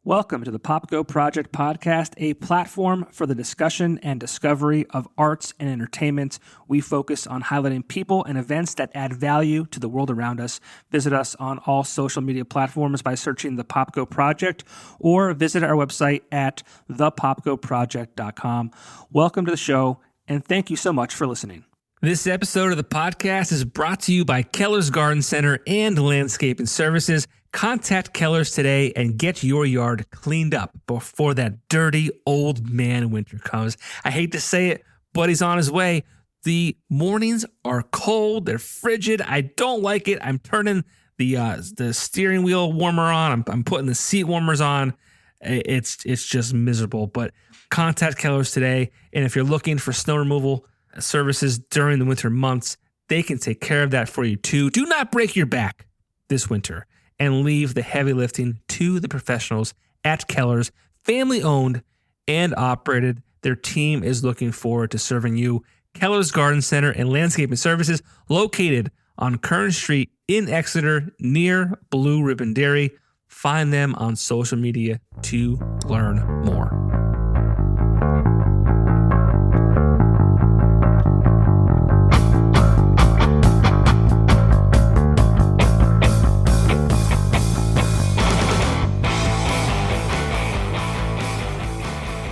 Welcome to the Pop Go Project podcast, a platform for the discussion and discovery of arts and entertainment. We focus on highlighting people and events that add value to the world around us. Visit us on all social media platforms by searching the Pop Go Project or visit our website at thepopgoproject.com. Welcome to the show, and thank you so much for listening. This episode of the podcast is brought to you by Keller's Garden Center and Landscaping Services. Contact Keller's today and get your yard cleaned up before that dirty old man winter comes. I hate to say it, but he's on his way. The mornings are cold. They're frigid. I don't like it. I'm turning the steering wheel warmer on. I'm putting the seat warmers on. It's just miserable. But contact Keller's today. And if you're looking for snow removal services during the winter months, they can take care of that for you too. Do not break your back this winter and leave the heavy lifting to the professionals at Keller's. Family owned and operated. Their team is looking forward to serving you. Keller's Garden Center and Landscaping Services, located on Kern Street in Exeter near Blue Ribbon Dairy. Find them on social media to learn more.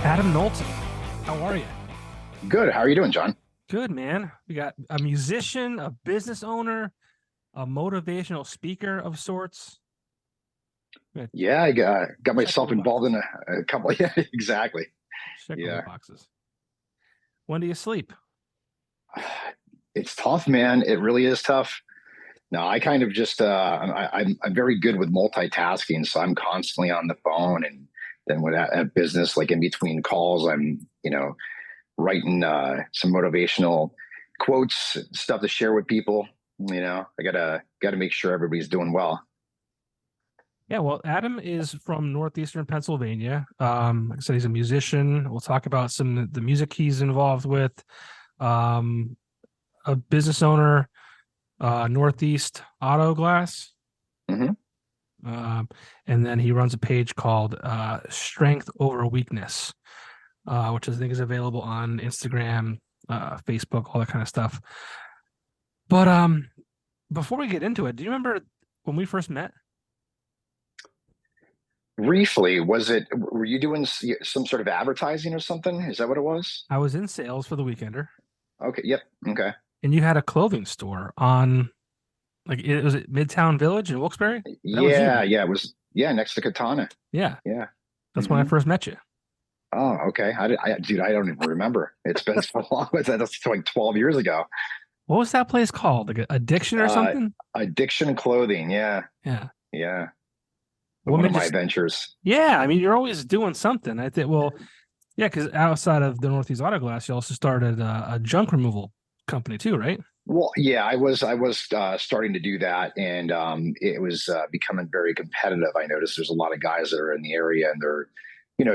Adam Nulton, how are you? Good. How are you doing, John? Good, man. We got a musician, a business owner, a motivational speaker of sorts. Good. Yeah, I got myself involved in a couple. Yeah, exactly. Check all the boxes. When do you sleep? It's tough, man. It really is tough. No, I kind of just I'm very good with multitasking, so I'm constantly on the phone, and then when at business, like in between calls, I'm writing some motivational quotes, stuff to share with people. I gotta make sure everybody's doing well. Yeah, well, Adam is from northeastern Pennsylvania. Like I said, he's a musician. We'll talk about some of the music he's involved with. A business owner, Northeast Auto Glass. Mm-hmm. And then he runs a page called Strength Over Weakness, which I think is available on Instagram, Facebook, all that kind of stuff. But before we get into it, do you remember when we first met? Briefly, were you doing some sort of advertising or something? Is that what it was? I was in sales for the Weekender. Okay. Yep. Okay. And you had a clothing store on, was it Midtown Village in Wilkes-Barre? Yeah. It was. Yeah. Next to Katana. Yeah. Yeah. That's when I first met you. Oh, okay. I don't even remember. It's been so long. That's like 12 years ago. What was that place called? Like Addiction or something? Addiction Clothing. Yeah. Yeah. Yeah. One of my ventures. Yeah. I mean, you're always doing something. I think, yeah, because outside of the Northeast Auto Glass, you also started a junk removal company too, right? Well, yeah, I was starting to do that, and it was becoming very competitive. I noticed there's a lot of guys that are in the area, and they're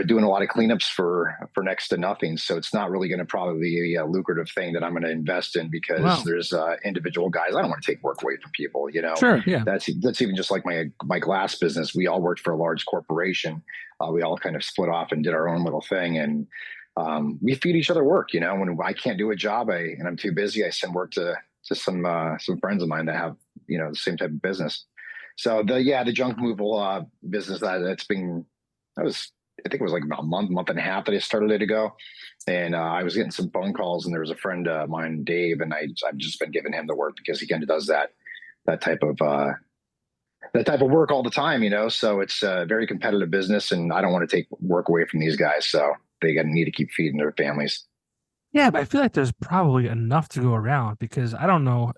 doing a lot of cleanups for next to nothing. So it's not really going to probably be a lucrative thing that I'm going to invest in, because there's individual guys. I don't want to take work away from people. Sure, yeah. That's even just like my glass business. We all worked for a large corporation. We all kind of split off and did our own little thing, and we feed each other work. When I can't do a job and I'm too busy, I send work to some friends of mine that have the same type of business. So the junk removal business I think it was like about a month and a half that I started it ago. And I was getting some phone calls, and there was a friend of mine, Dave, and I've just been giving him the work because he kind of does that type of work all the time, so it's a very competitive business, and I don't want to take work away from these guys. So they need to keep feeding their families. Yeah, but I feel like there's probably enough to go around, because I don't know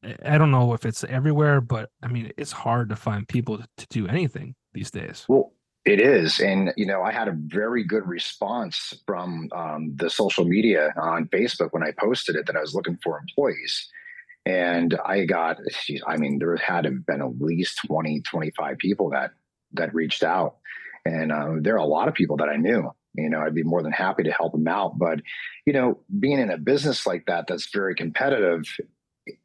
if it's everywhere, but I mean, it's hard to find people to do anything these days. Well, it is. And, I had a very good response from the social media on Facebook when I posted it that I was looking for employees. And there had to have been at least 20, 25 people that reached out. And there are a lot of people that I knew. I'd be more than happy to help them out. But, being in a business like that, that's very competitive,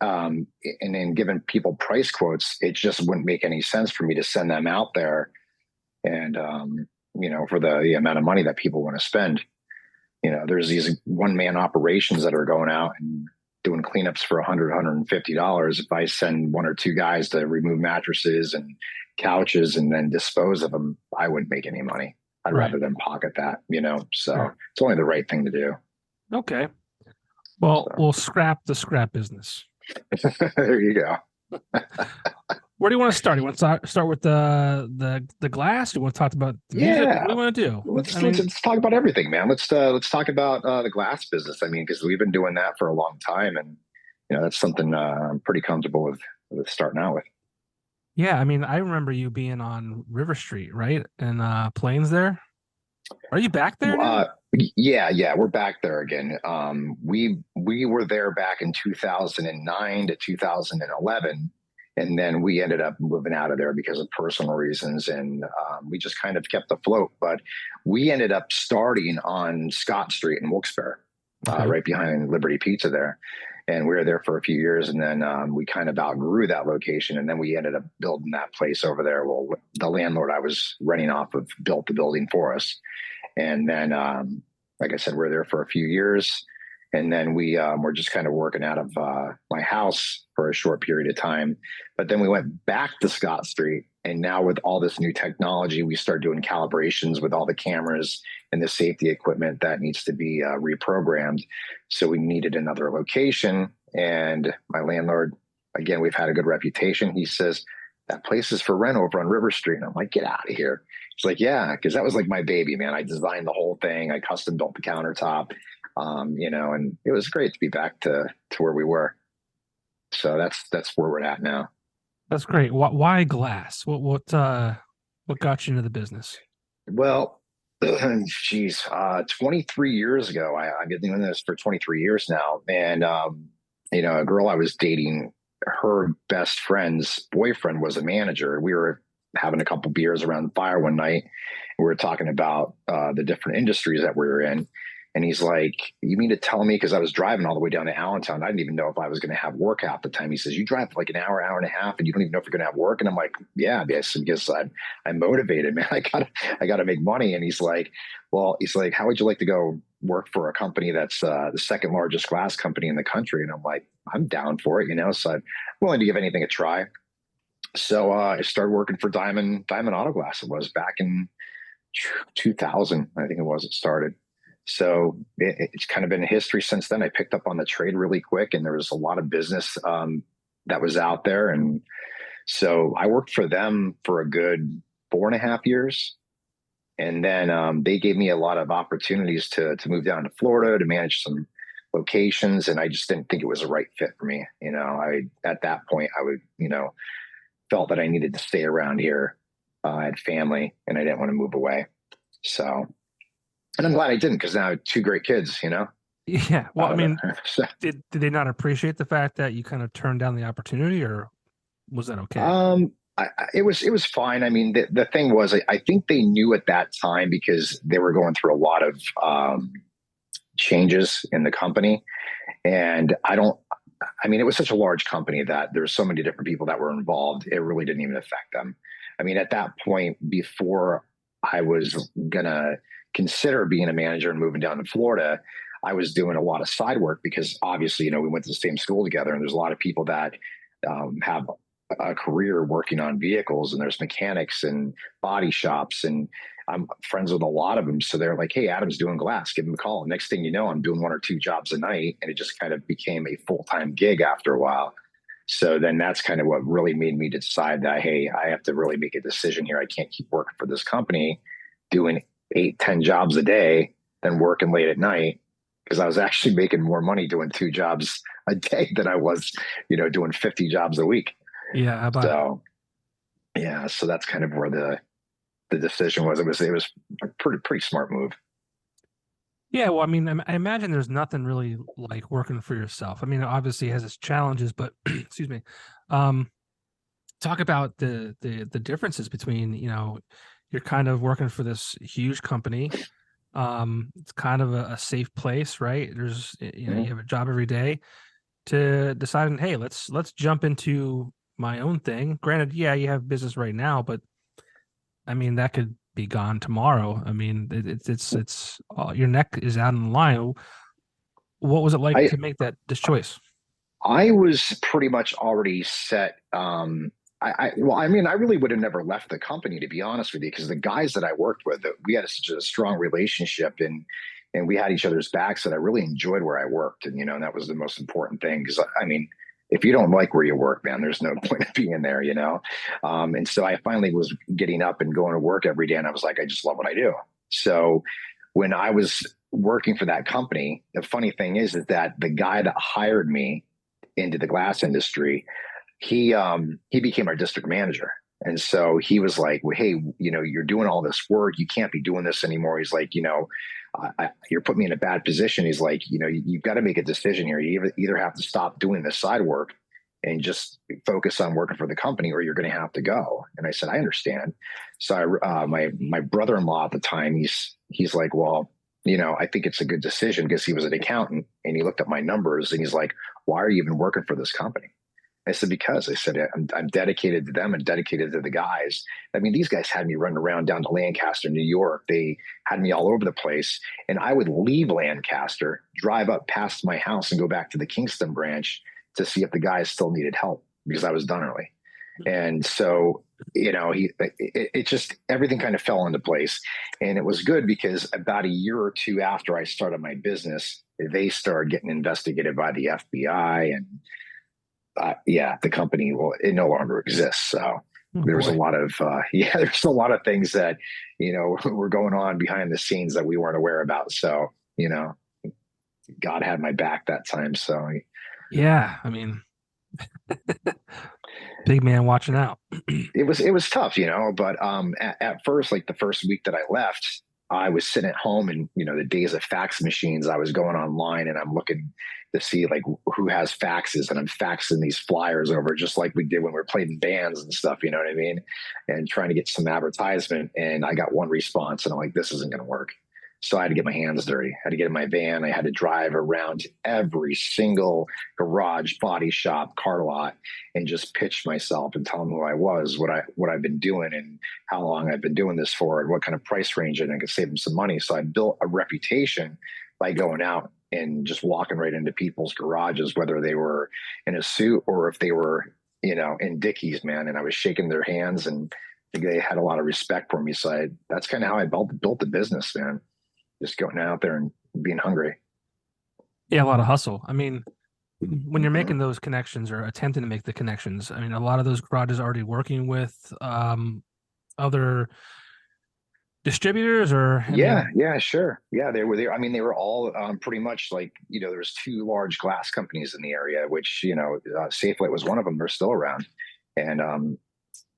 and then giving people price quotes, it just wouldn't make any sense for me to send them out there And, for the amount of money that people want to spend, there's these one man operations that are going out and doing cleanups for $150. If I send one or two guys to remove mattresses and couches and then dispose of them, I wouldn't make any money. I'd Right. rather them pocket that, so Sure. it's only the right thing to do. Okay. Well, So. we'll scrap the scrap business. There you go. Where do you want to start? You want to start with the glass? You want to talk about the music? What Yeah. do you want to do? Let's talk about everything, man. Let's talk about the glass business. I mean, because we've been doing that for a long time, and that's something I'm pretty comfortable with starting out with. Yeah, I mean, I remember you being on River Street, right? And Plains there. Are you back there now? Yeah, we're back there again. We were there back in 2009 to 2011, and then we ended up moving out of there because of personal reasons, and we just kind of kept afloat. But we ended up starting on Scott Street in Wilkes-Barre, Okay. right behind Liberty Pizza there. And we were there for a few years, and then we kind of outgrew that location, and then we ended up building that place over there. Well, the landlord I was renting off of built the building for us, and then, like I said, we're there for a few years, and then we were just kind of working out of my house for a short period of time. But then we went back to Scott Street, and now with all this new technology, we start doing calibrations with all the cameras and the safety equipment that needs to be reprogrammed. So we needed another location, and my landlord, again, we've had a good reputation. He says, that place is for rent over on River Street. And I'm like, get out of here. It's like, yeah, because that was like my baby, man. I designed the whole thing. I custom built the countertop, and it was great to be back to where we were. So that's where we're at now. That's great. Why glass? What got you into the business? Well, geez, 23 years ago, I've been doing this for 23 years now. And, a girl I was dating, her best friend's boyfriend was a manager. We were having a couple beers around the fire one night. We were talking about the different industries that we were in. And he's like, you mean to tell me, because I was driving all the way down to Allentown. I didn't even know if I was going to have work half the time. He says, you drive like an hour and a half, and you don't even know if you're going to have work. And I'm like, yeah, because I'm motivated, man. I gotta make money. And he's like, how would you like to go work for a company that's the second largest glass company in the country? And I'm like, I'm down for it, So I'm willing to give anything a try. So I started working for Diamond Auto Glass. It was back in 2000, I think it was. It started. So it's kind of been a history since then. I picked up on the trade really quick, and there was a lot of business that was out there. And so I worked for them for a good 4.5 years. And then they gave me a lot of opportunities to move down to Florida to manage some locations. And I just didn't think it was a right fit for me. At that point, I would, felt that I needed to stay around here. I had family, and I didn't want to move away. So, and I'm glad I didn't, because now I have two great kids, Yeah. Well, I mean, So, did they not appreciate the fact that you kind of turned down the opportunity, or was that okay? it was fine. I mean, the thing was, I think they knew at that time, because they were going through a lot of changes in the company. And it was such a large company that there's so many different people that were involved. It really didn't even affect them. I mean, at that point, before I was going to consider being a manager and moving down to Florida, I was doing a lot of side work, because obviously, we went to the same school together, and there's a lot of people that have a career working on vehicles, and there's mechanics and body shops, and I'm friends with a lot of them. So they're like, hey, Adam's doing glass, give him a call. And next thing you know, I'm doing one or two jobs a night, and it just kind of became a full-time gig after a while. So then that's kind of what really made me decide that, hey, I have to really make a decision here. I can't keep working for this company doing 8-10 jobs a day, then working late at night, because I was actually making more money doing 2 jobs a day than I was, doing 50 jobs a week. Yeah. How about So yeah, so that's kind of where the decision was. It was a pretty smart move. Yeah, well, I mean, I imagine there's nothing really like working for yourself. I mean, obviously it has its challenges, but excuse me. Talk about the differences between, you're kind of working for this huge company. It's kind of a safe place, right? There's, you have a job every day, to deciding, hey, let's jump into my own thing. Granted, yeah, you have business right now, but I mean, that could be gone tomorrow. I mean, it's your neck is out on the line. What was it like I to make this choice? I was pretty much already set. Well, I mean, I really would have never left the company, to be honest with you, because the guys that I worked with, we had such a strong relationship, and we had each other's backs, that I really enjoyed where I worked, and and that was the most important thing. Because I mean, if you don't like where you work, man, there's no point of being there. And so I finally was getting up and going to work every day, and I was like, I just love what I do. So when I was working for that company, the funny thing is that the guy that hired me into the glass industry, he became our district manager. And so he was like, well, hey, you're doing all this work. You can't be doing this anymore. He's like, you're putting me in a bad position. He's like, you've got to make a decision here. You either have to stop doing this side work and just focus on working for the company, or you're going to have to go. And I said, I understand. So my brother-in-law at the time, he's like, well, I think it's a good decision, because he was an accountant, and he looked at my numbers and he's like, why are you even working for this company? I said, because I said, I'm dedicated to them and dedicated to the guys. I mean, these guys had me running around down to Lancaster, New York. They had me all over the place. And I would leave Lancaster, drive up past my house, and go back to the Kingston branch to see if the guys still needed help, because I was done early. And so, it just, everything kind of fell into place. And it was good, because about a year or two after I started my business, they started getting investigated by the FBI, and yeah, the company, well, it no longer exists. So Oh there's a boy. lot of there's a lot of things that were going on behind the scenes that we weren't aware about. So God had my back that time. So Yeah, I mean, big man watching out. it was tough, but at first, like the first week that I left, I was sitting at home, and the days of fax machines, I was going online and I'm looking to see like who has faxes, and I'm faxing these flyers over, just like we did when we were playing bands and stuff, you know what I mean, and trying to get some advertisement. And I got one response, and I'm like, this isn't going to work. So I had to get my hands dirty. I had to get in my van. I had to drive around to every single garage, body shop, car lot, and just pitch myself and tell them who I was, what I've been doing, and how long I've been doing this for, and what kind of price range, and I could save them some money. So I built a reputation by going out and just walking right into people's garages, whether they were in a suit or if they were, in Dickies, man. And I was shaking their hands, and they had a lot of respect for me. So that's kind of how I built the business, man. Just going out there and being hungry. Yeah, a lot of hustle. I mean, when you're Mm-hmm. making those connections or attempting to make the connections, I mean, a lot of those garages are already working with other distributors, or I Yeah, mean, yeah, sure. Yeah, they were there. I mean, they were all pretty much like, there was two large glass companies in the area, which, Safelight was one of them. They're still around. And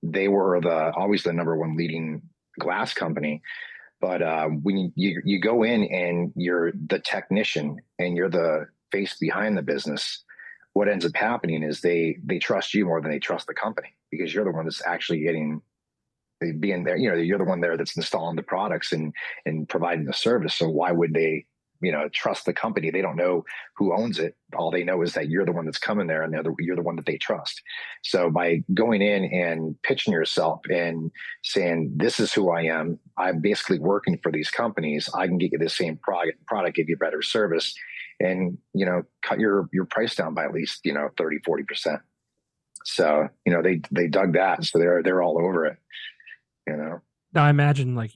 they were always the number one leading glass company. But when you go in and you're the technician and you're the face behind the business, what ends up happening is they trust you more than they trust the company, because you're the one that's actually being there. You're the one there that's installing the products and providing the service. So why would they trust the company? They don't know who owns it. All they know is that you're the one that's coming there, and you're the one that they trust. So by going in and pitching yourself and saying, this is who I am, I'm basically working for these companies, I can get you the same product, give you better service, and cut your price down by at least 30-40%. So they dug that, so they're all over it. you know now I imagine like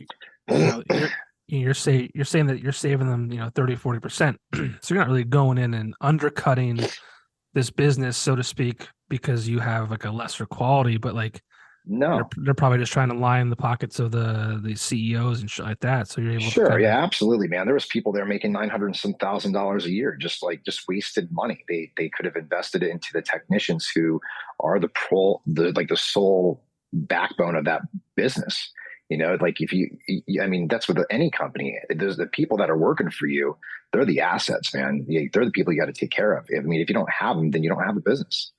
you're saying that you're saving them 30-40%. So you're not really going in and undercutting this business, so to speak, because you have like a lesser quality, but like no. they're probably just trying to line the pockets of the CEOs and shit like that. So you're able to Sure, kind of yeah, absolutely, man. There was people there making 900 and some $1,000 a year, just wasted money. They could have invested it into the technicians, who are the sole backbone of that business. Like if I mean, that's with any company. There's the people that are working for you. They're the assets, man. They're the people you got to take care of. I mean, if you don't have them, then you don't have a business.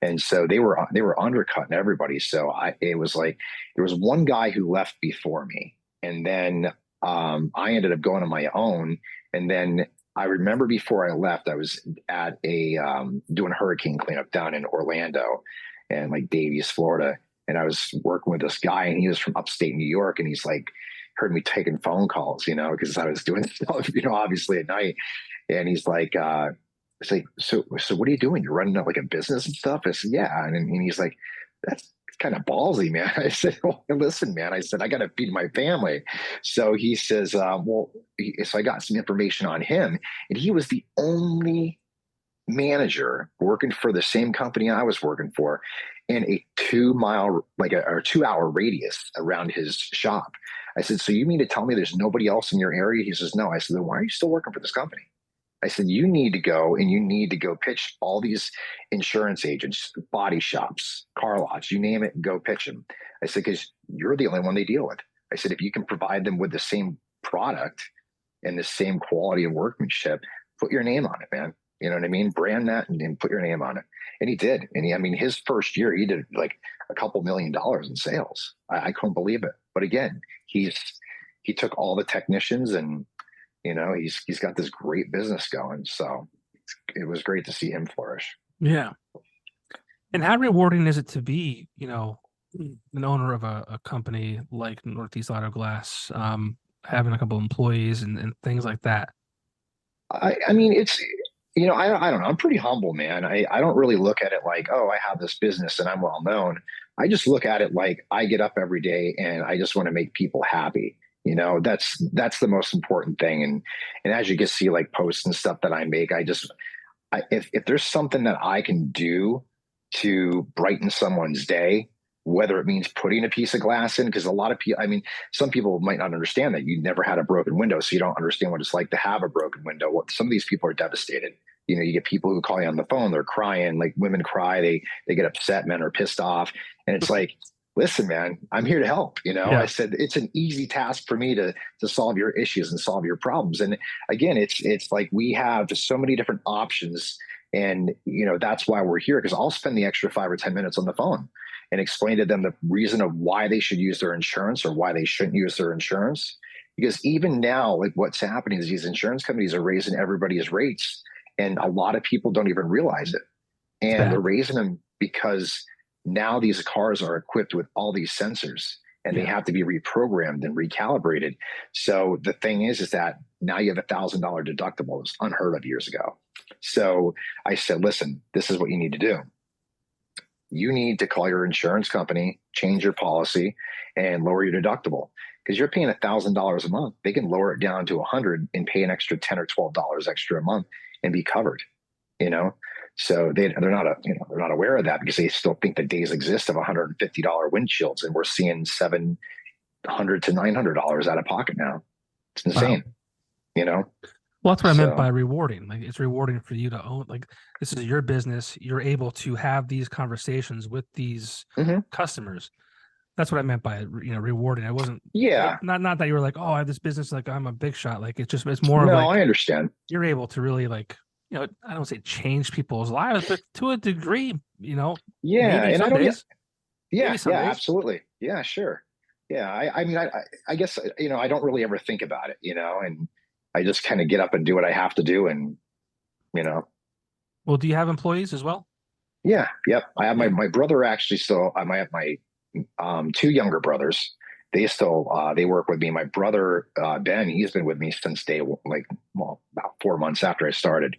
And so they were undercutting everybody. So it was like there was one guy who left before me, and then I ended up going on my own. And then I remember before I left, I was at doing hurricane cleanup down in Orlando and like Davies, Florida. and I was working with this guy, and he was from upstate New York, and he's like, heard me taking phone calls, because I was doing stuff, obviously at night. And he's like, it's like, so what are you doing? You're running like a business and stuff? I said, yeah. And he's like, that's kind of ballsy, man. I said, well, listen, man, I said, I got to feed my family. So he says, so I got some information on him, and he was the only manager working for the same company I was working for in a 2 mile, like or 2 hour radius around his shop. I said, so you mean to tell me there's nobody else in your area? He says, no. I said, then why are you still working for this company? I said, you need to go, and you need to go pitch all these insurance agents, body shops, car lots, you name it, and go pitch them. I said, because you're the only one they deal with. I said, if you can provide them with the same product and the same quality of workmanship, put your name on it, man. You know what I mean? Brand that and put your name on it. And he did. And I mean, his first year, he did like a couple $1 million in sales. I couldn't believe it. But again, he took all the technicians, and he's got this great business going. So it was great to see him flourish. Yeah. And how rewarding is it to be, an owner of a company like Northeast Auto Glass, having a couple employees and things like that? I mean, it's, I don't know. I'm pretty humble, man. I don't really look at it like, oh, I have this business and I'm well known. I just look at it like I get up every day and I just want to make people happy. That's the most important thing. And as you can see, like posts and stuff that I make, if there's something that I can do to brighten someone's day, whether it means putting a piece of glass in, because a lot of people, I mean, some people might not understand that you never had a broken window, so you don't understand what it's like to have a broken window. Some of these people are devastated. You get people who call you on the phone, they're crying, like women cry, they get upset, men are pissed off. And it's like, listen, man, I'm here to help. Yeah. I said, it's an easy task for me to solve your issues and solve your problems. And again, it's like we have so many different options. And, that's why we're here, because I'll spend the extra 5 or 10 minutes on the phone and explain to them the reason of why they should use their insurance or why they shouldn't use their insurance. Because even now, like what's happening is these insurance companies are raising everybody's rates, and a lot of people don't even realize it. And they're raising them because now these cars are equipped with all these sensors, and they have to be reprogrammed and recalibrated. So the thing is that now you have $1,000 deductible. It was unheard of years ago. So I said, listen, this is what you need to do. You need to call your insurance company, change your policy, and lower your deductible, because you're paying $1,000 a month. They can lower it down to $100 and pay an extra $10 or $12 extra a month and be covered. So they're not aware of that, because they still think the days exist of $150 windshields, and we're seeing $700 to $900 out of pocket now. It's insane. Wow. Well, that's what I meant by rewarding. Like, it's rewarding for you to own, like, this is your business. You're able to have these conversations with these customers. That's what I meant by, rewarding. I wasn't, not that you were like, oh, I have this business, like I'm a big shot. Like, it's more of like, I understand. You're able to really, like, I don't say change people's lives, but to a degree, Yeah. And I don't, days, absolutely. Yeah, sure. Yeah. I mean, I guess, I don't really ever think about it, and I just kind of get up and do what I have to do. And, Well, do you have employees as well? Yeah. Yep. I have my brother actually still, I have my 2 younger brothers. They still, they work with me. My brother, Ben, he's been with me since about 4 months after I started,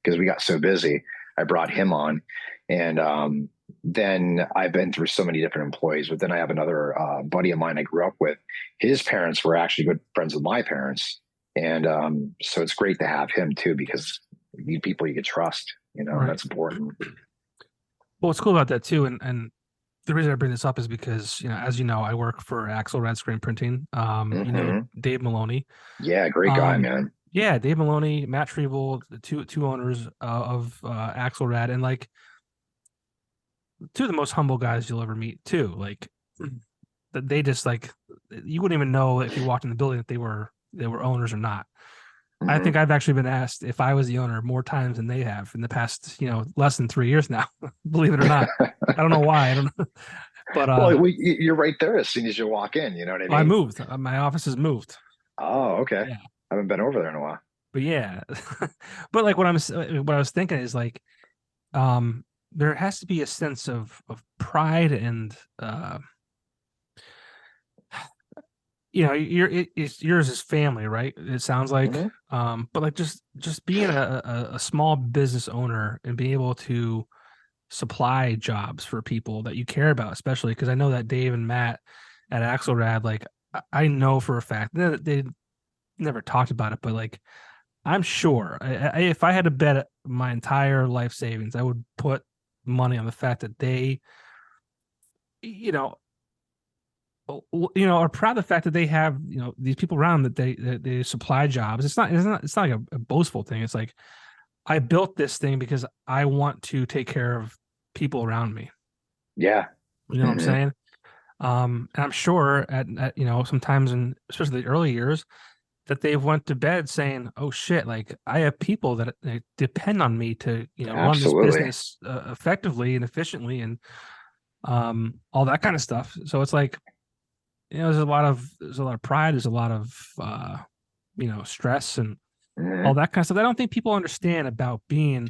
because we got so busy. I brought him on, and then I've been through so many different employees. But then I have another buddy of mine I grew up with. His parents were actually good friends with my parents. And so it's great to have him too, because you need people you can trust, right. That's important. Well, what's cool about that too, and the reason I bring this up is because, as you know, I work for Axelrad Screen Printing. Dave Maloney. Yeah, great guy, man. Yeah, Dave Maloney, Matt Treble, the two owners of Axelrad, and like 2 of the most humble guys you'll ever meet too. Like, they just, like, you wouldn't even know if you walked in the building that they were owners or not. I think I've actually been asked if I was the owner more times than they have in the past, less than 3 years now, believe it or not. I don't know why. I don't know. But well, you're right there as soon as you walk in, you know what I mean? I moved. My office has moved. Oh, okay. Yeah. I haven't been over there in a while. But yeah. But like what I was thinking is like, there has to be a sense of pride and it's yours is family, right? It sounds like, Hmm. but like just being a small business owner and being able to supply jobs for people that you care about, especially because I know that Dave and Matt at Axelrad, like I know for a fact that they never talked about it, but like I'm sure if I had to bet my entire life savings, I would put money on the fact that they, you know, are proud of the fact that they have, these people around that they supply jobs. It's not like a boastful thing. It's like I built this thing because I want to take care of people around me. Yeah. You know what I'm Hmm. saying? And I'm sure at sometimes in especially the early years that they've went to bed saying, "Oh shit! Like I have people that depend on me to run this Absolutely. business effectively and efficiently and all that kind of stuff." So it's like there's a lot of pride, there's a lot of stress and all Hmm. that kind of stuff. I don't think people understand about being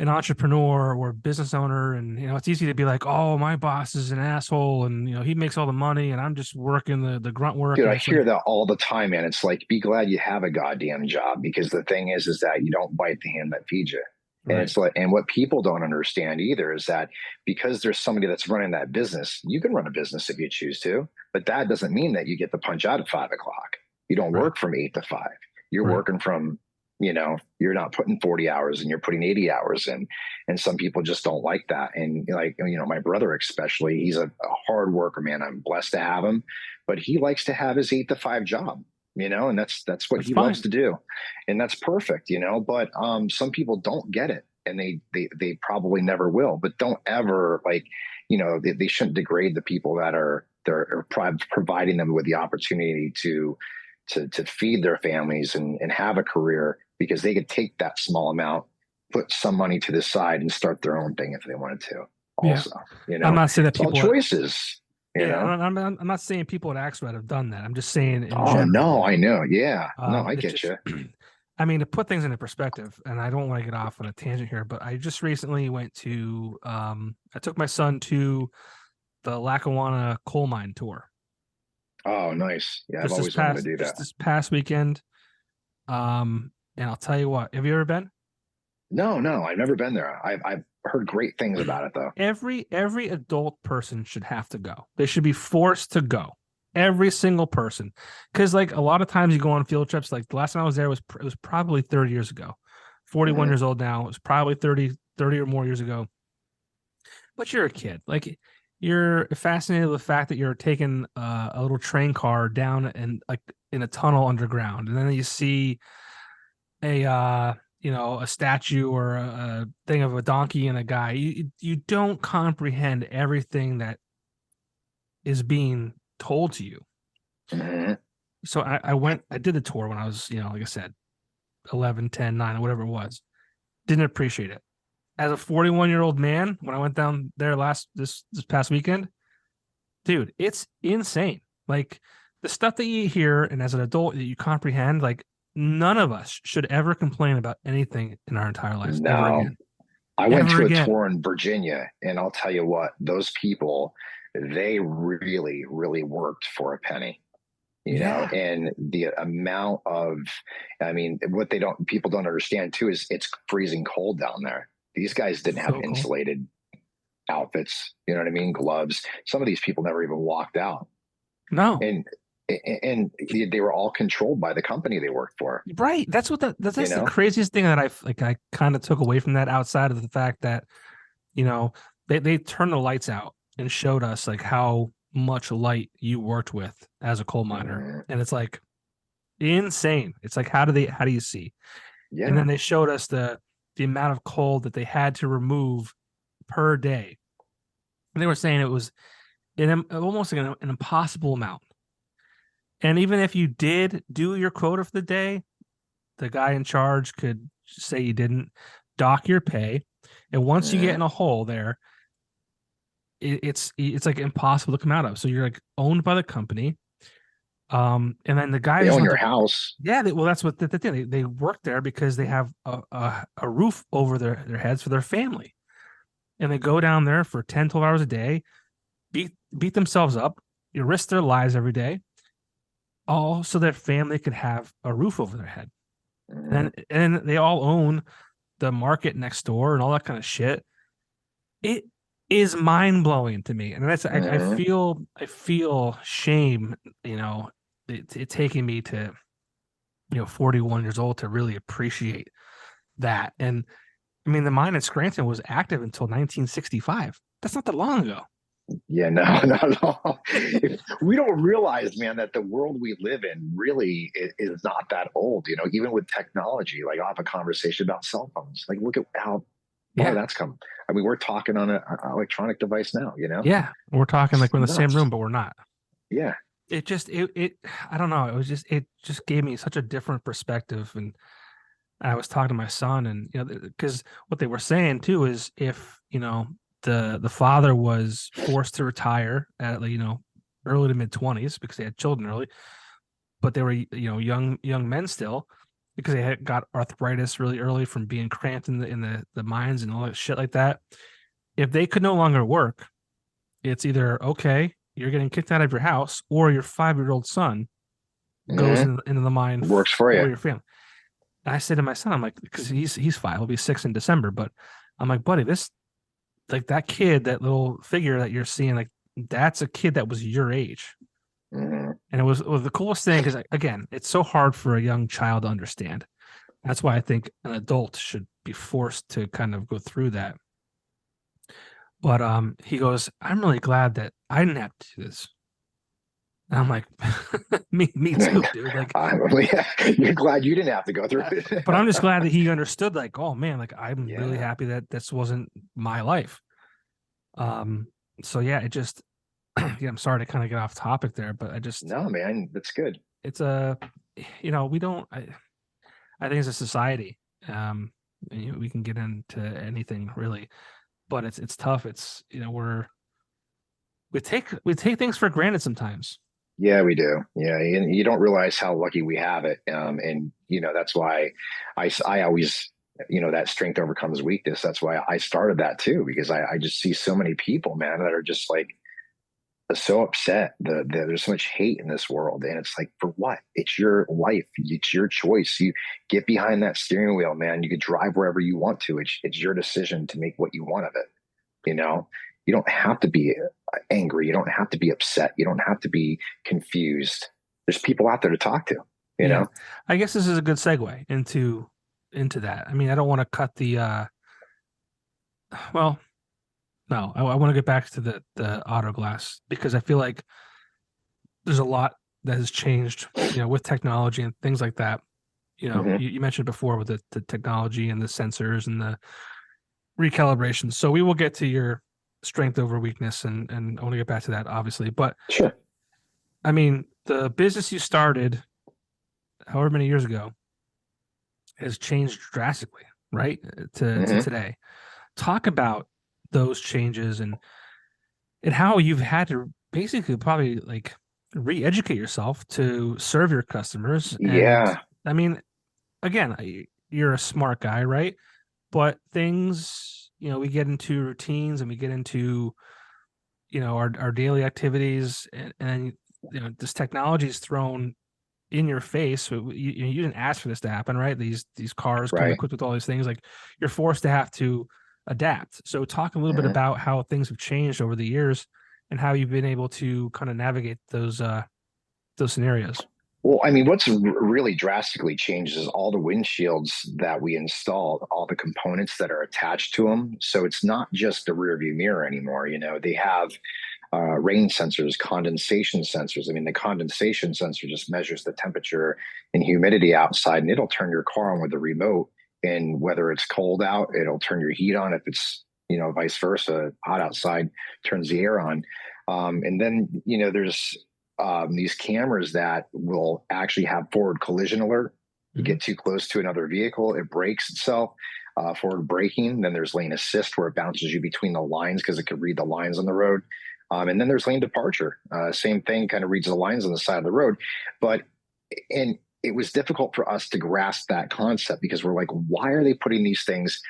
an entrepreneur or a business owner, and it's easy to be like, oh, my boss is an asshole and he makes all the money and I'm just working the grunt work, Dude, and I it's like, hear that all the time, man. It's like, be glad you have a goddamn job, because the thing is that you don't bite the hand that feeds you. And right, it's like, and what people don't understand either is that because there's somebody that's running that business, you can run a business if you choose to, but that doesn't mean that you get to punch out at 5 o'clock. You don't right, work from 8 to 5. You're right. working from, you're not putting 40 hours and you're putting 80 hours in. And some people just don't like that. And like, my brother, especially, he's a hard worker, man. I'm blessed to have him, but he likes to have his 8 to 5 job, and that's what That's he loves fine. to do, and that's perfect, But some people don't get it, and they probably never will. But don't ever, like, they shouldn't degrade the people that are they're providing them with the opportunity to feed their families and have a career, because they could take that small amount, put some money to the side, and start their own thing if they wanted to. Yeah, Also, I'm not saying that it's all people choices. you yeah, know I'm not saying people at Axelrad have done that. I'm just saying in Oh general, no, like I know. Yeah. No, I it's get just you. I mean, to put things into perspective, and I don't want to get off on a tangent here, but I just recently went to I took my son to the Lackawanna coal mine tour Oh, nice. Yeah, I've just always wanted to do that. this past weekend. And I'll tell you what, have you ever been? No, no, I've never been there. I've heard great things about it though. Every adult person should have to go. They should be forced to go. Every single person, because like a lot of times you go on field trips. Like the last time I was there it was probably 30 years ago. 41 Hmm. years old now. It was probably 30 or more years ago. But you're a kid. Like you're fascinated with the fact that you're taking a little train car down and like in a tunnel underground, and then you see a statue or a thing of a donkey and a guy. You don't comprehend everything that is being told to you. Hmm. So I did the tour when I was, like I said, 11, 10, 9, or whatever it was. Didn't appreciate it. As a 41-year-old man, when I went down there this past weekend, dude, it's insane. Like the stuff that you hear and as an adult that you comprehend, like none of us should ever complain about anything in our entire lives ever No, again. I went Ever to a again. tour in Virginia, and I'll tell you what, those people, they really, really worked for a penny. Yeah. And the amount of, I mean, what they don't, people don't understand too, is it's freezing cold down there. These guys didn't have So cool. insulated outfits, you know what I mean? Gloves. Some of these people never even walked out. No. And they were all controlled by the company they worked for, Right. you That's the know? craziest thing that I kind of took away from that outside of the fact that, you know, they turned the lights out and showed us like how much light you worked with as a coal miner. Mm, And it's like insane. It's like how do you see? And yeah. then they showed us the amount of coal that they had to remove per day. And they were saying it was almost like an impossible amount. And even if you did do your quota for the day, the guy in charge could say you didn't, dock your pay. And once you get Mm. in a hole there, it's like impossible to come out of. So you're like owned by the company. And then the guy They just own went your to house. yeah, well, that's what the thing. They work there because they have a roof over their heads for their family. and they go down there for 10, 12 hours a day, beat themselves up, you risk their lives every day, all so their family could have a roof over their head. Mhm. And they all own the market next door and all that kind of shit. It is mind blowing to me, and that's Mhm. I feel shame, it taking me to 41 years old to really appreciate that. And I mean, the mine in Scranton was active until 1965. That's not that long ago. Yeah, no, not at all. We don't realize, man, that the world we live in really is not that old. Even with technology, like I'll have a conversation about cell phones. Like, look at how far Yeah, that's come. I mean, we're talking on an electronic device now. yeah. We're talking It's like we're in the same room, nuts. but we're not. Yeah. It I don't know. It just gave me such a different perspective. And I was talking to my son, and because what they were saying too is if the father was forced to retire at like, early to mid 20s because they had children early, but they were young men still because they had got arthritis really early from being cramped in the mines and all that shit like that. If they could no longer work, it's either okay, you're getting kicked out of your house, or your 5-year-old son goes Hmm. into the mine Works for you. for your family. And I said to my son, I'm like, because he's 5, he'll be 6 in December, but I'm like, buddy, this like that kid, that little figure that you're seeing, like that's a kid that was your age. Hmm. And it was the coolest thing because again, it's so hard for a young child to understand. That's why I think an adult should be forced to kind of go through that. But he goes, I'm really glad that I didn't have to do this. And I'm like, me too, dude. Like, Yeah, you're glad you didn't have to go through it. but I'm just glad that he understood. Like, oh man, like I'm really Yeah. happy that this wasn't my life. Um, so yeah, it just yeah, I'm sorry to kind of get off topic there, but No, man, that's good. it's a we don't I think as a society, um, we can get into anything really, but it's tough. It's we take things for granted sometimes. Yeah, we do. Yeah, and you don't realize how lucky we have it. And that's why I always, that strength overcomes weakness. That's why I started that too, because I just see so many people, man, that are just like so upset. There's so much hate in this world, and it's like, for what? It's your life. It's your choice. You get behind that steering wheel, man. You could drive wherever you want to. It's your decision to make what you want of it. You know, you don't have to be angry. You don't have to be upset. You don't have to be confused. There's people out there to talk to, you Yeah, know? I guess this is a good segue into that. I mean, I don't want to cut the well, no, I want to get back to the auto glass because I feel like there's a lot that has changed, with technology and things like that. Hmm. You mentioned before with the technology and the sensors and the recalibration. So we will get to your strength over weakness, and I want to get back to that obviously. But Sure. I mean, the business you started however many years ago has changed drastically, right? To Hmm. today. Talk about those changes and how you've had to basically probably like re-educate yourself to serve your customers. And Yeah. I mean, again, you're a smart guy, right? But things, we get into routines and we get into, our daily activities, and this technology is thrown in your face. So you didn't ask for this to happen, right? These cars come Right. equipped with all these things. Like you're forced to have to adapt. So talk a little bit Hmm. about how things have changed over the years and how you've been able to kind of navigate those scenarios. Well, I mean, what's really drastically changed is all the windshields that we installed, all the components that are attached to them. So it's not just the rear view mirror anymore. They have rain sensors, condensation sensors. I mean, the condensation sensor just measures the temperature and humidity outside, and it'll turn your car on with the remote. And whether it's cold out, it'll turn your heat on. If it's, vice versa, hot outside, turns the air on. And then, there's these cameras that will actually have forward collision alert. You Hmm. get too close to another vehicle, it brakes itself. Forward braking. Then there's lane assist where it bounces you between the lines because it could read the lines on the road. And then there's lane departure. Same thing, kind of reads the lines on the side of the road. But and it was difficult for us to grasp that concept because we're like, why are they putting these things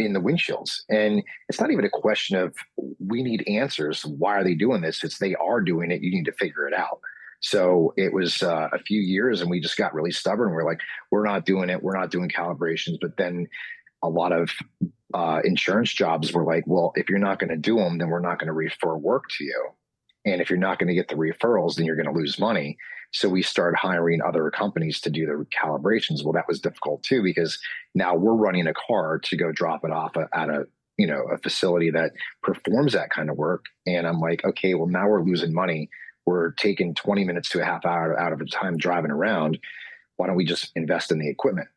in the windshields. And it's not even a question of we need answers. Why are they doing this? It's they are doing it. You need to figure it out. So it was a few years, and we just got really stubborn. We're like, we're not doing it. We're not doing calibrations. But then a lot of insurance jobs were like, well, if you're not going to do them, then we're not going to refer work to you. And if you're not going to get the referrals, then you're going to lose money. So we started hiring other companies to do the calibrations. Well, that was difficult too, because now we're running a car to go drop it off at a facility that performs that kind of work. And I'm like, okay, well, now we're losing money. We're taking 20 minutes to a half hour out of the time driving around. Why don't we just invest in the equipment?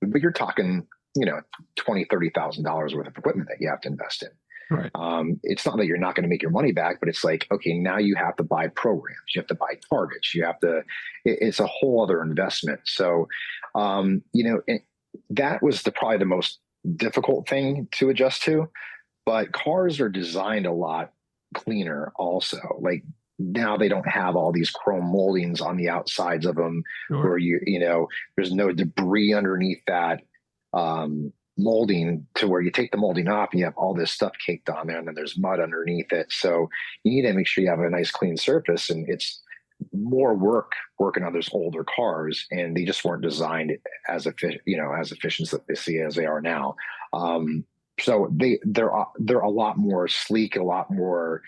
But you're talking, $20,000-$30,000 worth of equipment that you have to invest in. Right. It's not that you're not going to make your money back, but it's like, okay, now you have to buy programs, you have to buy targets, it's a whole other investment. So, that was probably the most difficult thing to adjust to, but cars are designed a lot cleaner also. Like now they don't have all these chrome moldings on the outsides of them, Sure. where there's no debris underneath that, molding, to where you take the molding off and you have all this stuff caked on there and then there's mud underneath it. So you need to make sure you have a nice clean surface, and it's more work working on those older cars, and they just weren't designed as efficient as they are now. So they're a lot more sleek, a lot more,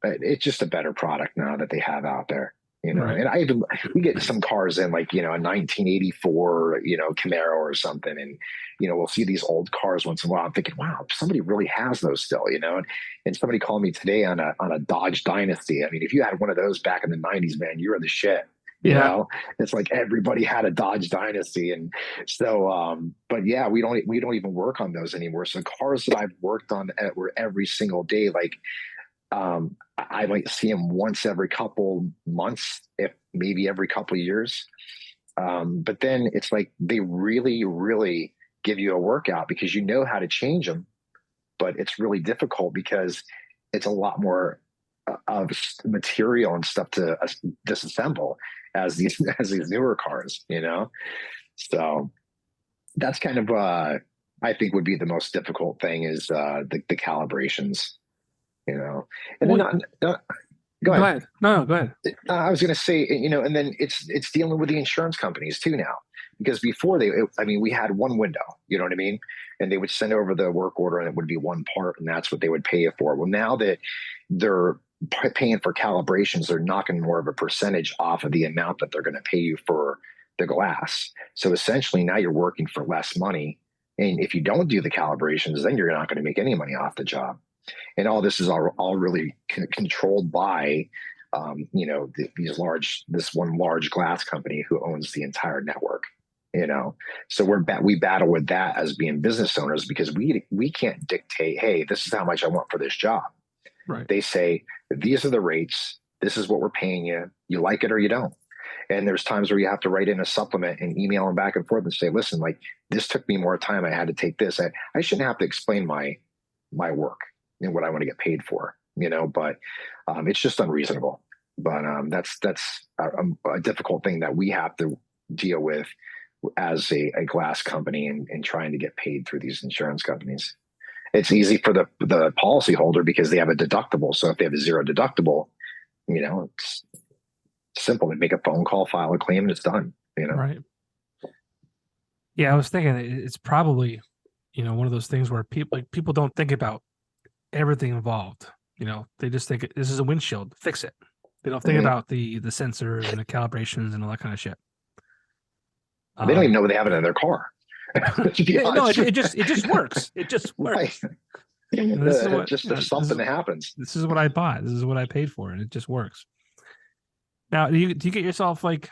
it's just a better product now that they have out there. Right. And we get some cars in like, a 1984, Camaro or something. And, we'll see these old cars once in a while. I'm thinking, wow, somebody really has those still, and somebody called me today on a Dodge Dynasty. I mean, if you had one of those back in the 90s, man, you were the shit. Yeah. It's like everybody had a Dodge Dynasty. And so, but yeah, we don't even work on those anymore. So cars that I've worked on were every single day, like, I might see them once every couple months, if maybe every couple of years. But then it's like they really, really give you a workout because you know how to change them, but it's really difficult because it's a lot more of material and stuff to disassemble as these newer cars, So that's kind of I think would be the most difficult thing is the calibrations. And then go ahead. No, go ahead. I was going to say, and then it's dealing with the insurance companies too now, because before we had one window, you know what I mean? And they would send over the work order and it would be one part and that's what they would pay you for. Well, now that they're paying for calibrations, they're knocking more of a percentage off of the amount that they're going to pay you for the glass. So essentially now you're working for less money. And if you don't do the calibrations, then you're not going to make any money off the job. And all this is all really controlled by, this one large glass company who owns the entire network. So we battle with that as being business owners because we can't dictate, hey, this is how much I want for this job. Right. They say these are the rates. This is what we're paying you. You like it or you don't. And there's times where you have to write in a supplement and email them back and forth and say, listen, like this took me more time. I had to take this. I shouldn't have to explain my work and what I want to get paid for, but it's just unreasonable. But that's a difficult thing that we have to deal with as a glass company and trying to get paid through these insurance companies. It's easy for the policyholder because they have a deductible. So if they have a zero deductible, it's simple. They make a phone call, file a claim, and it's done. Right. Yeah, I was thinking it's probably, one of those things where people don't think about everything involved. They just think this is a windshield, fix it. They don't think about the sensors and the calibrations and all that kind of shit. They don't even know they have it in their car. No, it just works. It just works. Right. There's something that happens. This is what I bought. This is what I paid for, and it just works. Now, do you get yourself like,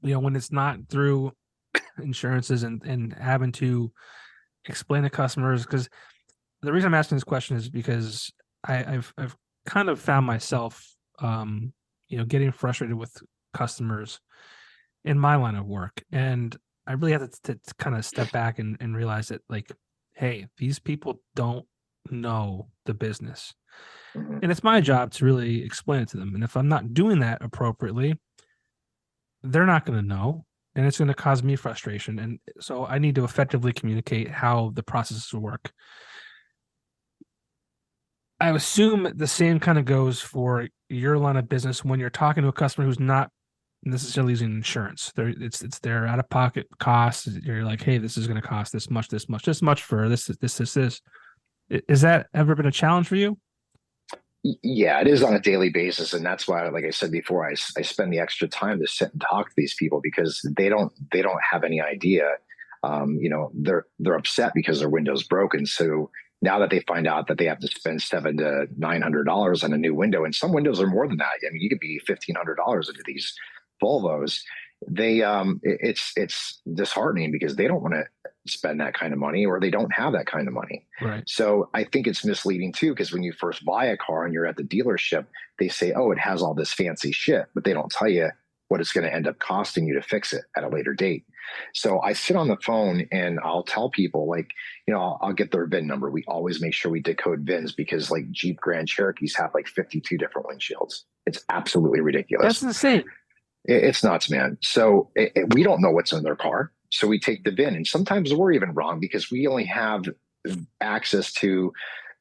when it's not through insurances and having to explain to customers? Because the reason I'm asking this question is because I've kind of found myself, getting frustrated with customers in my line of work, and I really have to kind of step back and realize that, like, hey, these people don't know the business. And it's my job to really explain it to them. And if I'm not doing that appropriately, they're not going to know. and it's going to cause me frustration. And so I need to effectively communicate how the processes will work. I assume the same kind of goes for your line of business when you're talking to a customer who's not necessarily using insurance. It's their out of pocket costs. You're like, hey, this is going to cost this much, this much, this much for this. Is that ever been a challenge for you? Yeah, it is on a daily basis, and that's why, like I said before, I spend the extra time to sit and talk to these people because they don't have any idea. They're upset because their window's broken. So now that they find out that they have to spend $700 to $900 on a new window, and some windows are more than that. I mean, you could be $1,500 into these Volvos. It's disheartening because they don't want to spend that kind of money, or they don't have that kind of money. Right. So I think it's misleading too, because when you first buy a car and you're at the dealership, they say, oh, it has all this fancy shit, but they don't tell you what it's going to end up costing you to fix it at a later date. So I sit on the phone and I'll tell people, like, I'll get their VIN number. We always make sure we decode VINs because like Jeep Grand Cherokees have like 52 different windshields. It's absolutely ridiculous. That's insane. It's nuts, man. So we don't know what's in their car. So we take the VIN, and sometimes we're even wrong because we only have access to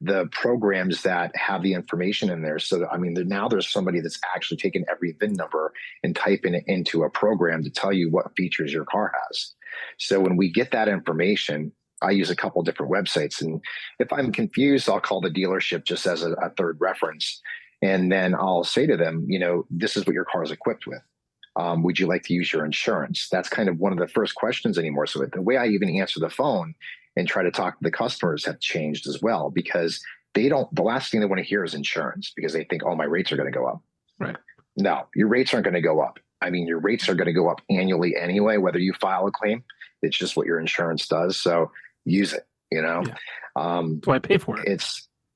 the programs that have the information in there. So, I mean, now there's somebody that's actually taken every VIN number and typing it into a program to tell you what features your car has. So when we get that information, I use a couple different websites. And if I'm confused, I'll call the dealership just as a third reference. And then I'll say to them, this is what your car is equipped with. Would you like to use your insurance? That's kind of one of the first questions anymore. So the way I even answer the phone and try to talk to the customers have changed as well, because the last thing they want to hear is insurance, because they think, oh, my rates are going to go up. Right. No, your rates aren't going to go up. I mean, your rates are going to go up annually anyway, whether you file a claim. It's just what your insurance does. So use it, Yeah. That's why I pay for it.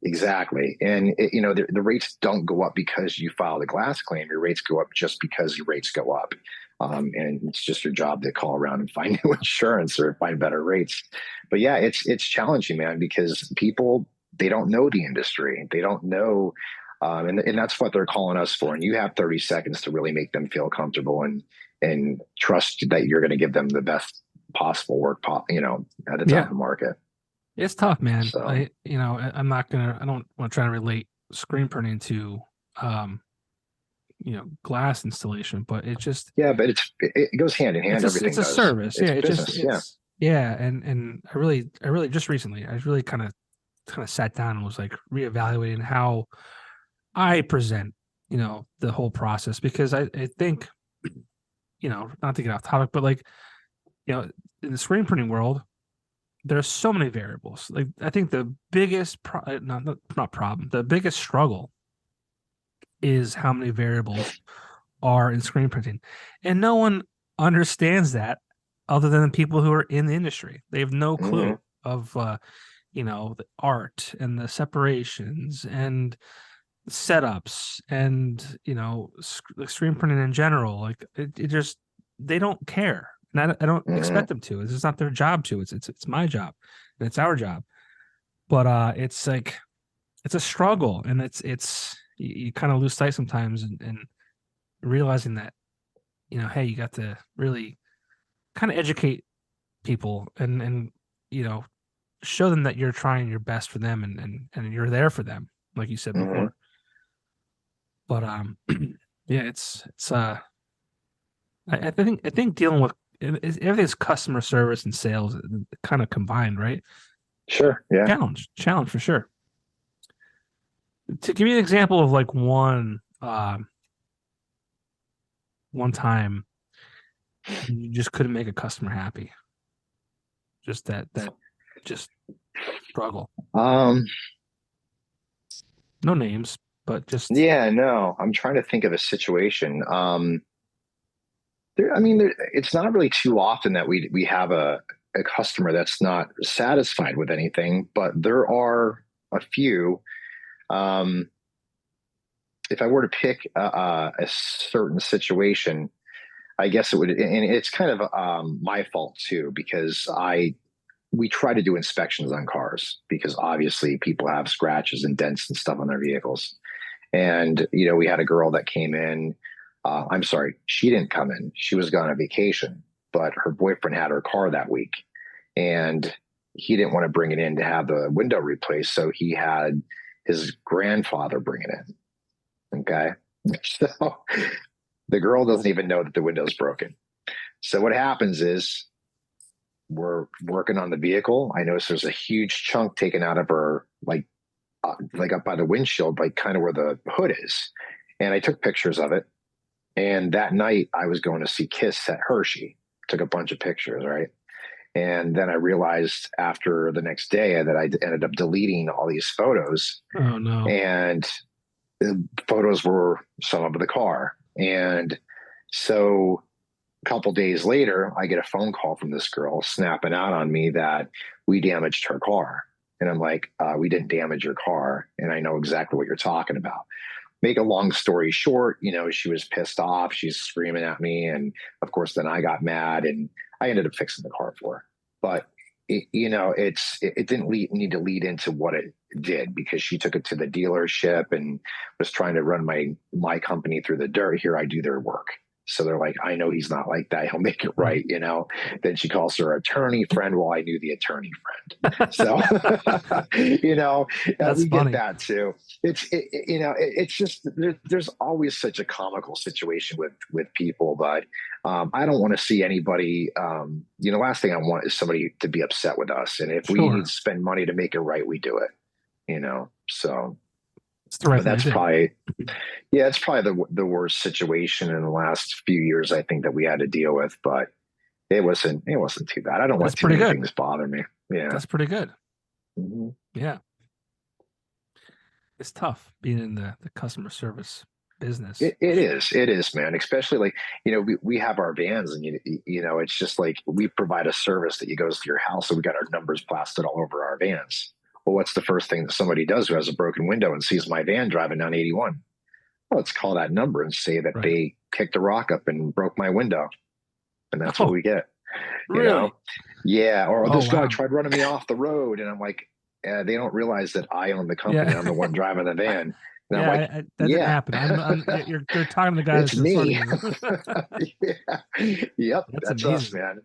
Exactly. And the rates don't go up because you filed a glass claim. Your rates go up just because your rates go up. And it's just your job to call around and find new insurance or find better rates. But yeah, it's challenging, man, because people, they don't know the industry. They don't know. And that's what they're calling us for. And you have 30 seconds to really make them feel comfortable and trust that you're going to give them the best possible work, at the top of the market. It's tough, man. So, I don't want to try to relate screen printing to, glass installation, but it just, but it goes hand in hand. It's a service. Yeah. And I really just recently, I really kind of sat down and was like reevaluating how I present, the whole process, because I think, not to get off topic, but like, in the screen printing world, there's so many variables. Like, I think the biggest the biggest struggle is how many variables are in screen printing, and no one understands that other than the people who are in the industry. They have no clue of the art and the separations and setups and screen printing in general. Like it just, they don't care. And I don't expect them to. It's not their job to. It's my job, and it's our job. But it's like, it's a struggle, and it's you kind of lose sight sometimes, and realizing that, hey, you got to really kind of educate people and show them that you're trying your best for them, and you're there for them, like you said before. But yeah, it's I think dealing with everything's customer service and sales kind of combined, right? Sure. Yeah. Challenge for sure. To give you an example of like one time you just couldn't make a customer happy. Just that just struggle. No names, but just. Yeah, no, I'm trying to think of a situation. It's not really too often that we have a customer that's not satisfied with anything, but there are a few. If I were to pick a certain situation, I guess it would, and it's kind of my fault too, because we try to do inspections on cars because obviously people have scratches and dents and stuff on their vehicles. And, we had a girl that came in. I'm sorry, she didn't come in. She was gone on vacation. but her boyfriend had her car that week, and he didn't want to bring it in to have the window replaced. So he had his grandfather bring it in. Okay. So the girl doesn't even know that the window's broken. So what happens is we're working on the vehicle. I notice there's a huge chunk taken out of her, like up by the windshield, like kind of where the hood is. And I took pictures of it. And that night I was going to see Kiss at Hershey, took a bunch of pictures, right? And then I realized after the next day that I ended up deleting all these photos. Oh no. And the photos were some of the car. And so a couple days later, I get a phone call from this girl snapping out on me that we damaged her car. And I'm like, we didn't damage your car. And I know exactly what you're talking about. Make a long story short, she was pissed off. She's screaming at me. And of course, then I got mad and I ended up fixing the car for her. But, it didn't need to lead into what it did, because she took it to the dealership and was trying to run my company through the dirt. Here, I do their work. So they're like, I know he's not like that. He'll make it right, Then she calls her attorney friend. Well, I knew the attorney friend. So, That's we funny. get that too. It's just, there's always such a comical situation with people, but I don't want to see anybody, last thing I want is somebody to be upset with us. And if we need to spend money to make it right, we do it, so. It's the right thing that's probably, it's probably the worst situation in the last few years, I think, that we had to deal with, but it wasn't too bad. I don't want too many things bother me. Yeah. That's pretty good. Mm-hmm. Yeah. It's tough being in the customer service business. It is, man. Especially we have our vans, and it's just like we provide a service that goes to your house. So we got our numbers plastered all over our vans. Well, what's the first thing that somebody does who has a broken window and sees my van driving down 81? Well, let's call that number and say that they kicked a rock up and broke my window. And that's what we get. Really? Yeah. Or this guy tried running me off the road. And I'm like, they don't realize that I own the company. Yeah. I'm the one driving the van. And I'm like, that didn't happen. You're talking to the guy it's me. Yeah. Yep. That's us, man.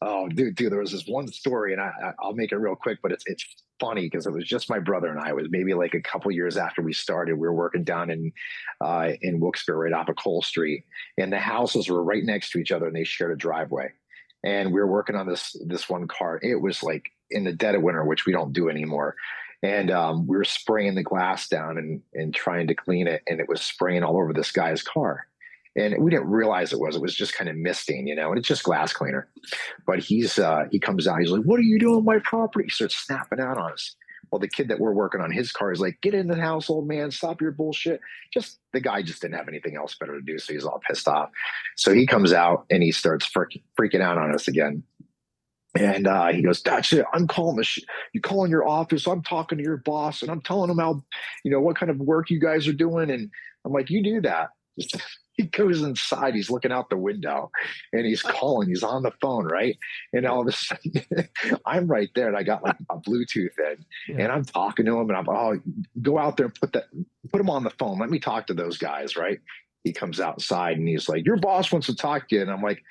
Oh, dude, there was this one story, and I'll make it real quick, but it's funny because it was just my brother and I. It was maybe like a couple years after we started. We were working down in Wilkes-Barre, right off of Cole Street, and the houses were right next to each other, and they shared a driveway. And we were working on this one car. It was like in the dead of winter, which we don't do anymore. And we were spraying the glass down and trying to clean it, and it was spraying all over this guy's car. And we didn't realize it was just kind of misting, and it's just glass cleaner. But he comes out, he's like, "What are you doing on my property?" He starts snapping out on us. Well, the kid that we're working on his car is like, "Get in the house, old man, stop your bullshit." The guy just didn't have anything else better to do. So he's all pissed off. So he comes out and he starts freaking out on us again. And he goes, "That's it. I'm calling you calling your office. I'm talking to your boss and I'm telling him how, what kind of work you guys are doing." And I'm like, "You do that." He goes inside, he's looking out the window and he's calling, he's on the phone, right? And all of a sudden I'm right there and I got like a Bluetooth in and I'm talking to him and go out there and put him on the phone. Let me talk to those guys, right? He comes outside and he's like, "Your boss wants to talk to you." And I'm like,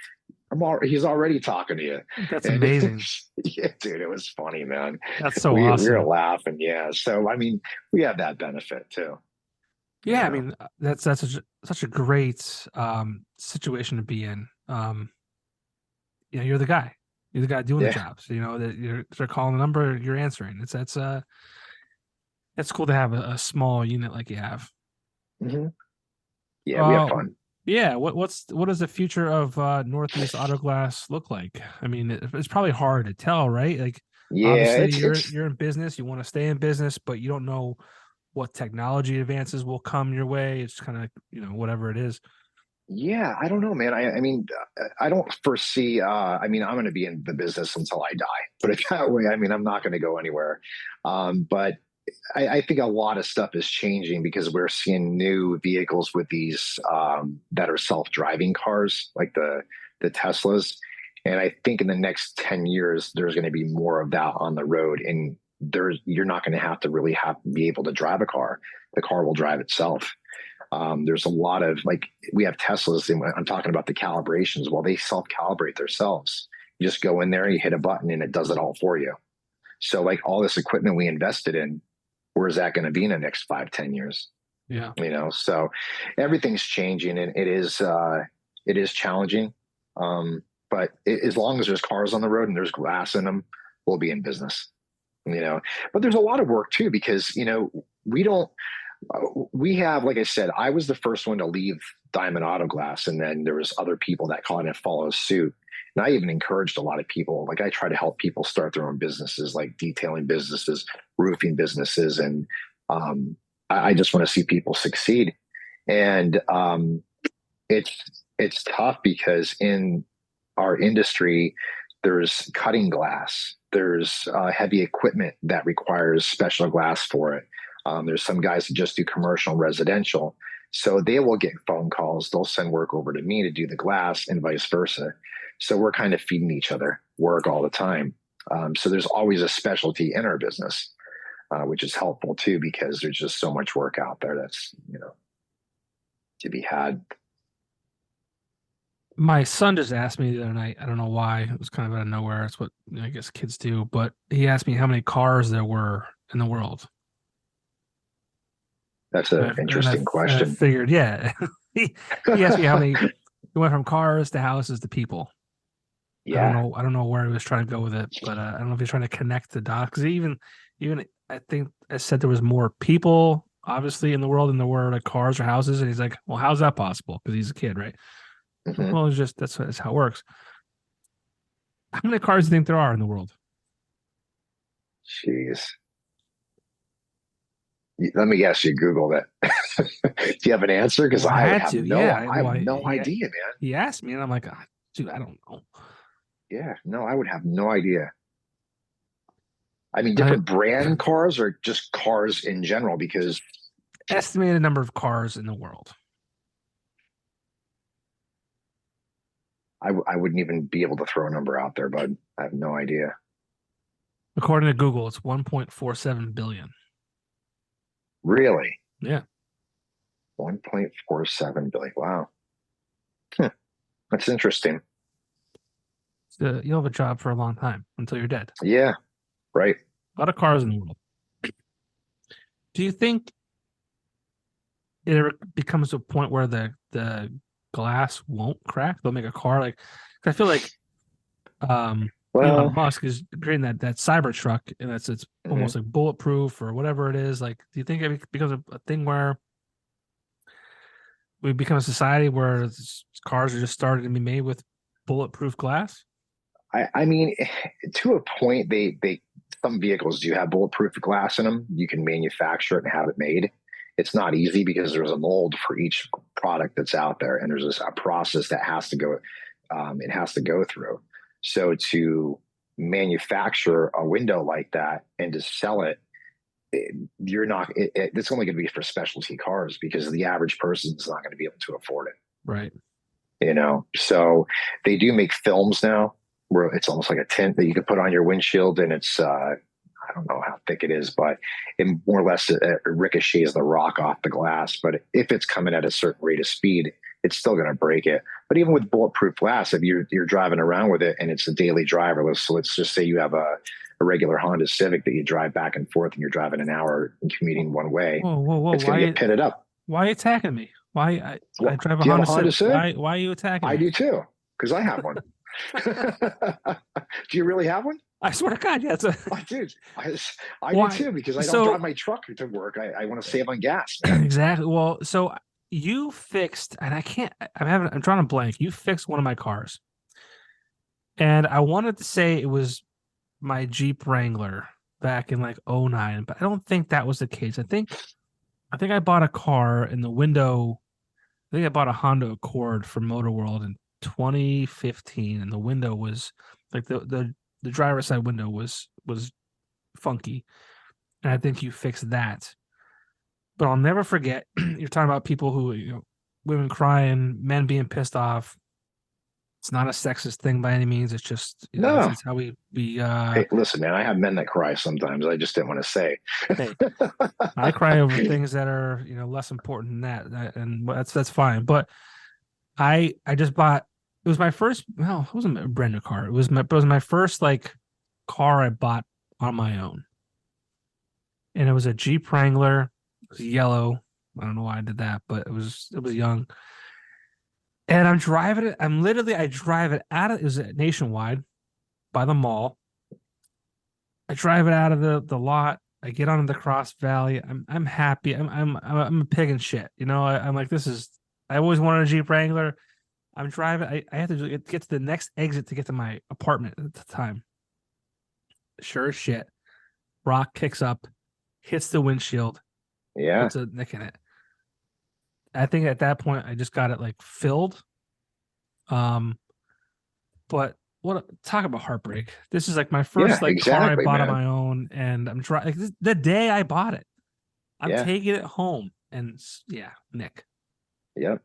he's already talking to you. That's amazing. Yeah, dude, it was funny, man. That's so awesome. We were laughing. Yeah. So, I mean, we have that benefit too. Yeah, I mean that's such a great situation to be in. You're the guy. You're the guy doing the job. So that they're calling the number, you're answering. That's cool to have a small unit like you have. Mm-hmm. Yeah, we have fun. Yeah, what does the future of Northeast Auto Glass look like? I mean, it's probably hard to tell, right? Like, obviously you're in business, you want to stay in business, but you don't know what technology advances will come your way. It's kind of, whatever it is. Yeah, I don't know, man. I mean, I don't foresee, I'm going to be in the business until I die, put it that way. I mean, I'm not going to go anywhere. But I think a lot of stuff is changing because we're seeing new vehicles with these that are self-driving cars, like the Teslas. And I think in the next 10 years, there's going to be more of that on the road. And you're not going to have to really be able to drive a car. The car will drive itself. There's a lot of like we have Teslas, and I'm talking about the calibrations. Well, they self-calibrate themselves. You just go in there, you hit a button, and it does it all for you. So like all this equipment we invested in, where's that going to be in the next 5, 10 years? Yeah. So everything's changing, and it is challenging. But as long as there's cars on the road and there's glass in them, we'll be in business. But there's a lot of work too, because we don't. We have, like I said, I was the first one to leave Diamond Auto Glass, and then there was other people that kind of follow suit. And I even encouraged a lot of people. Like I try to help people start their own businesses, like detailing businesses, roofing businesses, and I just want to see people succeed. And it's tough because in our industry, there's cutting glass, there's heavy equipment that requires special glass for it. There's some guys that just do commercial and residential. So they will get phone calls. They'll send work over to me to do the glass and vice versa. So we're kind of feeding each other work all the time. So there's always a specialty in our business, which is helpful too, because there's just so much work out there that's, to be had. My son just asked me the other night. I don't know why. It was kind of out of nowhere. It's what I guess kids do. But he asked me how many cars there were in the world. That's an interesting question. I figured, yeah. he asked me how many. He went from cars to houses to people. Yeah. I don't know where he was trying to go with it, but I don't know if he's trying to connect the dots. Because even I think I said there was more people obviously in the world than there were like cars or houses, and he's like, "Well, how's that possible?" Because he's a kid, right? Mm-hmm. Well, it's just that's how it works. How many cars do you think there are in the world? Jeez. Let me guess. You Googled it. Do you have an answer? Because Well, I I had have to. no, Yeah. I have no idea, man. He asked me, and I'm like, dude, I don't know. Yeah, no, I would have no idea. I mean, different brand cars or just cars in general? Because Estimated number of cars in the world. I wouldn't even be able to throw a number out there, bud. I have no idea. According to Google, it's 1.47 billion. Really? Yeah. 1.47 billion. Wow. That's interesting. So you'll have a job for a long time until you're dead. Yeah, right. A lot of cars in the world. Do you think it ever becomes to a point where the glass won't crack? They'll make a car like, I feel like Elon Musk is creating that Cybertruck, and it's almost like bulletproof or whatever it is. Like, do you think it becomes a thing where we become a society where cars are just starting to be made with bulletproof glass? I mean, to a point, they some vehicles do have bulletproof glass in them. You can manufacture it and have it made. It's not easy because there's a mold for each product that's out there, and there's a process that has to go. It has to go through. So to manufacture a window like that and to sell it, you're not. It's only going to be for specialty cars because the average person is not going to be able to afford it. Right. So they do make films now where it's almost like a tint that you can put on your windshield, and it's I don't know how thick it is, but it more or less ricochets the rock off the glass. But if it's coming at a certain rate of speed, it's still going to break it. But even with bulletproof glass, if you're driving around with it and it's a daily driver, so let's just say you have a regular Honda Civic that you drive back and forth and you're driving an hour and commuting one way, whoa. It's going to get pitted up. Why are you attacking me? Why I drive a Honda Civic? Why are you attacking me? I do too, because I have one. Do you really have one? I swear to God, yeah. I do. I do too, because I don't drive my truck to work. I want to save on gas, man. Exactly. Well, so you fixed, and I'm trying to blank. You fixed one of my cars. And I wanted to say it was my Jeep Wrangler back in like 2009, but I don't think that was the case. I think I bought a car in the window. I think I bought a Honda Accord from Motor World in 2015, and the window was like the driver's side window was funky, and I think you fixed that. But I'll never forget. You're talking about people who, women crying, men being pissed off. It's not a sexist thing by any means. It's just, No. it's how we Hey, listen, man, I have men that cry sometimes. I just didn't want to say. hey, I cry over things that are, less important than and that's fine. But I just bought. It was my first. Well, it wasn't a brand new car. It was my first like car I bought on my own, and it was a Jeep Wrangler. It was yellow. I don't know why I did that, but it was young. And I'm driving it. I drive it out of. It was nationwide by the mall. I drive it out of the lot. I get onto the Cross Valley. I'm happy. I'm a pig in shit. I'm like, this is. I always wanted a Jeep Wrangler. I'm driving. I have to get to the next exit to get to my apartment at the time. Sure as shit, rock kicks up, hits the windshield, Yeah. puts a nick in it. I think at that point I just got it like filled. But talk about heartbreak. This is like my first car I bought on my own, and I'm trying the day I bought it. I'm taking it home, and Nick. Yep.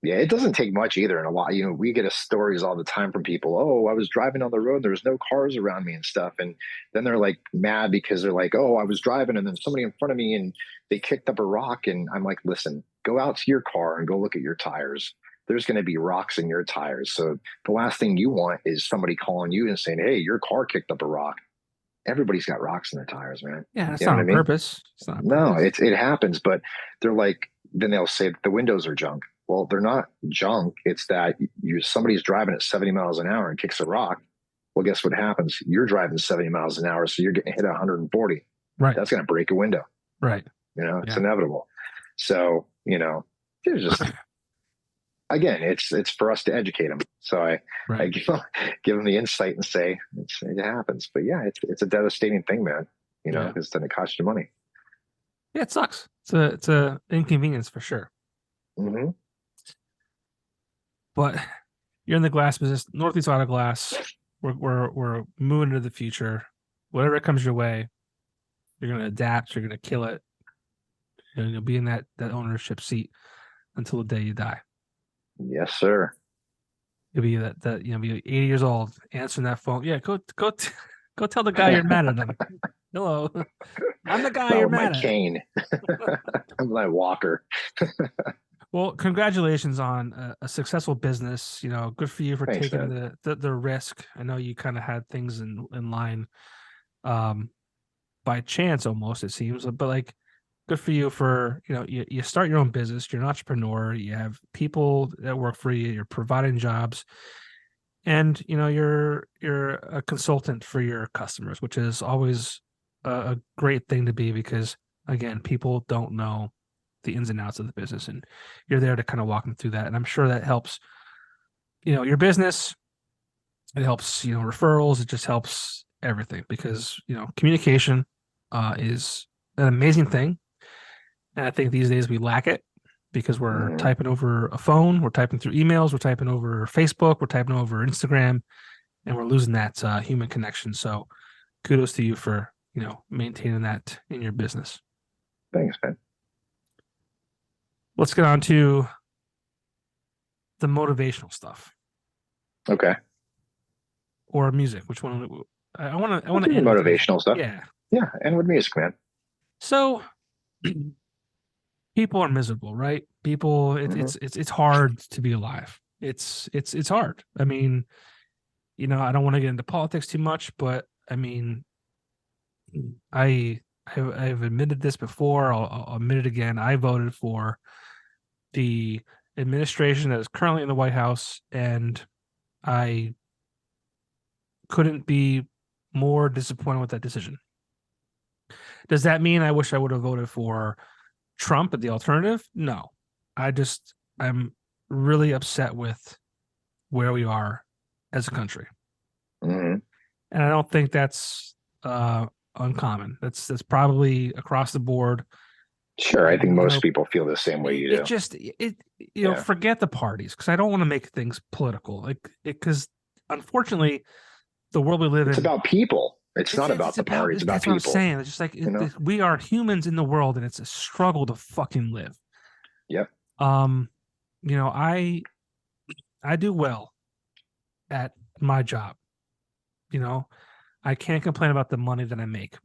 Yeah, it doesn't take much either. And a lot, we get stories all the time from people. Oh, I was driving on the road. There was no cars around me and stuff. And then they're like mad because they're like, oh, I was driving and then somebody in front of me and they kicked up a rock. And I'm like, listen, go out to your car and go look at your tires. There's going to be rocks in your tires. So the last thing you want is somebody calling you and saying, hey, your car kicked up a rock. Everybody's got rocks in their tires, man. Yeah, it's not on purpose. It's not on purpose. It happens. But they're like, then they'll say the windows are junk. Well, they're not junk. It's that somebody's driving at 70 miles an hour and kicks a rock. Well, guess what happens? You're driving 70 miles an hour, so you're getting hit at 140. Right. That's going to break a window. Right. It's inevitable. So, there's just, again, it's for us to educate them. So I give them the insight and say it happens. But yeah, it's a devastating thing, man. Because then it costs you money. Yeah, it sucks. It's a inconvenience for sure. Mm-hmm. But you're in the glass business, Northeast Auto Glass. We're moving into the future. Whatever comes your way, you're gonna adapt. You're gonna kill it. You'll be in that ownership seat until the day you die. Yes, sir. You'll be be 80 years old, answering that phone. Yeah, go tell the guy you're mad at him. Hello, I'm the guy you're mad at. Cane. I'm my walker. Well, congratulations on a successful business. Good for you for taking the risk. I know you kind of had things in line by chance almost, it seems, but like good for you for, you start your own business. You're an entrepreneur. You have people that work for you. You're providing jobs, and you're a consultant for your customers, which is always a great thing to be, because again, people don't know the ins and outs of the business, and you're there to kind of walk them through that. And I'm sure that helps, your business. It helps, referrals. It just helps everything, because, communication is an amazing thing. And I think these days we lack it because we're typing over a phone, we're typing through emails, we're typing over Facebook, we're typing over Instagram, and we're losing that human connection. So kudos to you for, maintaining that in your business. Thanks, man. Let's get on to the motivational stuff. Okay. Or music. Which one? I want to end motivational stuff. Yeah. Yeah. And with music, man. So people are miserable, right? People, it's hard to be alive. It's hard. I mean, I don't want to get into politics too much, but I mean, I've admitted this before. I'll admit it again. I voted for the administration that is currently in the White House, and I couldn't be more disappointed with that decision. Does that mean I wish I would have voted for Trump at the alternative? No. I'm really upset with where we are as a country. Mm-hmm. And I don't think that's uncommon. That's probably across the board. Sure, I think most people feel the same way you do. Forget the parties, because I don't want to make things political. Because unfortunately, the world we live in, it's about people. It's not about the parties. It's about people. That's what I'm saying. It's just like we are humans in the world, and it's a struggle to fucking live. Yep. I do well at my job. You know, I can't complain about the money that I make,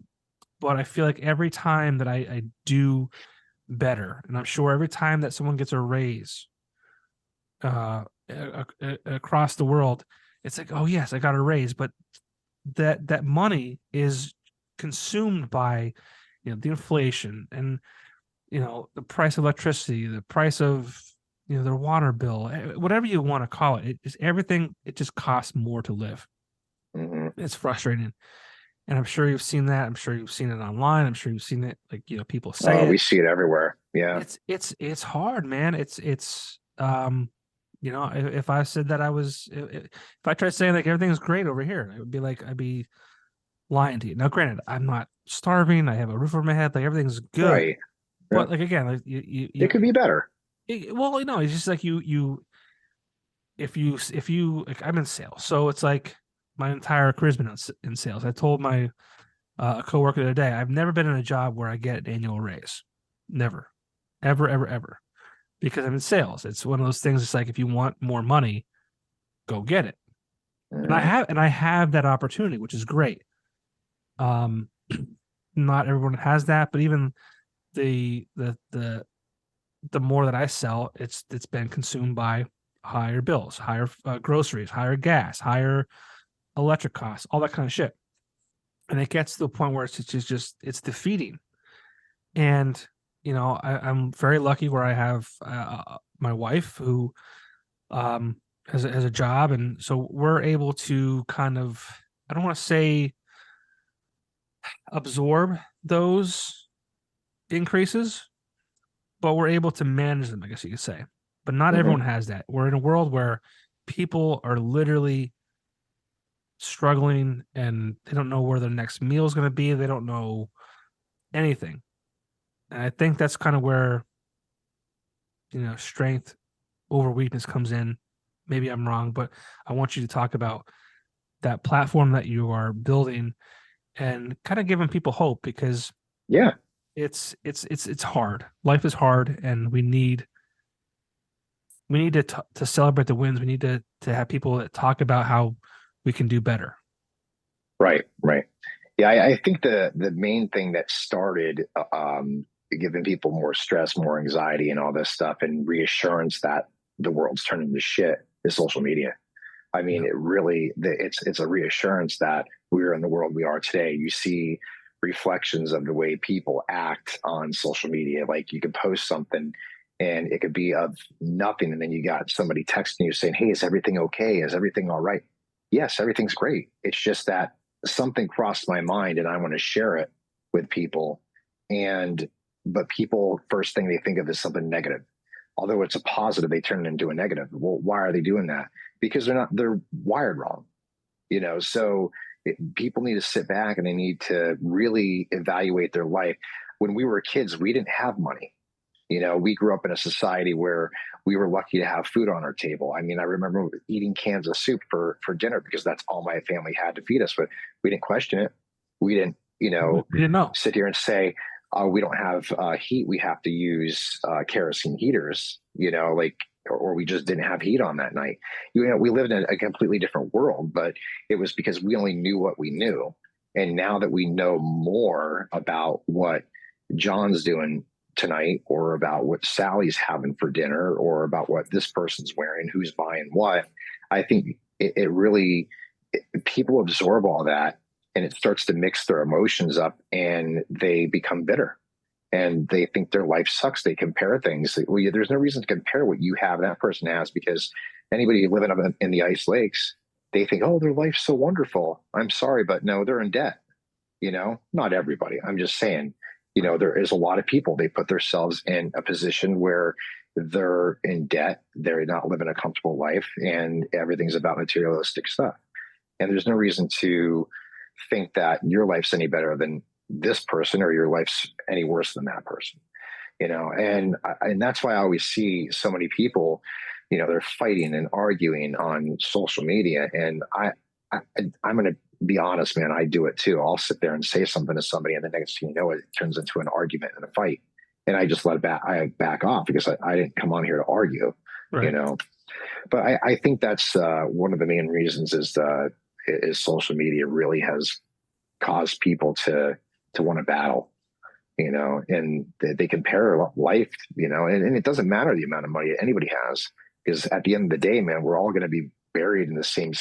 but I feel like every time that I do better, and I'm sure every time that someone gets a raise across the world, it's like, oh yes, I got a raise, but that money is consumed by, the inflation and, the price of electricity, the price of, their water bill, whatever you want to call it. It just everything. It just costs more to live. Hmm. It's frustrating, and I'm sure you've seen that. I'm sure you've seen it online. I'm sure you've seen it, like, people say We it. see it everywhere. Yeah. It's hard, man. If I said that if I tried saying like everything's great over here, it would be like I'd be lying to you. Now, granted, I'm not starving. I have a roof over my head. Like, everything's good. Right. Yeah. But like, again, like It could be better. well, it's just like if you like, I'm in sales, so it's like my entire career's been in sales. I told my coworker the other day, I've never been in a job where I get an annual raise. Never, ever, ever, ever. Because I'm in sales. It's one of those things. It's like, if you want more money, go get it. And I Hmm. have that opportunity, which is great. Um, not everyone has that, but even the more that I sell, it's been consumed by higher bills, higher groceries, higher gas, higher electric costs, all that kind of shit. And it gets to the point where it's just it's defeating. And I'm very lucky where I have my wife who has a job, and so we're able to kind of, I don't want to say absorb those increases, but we're able to manage them, I guess you could say. But not Hmm. everyone has that. We're in a world where people are literally struggling and they don't know where their next meal is going to be. They don't know anything. And I think that's kind of where, strength over weakness comes in. Maybe I'm wrong, but I want you to talk about that platform that you are building and kind of giving people hope, because Yeah. it's hard. Life is hard, and we need to celebrate the wins. We need to have people that talk about how we can do better. Right. Right. Yeah. I think the main thing that started giving people more stress, more anxiety, and all this stuff, and reassurance that the world's turning to shit is social media. I mean, Yeah. it really it's a reassurance that we're in the world we are today. You see reflections of the way people act on social media. Like, you could post something and it could be of nothing, and then you got somebody texting you saying, "Hey, is everything okay? Is everything all right?" Yes, everything's great. It's just that something crossed my mind and I want to share it with people. And but people, first thing they think of is something negative. Although it's a positive, they turn it into a negative. Well, why are they doing that? Because they're wired wrong, so people need to sit back and they need to really evaluate their life. When we were kids, we didn't have money. We grew up in a society where we were lucky to have food on our table. I mean, I remember eating cans of soup for dinner because that's all my family had to feed us. But we didn't question it. We didn't, We didn't know. sit here and say, we don't have heat. We have to use kerosene heaters, like, or we just didn't have heat on that night. We lived in a completely different world, but it was because we only knew what we knew. And now that we know more about what John's doing tonight, or about what Sally's having for dinner, or about what this person's wearing, who's buying what, I think it really, people absorb all that, and it starts to mix their emotions up, and they become bitter and they think their life sucks. They compare things. Well, there's no reason to compare what you have and that person has, because anybody living up in the ice lakes, they think, oh, their life's so wonderful. I'm sorry, but no, they're in debt. Not everybody. I'm just saying, there is a lot of people, they put themselves in a position where they're in debt. They're not living a comfortable life, and everything's about materialistic stuff. And there's no reason to think that your life's any better than this person, or your life's any worse than that person. And that's why I always see so many people, they're fighting and arguing on social media. And I'm going to be honest, man, I do it too. I'll sit there and say something to somebody, and the next thing you know, it turns into an argument and a fight. And I just let it back. I back off because I didn't come on here to argue, you Right. know. But I think that's one of the main reasons is social media really has caused people to want to battle, and they compare life, and it doesn't matter the amount of money anybody has, because at the end of the day, man, we're all going to be buried in the same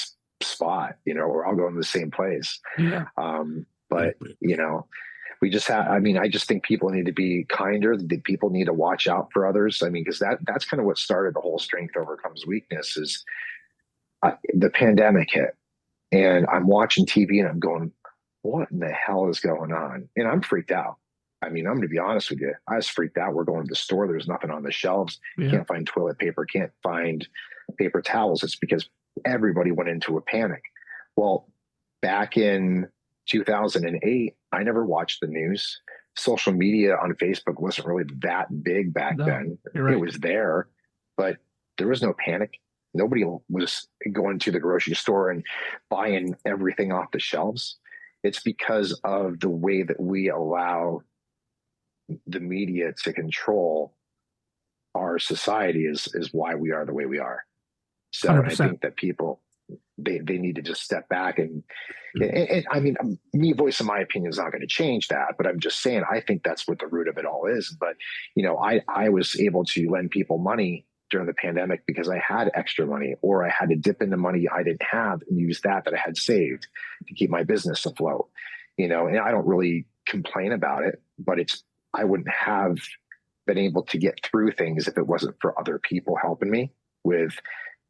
spot, we're all going to the same place. Yeah. But, we just have, I mean, I just think people need to be kinder. People need to watch out for others. I mean, because that's kind of what started the whole strength overcomes weakness is the pandemic hit, and I'm watching TV and I'm going, what in the hell is going on? And I'm freaked out. I mean, I'm going to be honest with you. I was freaked out. We're going to the store. There's nothing on the shelves. Yeah. Can't find toilet paper. Can't find paper towels. It's because everybody went into a panic. Well, back in 2008, I never watched the news. Social media on Facebook wasn't really that big back then. Right. It was there, but there was no panic. Nobody was going to the grocery store and buying everything off the shelves. It's because of the way that we allow the media to control our society is why we are the way we are. So 100%. I think that people, they need to just step back and I mean, me voicing my opinion is not going to change that, but I'm just saying, I think that's what the root of it all is. But, I was able to lend people money during the pandemic because I had extra money, or I had to dip into money I didn't have and use that I had saved to keep my business afloat, and I don't really complain about it, but I wouldn't have been able to get through things if it wasn't for other people helping me with,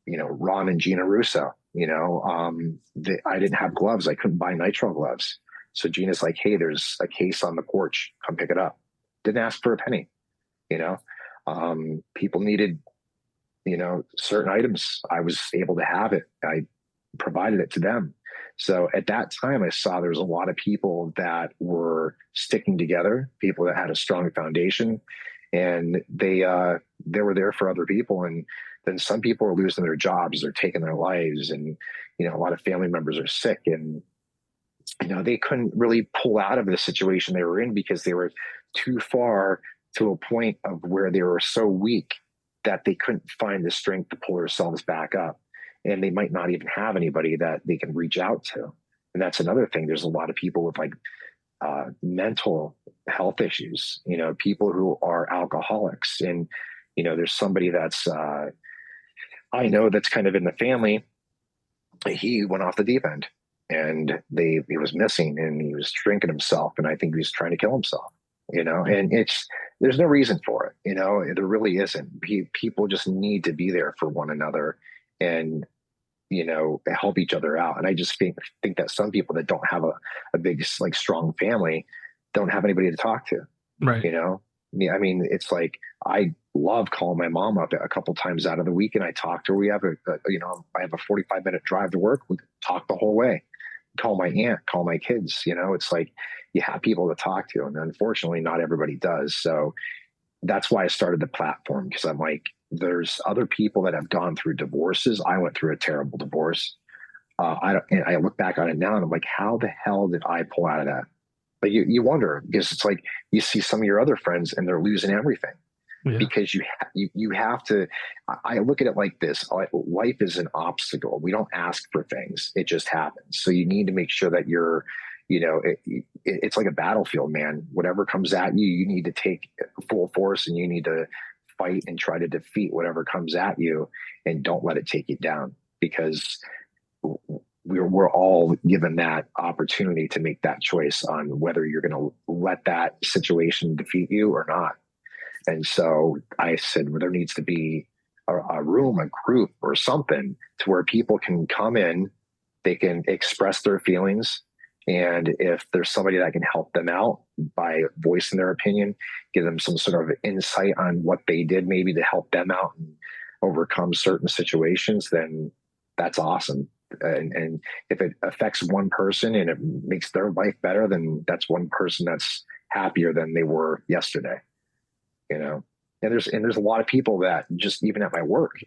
Ron and Gina Russo. I didn't have gloves. I couldn't buy nitrile gloves. So Gina's like, hey, there's a case on the porch. Come pick it up. Didn't ask for a penny. People needed, certain items. I was able to have it. I provided it to them. So at that time, I saw there was a lot of people that were sticking together, people that had a strong foundation, and they were there for other people. And then some people are losing their jobs, they're taking their lives, and a lot of family members are sick, and they couldn't really pull out of the situation they were in because they were too far to a point of where they were so weak that they couldn't find the strength to pull themselves back up. And they might not even have anybody that they can reach out to. And that's another thing. There's a lot of people with mental health issues, people who are alcoholics. And, there's somebody that's, I know that's kind of in the family. He went off the deep end, and he was missing, and he was drinking himself. And I think he was trying to kill himself, and there's no reason for it. There really isn't. People just need to be there for one another and, help each other out. And I just think that some people that don't have a big, strong family don't have anybody to talk to. Right. I mean, it's like, I love calling my mom up a couple times out of the week, and I talk to her. We have I have a 45-minute drive to work. We talk the whole way. Call my aunt, call my kids. It's like you have people to talk to, and unfortunately, not everybody does. So that's why I started the platform, because I'm like, there's other people that have gone through divorces. I went through a terrible divorce. And I look back on it now, and I'm like, how the hell did I pull out of that? But you wonder, because it's like you see some of your other friends and they're losing everything. Yeah. Because you have to. I look at it like this: life is an obstacle. We don't ask for things; it just happens. So you need to make sure that you're, it's like a battlefield, man. Whatever comes at you, you need to take full force, and you need to fight and try to defeat whatever comes at you, and don't let it take you down, because we're all given that opportunity to make that choice on whether you're going to let that situation defeat you or not. And so I said, well, there needs to be a room, a group or something to where people can come in, they can express their feelings. And if there's somebody that can help them out by voicing their opinion, give them some sort of insight on what they did maybe to help them out and overcome certain situations, then that's awesome. And if it affects one person and it makes their life better, then that's one person that's happier than they were yesterday. And there's a lot of people that just, even at my work,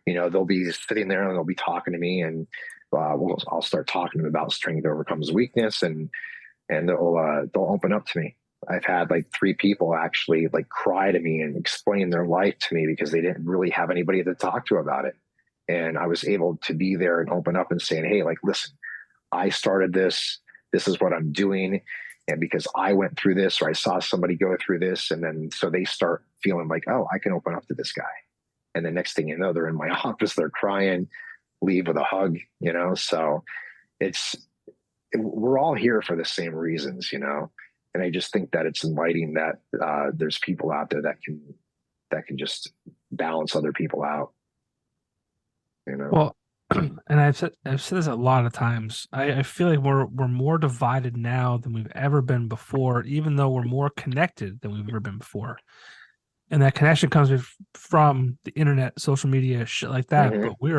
they'll be sitting there and they'll be talking to me, and I'll start talking to them about strength overcomes weakness, and they'll open up to me. I've had 3 people actually cry to me and explain their life to me because they didn't really have anybody to talk to about it. And I was able to be there and open up and saying, hey, like, listen, I started this. This is what I'm doing. And because I went through this, or I saw somebody go through this, and then so they start feeling like, oh, I can open up to this guy. And the next thing you know, they're in my office, they're crying, leave with a hug, So it's, we're all here for the same reasons. And I just think that it's inviting that there's people out there that can just balance other people out. Well, and I've said this a lot of times. I feel like we're more divided now than we've ever been before, even though we're more connected than we've ever been before. And that connection comes from the internet, social media, shit like that. Mm-hmm. But we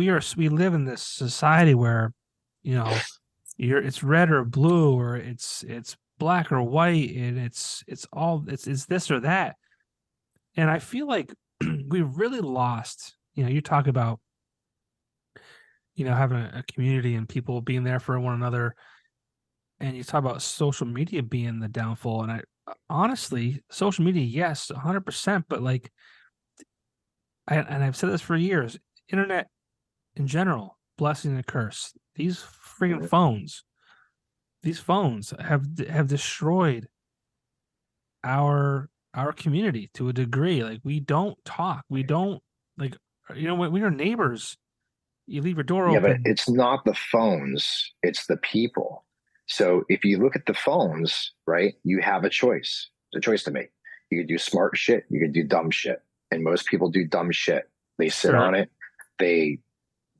are we live in this society where, it's red or blue, or it's black or white, and it's this or that. And I feel like we really lost. You talk about having a community and people being there for one another, and you talk about social media being the downfall. And I honestly, social media, yes, 100%, but like, and I've said this for years, internet in general, blessing and a curse. These freaking phones, have destroyed our community to a degree. Like, we don't talk, we don't, like, when you're neighbors, you leave your door Yeah, but open. it's not the phones, it's the people. So if you look at the phones, right, you have a choice. It's a choice to make. You could do smart shit, you could do dumb shit. And most people do dumb shit. They sit Sure. on it, they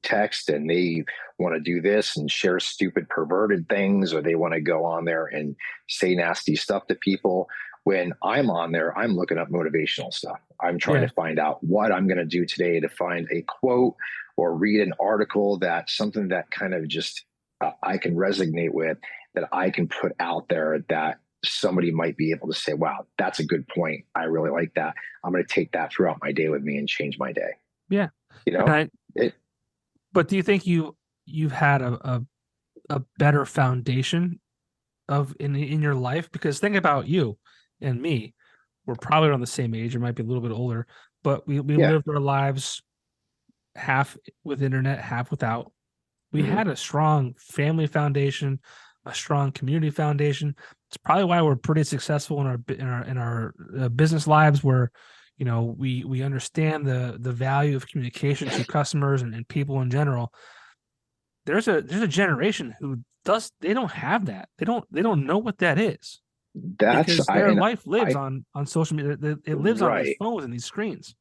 text, and they want to do this and share stupid perverted things, or they want to go on there and say nasty stuff to people. When I'm on there, I'm looking up motivational stuff. I'm trying Yeah. to find out what I'm going to do today to find a quote or read an article, that something that kind of just I can resonate with, that I can put out there, that somebody might be able to say, wow, that's a good point. I really like that. I'm going to take that throughout my day with me and change my day. Yeah. You And know, it, but do you think you've had a better foundation in your life? Because think about you and me. We're probably around the same age, or might be a little bit older, but we yeah. lived our lives half with internet, half without. We Mm-hmm. had a strong family foundation, a strong community foundation. It's probably why we're pretty successful in our business lives, where we understand the value of communication to customers and people in general. There's a generation who they don't have that. They don't know what that is, That's because I their and life lives I on social media. It lives on these right. phones and these screens.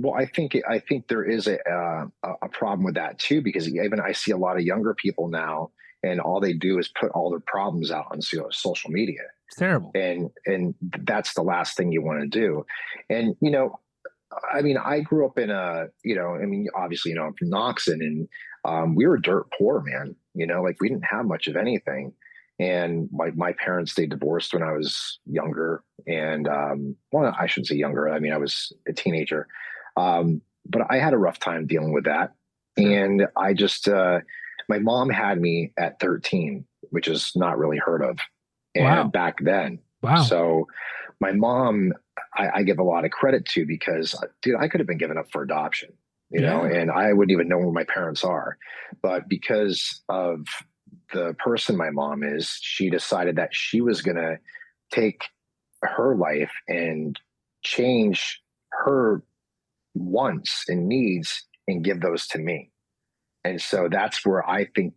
Well, I think there is a problem with that too, because even I see a lot of younger people now, and all they do is put all their problems out on social media, It's terrible. and that's the last thing you want to do. And I mean, I grew up in obviously, I'm from Knoxon, and we were dirt poor, man. Like, we didn't have much of anything. And my parents, they divorced when I was younger. And, well, I shouldn't say younger. I mean, I was a teenager. But I had a rough time dealing with that. Sure. And I just, my mom had me at 13, which is not really heard of. And Wow. back then. Wow. So my mom, I give a lot of credit to, because, dude, I could have been given up for adoption, Yeah. and I wouldn't even know where my parents are. But because of the person my mom is, she decided that she was going to take her life and change her wants and needs and give those to me. And so that's where I think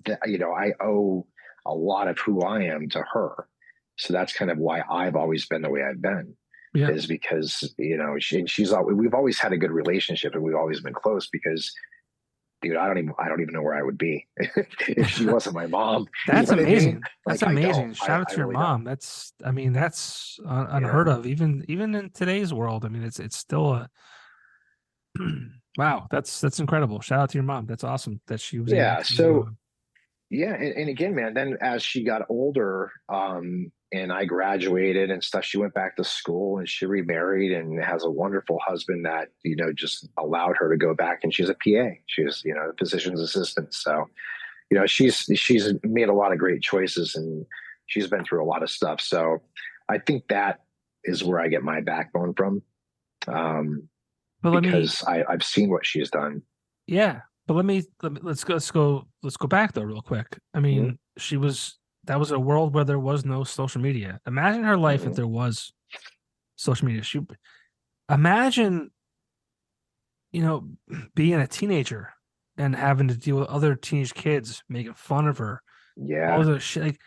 that, I owe a lot of who I am to her. So that's kind of why I've always been the way I've been, Yeah. is because, we've always had a good relationship, and we've always been close, because, dude, I don't even know where I would be if she wasn't my mom. You know That's what I mean? amazing. That's Like, I don't, amazing. Shout out I to your really don't, mom. That's you know? unheard of, even in today's world. I mean, it's still a wow. That's incredible. Shout out to your mom. That's awesome that she was able Yeah. to. So, yeah. And again, man, then as she got older, and I graduated and stuff, she went back to school and she remarried and has a wonderful husband that, just allowed her to go back, and she's a PA. She's, a physician's assistant. So, she's made a lot of great choices, and she's been through a lot of stuff. So I think that is where I get my backbone from. Um, But because I've seen what she's done. yeah. But let's go back though, real quick. I Mm-hmm. mean, that was a world where there was no social media. Imagine her life if Mm-hmm. there was social media. Imagine, being a teenager and having to deal with other teenage kids making fun of her, all Yeah. this shit. Like,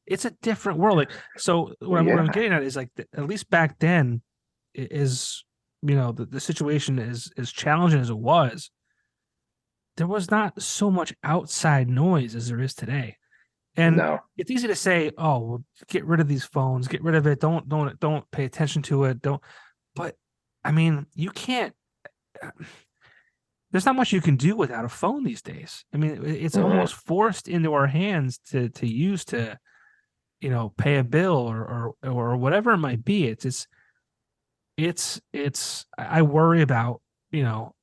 it's a different world. Like, so what I'm Yeah. getting at is like, at least back then, is the situation is as challenging as it was. There was not so much outside noise as there is today. And No. it's easy to say, "Oh, well, get rid of these phones, get rid of it. Don't pay attention to it. Don't." But I mean, you can't. There's not much you can do without a phone these days. I mean, it's Mm-hmm. almost forced into our hands to use to pay a bill or whatever it might be. It's I worry about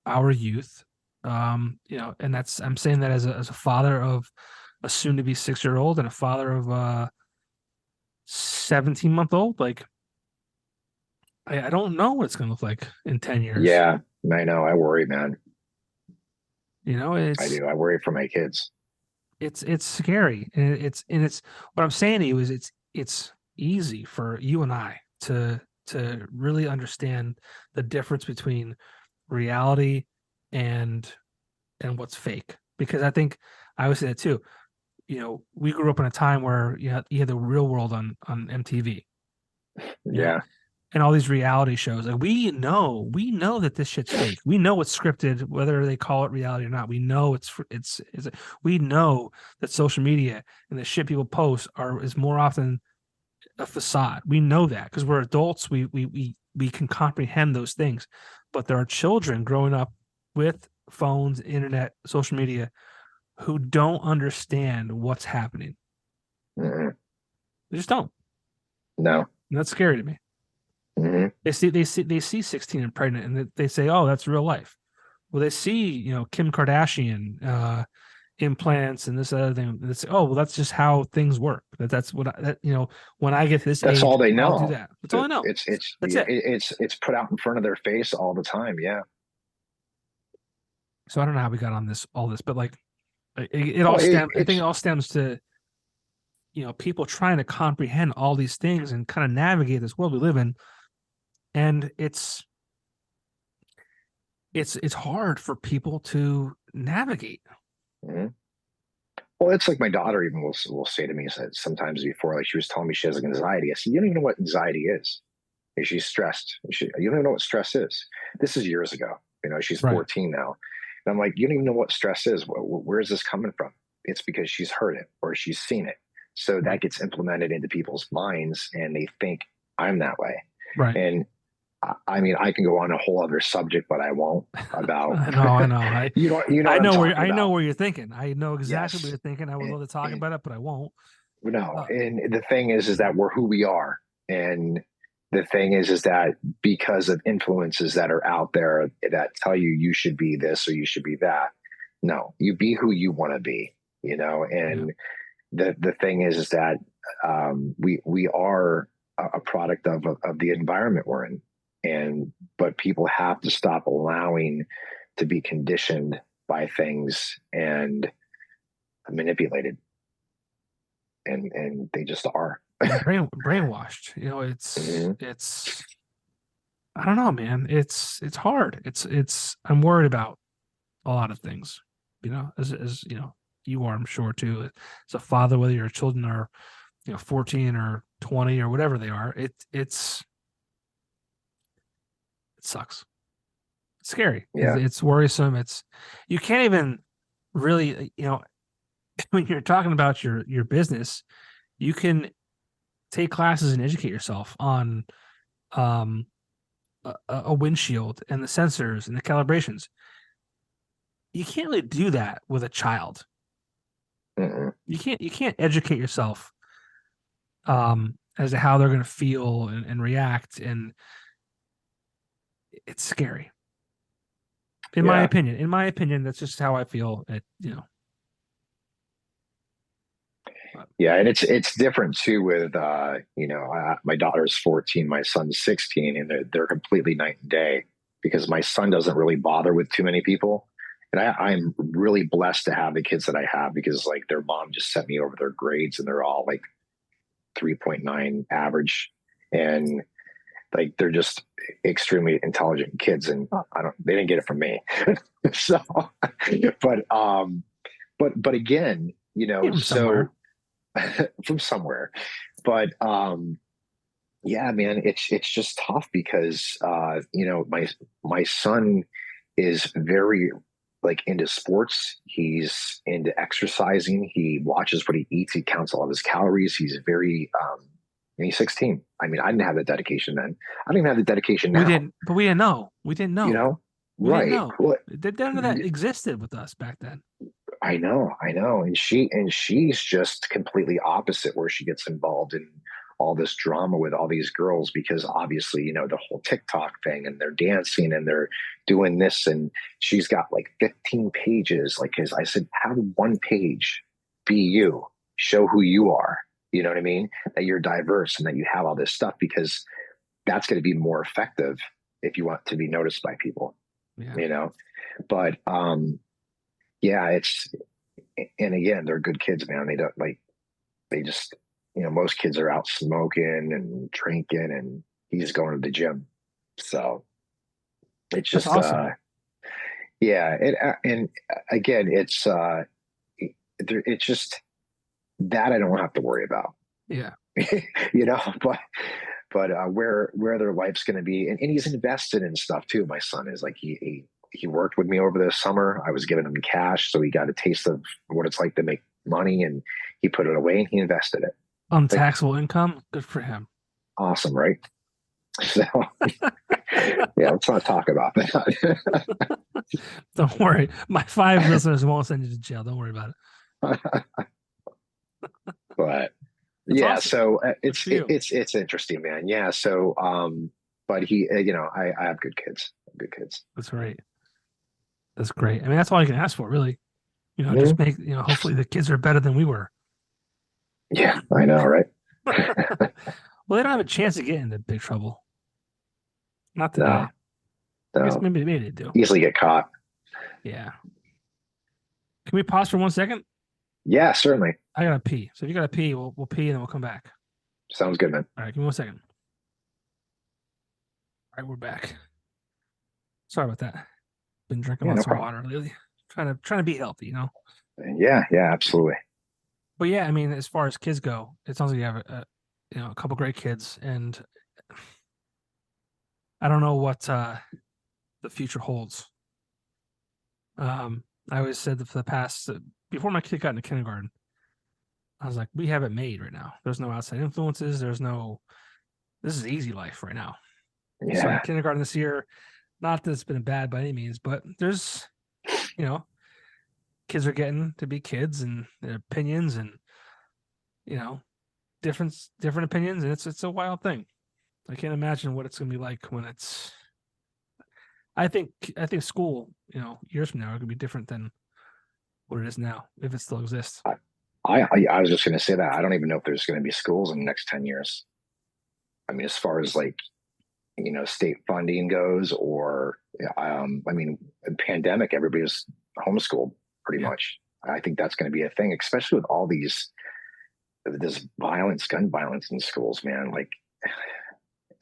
our youth, and I'm saying that as a father of a soon to be 6 year old and a father of a 17-month old. Like, I don't know what it's going to look like in 10 years. Yeah. I know. I worry, man. You know, I do. I worry for my kids. it's scary, and it's what I'm saying to you is it's easy for you and I to really understand the difference between reality and what's fake, because I think I would say that too. We grew up in a time where you had the real world on MTV, you know, Yeah. and all these reality shows. Like, we know that this shit's fake. We know it's scripted, whether they call it reality or not. We know we know that social media and the shit people post is more often a facade. We know that because we're adults. We can comprehend those things, but there are children growing up with phones, internet, social media who don't understand what's happening. Mm-hmm. They just don't. No. And that's scary to me. Mm-hmm. They see 16 and pregnant, and they say, "Oh, that's real life." Well, they see Kim Kardashian implants and this other thing. They say, "Oh, well, that's just how things work. That's what when I get to this That's age, all they I'll do know. that." That's all I know. That's it. It's put out in front of their face all the time. Yeah. So I don't know how we got on all this, but like it all Well, stems. I think it it's all stems to people trying to comprehend all these things and kind of navigate this world we live in, and it's hard for people to navigate. mhm. Well, it's like my daughter even will say to me sometimes before, like she was telling me she has like anxiety. I said, "You don't even know what anxiety is. Like, she's stressed. You don't even know what stress is." This is years ago. She's Right. 14 now, and I'm like, "You don't even know what stress is. Where is this coming from?" It's because she's heard it or she's seen it. So that Right. gets implemented into people's minds, and they think I'm that way. Right. And I mean, I can go on a whole other subject, but I won't about. I know. You know what I'm talking I know about. where you're thinking. I know exactly what Yes. you're thinking. I would And, love to talk and about it, but I won't. no, Uh, and the thing is that we're who we are. And the thing is that because of influences that are out there that tell you you should be this or you should be that, no, you be who you want to be, yeah. and the thing is that we are a product of the environment we're in, but people have to stop allowing to be conditioned by things and manipulated, and they just are. Brainwashed. Mhm. It's I don't know, man. It's hard. I'm worried about a lot of things. As you are, I'm sure too. As a father, whether your children are 14 or 20 or whatever they are, it sucks. It's scary. Yeah. It's worrisome. You can't even really, when you're talking about your business, you can take classes and educate yourself on um a windshield and the sensors and the calibrations. You can't really do that with a child. Mm-mm. You can't educate yourself as to how they're going to feel and react, and it's scary. Yeah. In my opinion, that's just how I feel. But Yeah, and it's different too with my daughter's 14, my son's 16, and they're completely night and day. because my son doesn't really bother with too many people. And I'm really blessed to have the kids that I have, because like their mom just sent me over their grades and they're all like 3.9 average. And like, they're just extremely intelligent kids. And they didn't get it from me. So, but again, From somewhere. from somewhere, but, yeah, man, it's just tough because, my son is very like into sports. He's into exercising. He watches what he eats. He counts all of his calories. He's very, and he's 16. I mean, I didn't have the dedication then. I don't even have the dedication now. We didn't know. We didn't know. You know, We right? didn't know. Well, None of that existed with us back then. I know, and she's just completely opposite, where she gets involved in all this drama with all these girls, because obviously, the whole TikTok thing, and they're dancing and they're doing this, and she's got like 15 pages. Like, as I said, have one page, be you, show who you are. You know what I mean? That you're diverse and that you have all this stuff, because that's going to be more effective if you want to be noticed by people. Yeah. But yeah, and again, they're good kids, man. They don't like, they just, most kids are out smoking and drinking, and he's going to the gym. So it's That's just, awesome. Yeah. And again, it's just that I don't have to worry about. Yeah. But where their life's going to be, and he's invested in stuff too. My son is like, he worked with me over the summer. I was giving him cash, so he got a taste of what it's like to make money, and he put it away and he invested it. Untaxable income, good for him. Awesome, right? So, yeah, let's not talk about that. Don't worry, my 5 listeners won't send you to jail. Don't worry about it. But That's yeah, awesome. so It's interesting, man. Yeah, so but he, I have good kids. Good kids. That's right. That's great. I mean, that's all you can ask for, really. Mm-hmm. Just make, hopefully the kids are better than we were. Yeah, I know, right? Well, they don't have a chance to get into big trouble. Not today. No. I guess maybe they do. Easily get caught. Yeah. Can we pause for 1 second? Yeah, certainly. I gotta pee. So if you gotta pee, we'll pee and then we'll come back. Sounds good, man. All right, give me 1 second. All right, we're back. Sorry about that. Been drinking lots of water lately. Trying to be healthy, Yeah, absolutely. But yeah, I mean, as far as kids go, it sounds like you have a couple great kids, and I don't know what the future holds. I always said that for the past, before my kid got into kindergarten, I was like, we have it made right now. There's no outside influences. This is easy life right now. Yeah. Starting kindergarten this year, not that it's been bad by any means, but there's, kids are getting to be kids, and their opinions, and different opinions, and it's a wild thing. I can't imagine what it's going to be like when it's. I think school, years from now, are going to be different than what it is now, if it still exists. I was just going to say that I don't even know if there's going to be schools in the next 10 years. I mean, as far as like, state funding goes, or I mean, pandemic, everybody was homeschooled pretty much. I think that's going to be a thing, especially with all this gun violence in schools, man. Like,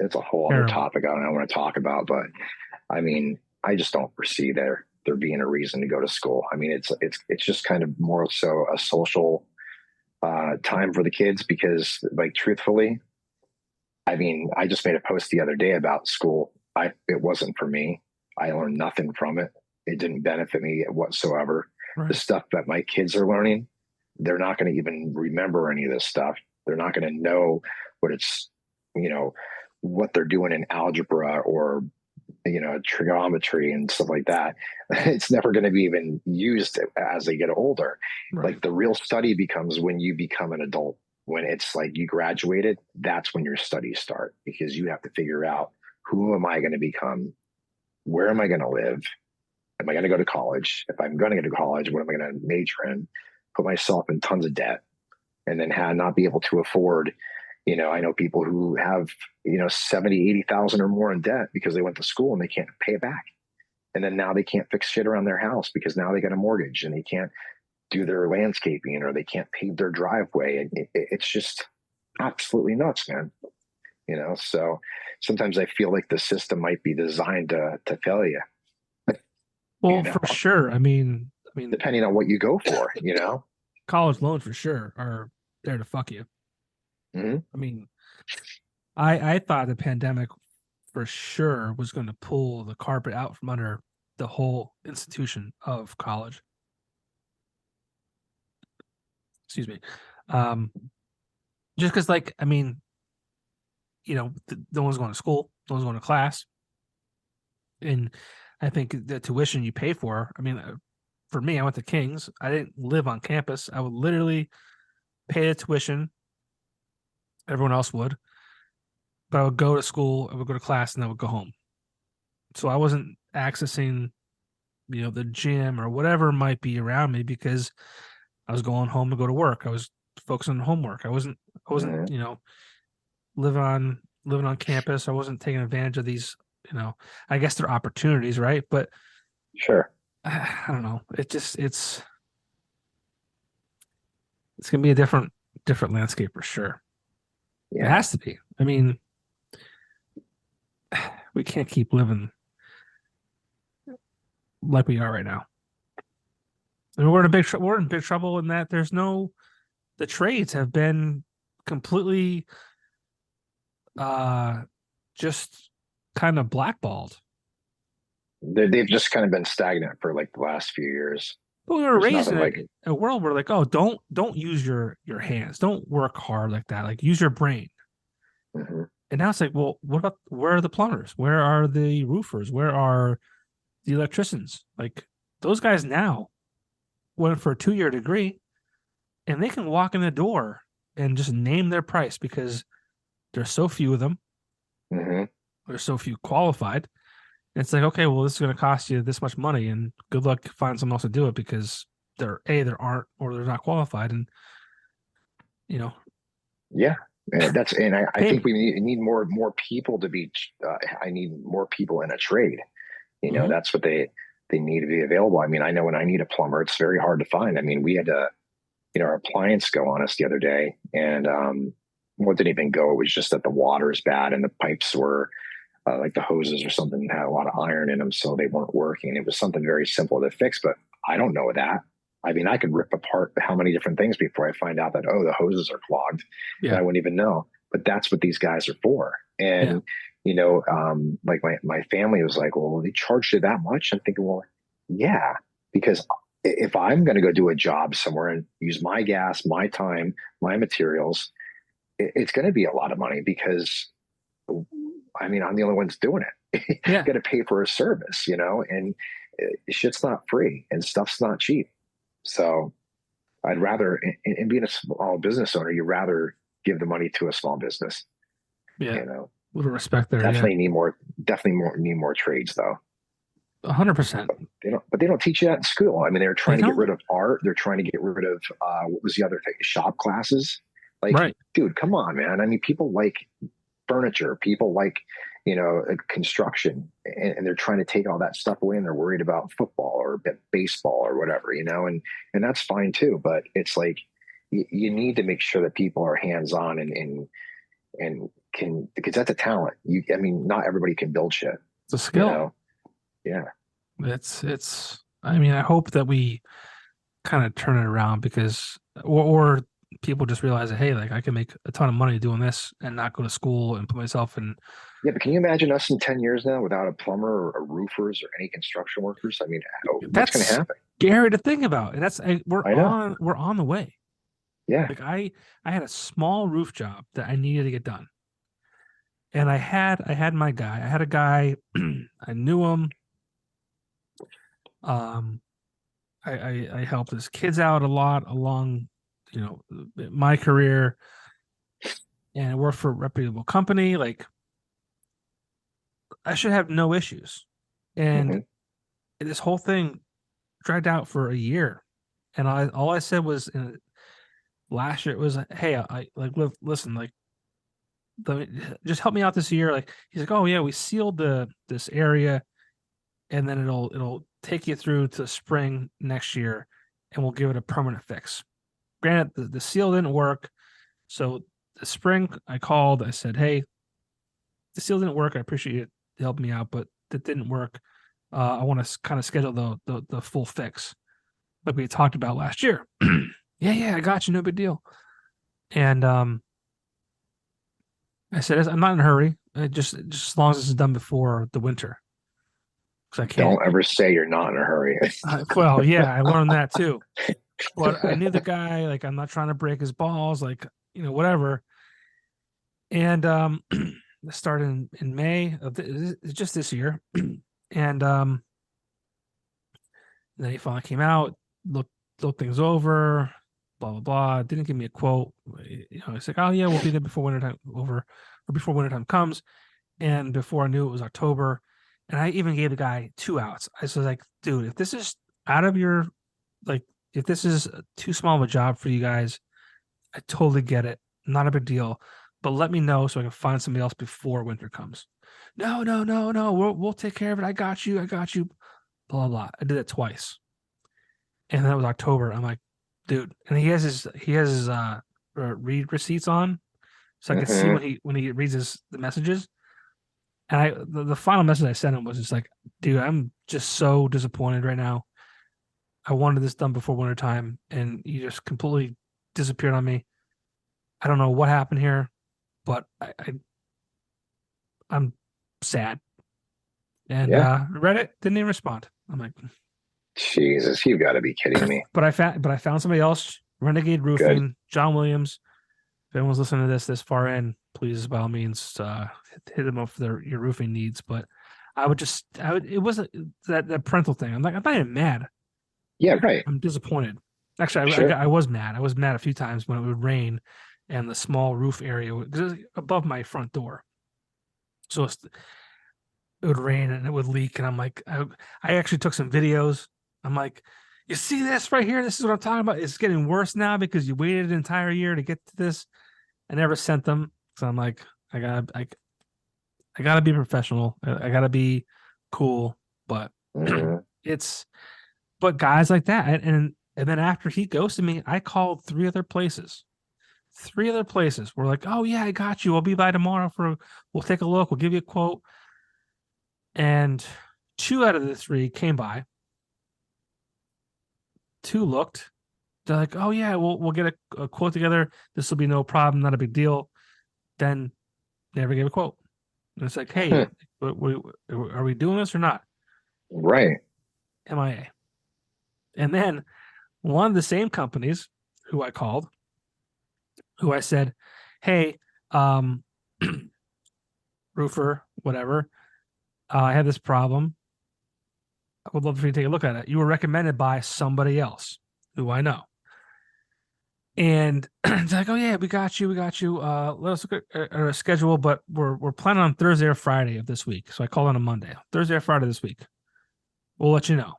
it's a whole other topic I don't want to talk about, but I mean, I just don't foresee there being a reason to go to school. I mean, it's just kind of more so a social time for the kids, because, like, truthfully, I mean, I just made a post the other day about school. It wasn't for me. I learned nothing from it. It didn't benefit me whatsoever. Right. The stuff that my kids are learning, they're not going to even remember any of this stuff. They're not going to know what it's, what they're doing in algebra or, trigonometry and stuff like that. It's never going to be even used as they get older. Right. Like, the real study becomes when you become an adult. When it's like you graduated, that's when your studies start, because you have to figure out, who am I going to become? Where am I going to live? Am I going to go to college? If I'm going to go to college, what am I going to major in? Put myself in tons of debt, and then not be able to afford, I know people who have, 70, 80,000 or more in debt because they went to school and they can't pay it back. And then now they can't fix shit around their house because now they got a mortgage and they can't do their landscaping or they can't pave their driveway. And it's just absolutely nuts, man. So sometimes I feel like the system might be designed to fail you, Well, for sure. I mean, depending on what you go for. college loans for sure are there to fuck you. Mm-hmm. I mean, I thought the pandemic for sure was going to pull the carpet out from under the whole institution of college. Excuse me. Just because, like, I mean, no one's going to school, no one's going to class, and I think the tuition you pay for. I mean, for me, I went to King's. I didn't live on campus. I would literally pay the tuition. Everyone else would, but I would go to school, I would go to class, and I would go home. So I wasn't accessing, the gym or whatever might be around me because I was going home to go to work. I was focusing on homework. I wasn't, Mm-hmm. living on campus. I wasn't taking advantage of these, I guess they're opportunities, right? But Sure. I don't know. It's gonna be a different landscape for sure. It Yeah. has to be. I mean, we can't keep living like we are right now. I mean, we're in big trouble in that the trades have been completely just kind of blackballed. They've just kind of been stagnant for like the last few years. But we were There's raised nothing in like, a world where, like, oh, don't use your hands, don't work hard like that, like use your brain. mm-hmm. And now it's like, well, where are the plumbers? Where are the roofers? Where are the electricians? Like, those guys now went for a 2-year degree and they can walk in the door and just name their price because there's so few of them. Mm-hmm. There's so few qualified. And it's like, okay, well, this is going to cost you this much money, and good luck finding someone else to do it because there aren't, or they're not qualified, and you know, Yeah. And I pay think me. we need more people to be. I need more people in a trade. Mm-hmm. That's what they need to be available. I mean, I know when I need a plumber, it's very hard to find. I mean, we had to, our appliance go on us the other day, and what didn't even go. It was just that the water is bad and the pipes were like the hoses or something had a lot of iron in them, so they weren't working. It was something very simple to fix, but I don't know that. I mean, I could rip apart how many different things before I find out that, oh, the hoses are clogged, and I Yeah, wouldn't even know. But that's what these guys are for. yeah, And like my family was like, well, they charged you that much. I'm thinking, well, yeah, because if I'm going to go do a job somewhere and use my gas, my time, my materials, it's going to be a lot of money because I mean, I'm the only one that's doing it. You yeah. got to pay for a service, and shit's not free and stuff's not cheap. So I'd rather, in being a small business owner, you rather give the money to a small business. Yeah. You know, A little respect there. Yeah, definitely need more trades though. 100%. But they don't teach you that in school. I mean, they're They trying to get don't. rid of art. They're trying to get rid of what was the other thing? Shop classes. Like, Right. dude, come on, man. I mean, people like furniture. People like, construction, and they're trying to take all that stuff away, and they're worried about football or baseball or whatever, and that's fine too. But it's like you need to make sure that people are hands on and can, because that's a talent. I mean, not everybody can build shit. It's a You skill. know? Yeah. It's. I mean, I hope that we kind of turn it around because, or people just realize that, hey, like I can make a ton of money doing this and not go to school and put myself in. Yeah, but can you imagine us in 10 years now without a plumber or a roofers or any construction workers? I mean, what's going to That's happen? scary to think about, and we're I know. on the way. Yeah. Like I had a small roof job that I needed to get done. And I had my guy. I had a guy, I knew him. Um I helped his kids out a lot along, my career, and I worked for a reputable company. Like, I should have no issues. And Hmm. this whole thing dragged out for a year. And all I said was last year it was, hey, I like listen, like just help me out this year. Like he's like, oh yeah, we sealed this area, and then it'll take you through to spring next year, and we'll give it a permanent fix. Granted, the seal didn't work, so the spring I called. I said, hey, the seal didn't work. I appreciate you helping me out, but that didn't work. I want to kind of schedule the full fix like we talked about last year. Yeah, I got you. No big deal. And I said, I'm not in a hurry. Just as long as it's done before the winter, because I can't. Don't ever say you're not in a hurry. Well, yeah, I learned that too. But I knew the guy. Like, I'm not trying to break his balls. Like, whatever. And it started in May of just this year, and then he finally came out, looked things over, blah blah blah. Didn't give me a quote. He's like, oh yeah, we'll be there before wintertime over, or before wintertime comes. And before I knew it was October, and I even gave the guy 2 outs. I was like, dude, if this is out of your, like, if this is too small of a job for you guys, I totally get it. Not a big deal. But let me know so I can find somebody else before winter comes. No. We'll take care of it. I got you. Blah blah blah. I did it twice, and then it was October. I'm like, dude, and he has his read receipts on, so I can see when he reads the messages. And the final message I sent him was just like, dude, I'm just so disappointed right now. I wanted this done before wintertime, and you just completely disappeared on me. I don't know what happened here, but I'm sad. And Reddit didn't even respond. I'm like, Jesus, you've got to be kidding me. But I found somebody else, Renegade Roofing, good. John Williams. If anyone's listening to this far in, please by all means hit them up for your roofing needs. But it wasn't that parental thing. I'm not even mad. Yeah, right. I'm disappointed. Actually, I was mad. I was mad a few times when it would rain and the small roof area was above my front door. So it would rain and it would leak. And I'm like, I actually took some videos. I'm like, you see this right here? This is what I'm talking about. It's getting worse now because you waited an entire year to get to this. I never sent them. So I'm like, I gotta be professional. I gotta be cool. But but guys like that. And then after he ghosted me, I called 3 other places. 3 other places were like, oh yeah, I got you. I'll be by tomorrow we'll take a look. We'll give you a quote. And 2 out of the 3 came by. 2 looked. They're like, oh yeah, we'll get a quote together. This will be no problem, not a big deal. Then never gave a quote. And it's like, hey, are we doing this or not? Right. MIA. And then one of the same companies who I called, who I said, hey, roofer, whatever, I had this problem. I would love for you to take a look at it. You were recommended by somebody else who I know. And it's like, oh yeah, we got you. Let us look at our schedule, but we're planning on Thursday or Friday of this week. So I called on a Monday, Thursday or Friday this week. We'll let you know.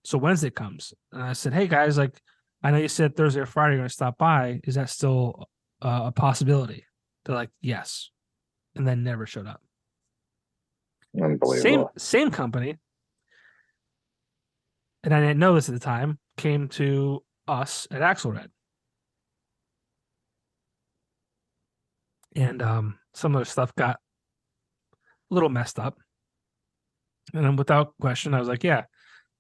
So Wednesday comes, and I said, hey guys, like, I know you said Thursday or Friday you're going to stop by. Is that still a possibility? They're like, yes, and then never showed up. Unbelievable. Same company, and I didn't know this at the time. Came to us at Axelred. And some of the stuff got a little messed up. And then without question, I was like, yeah,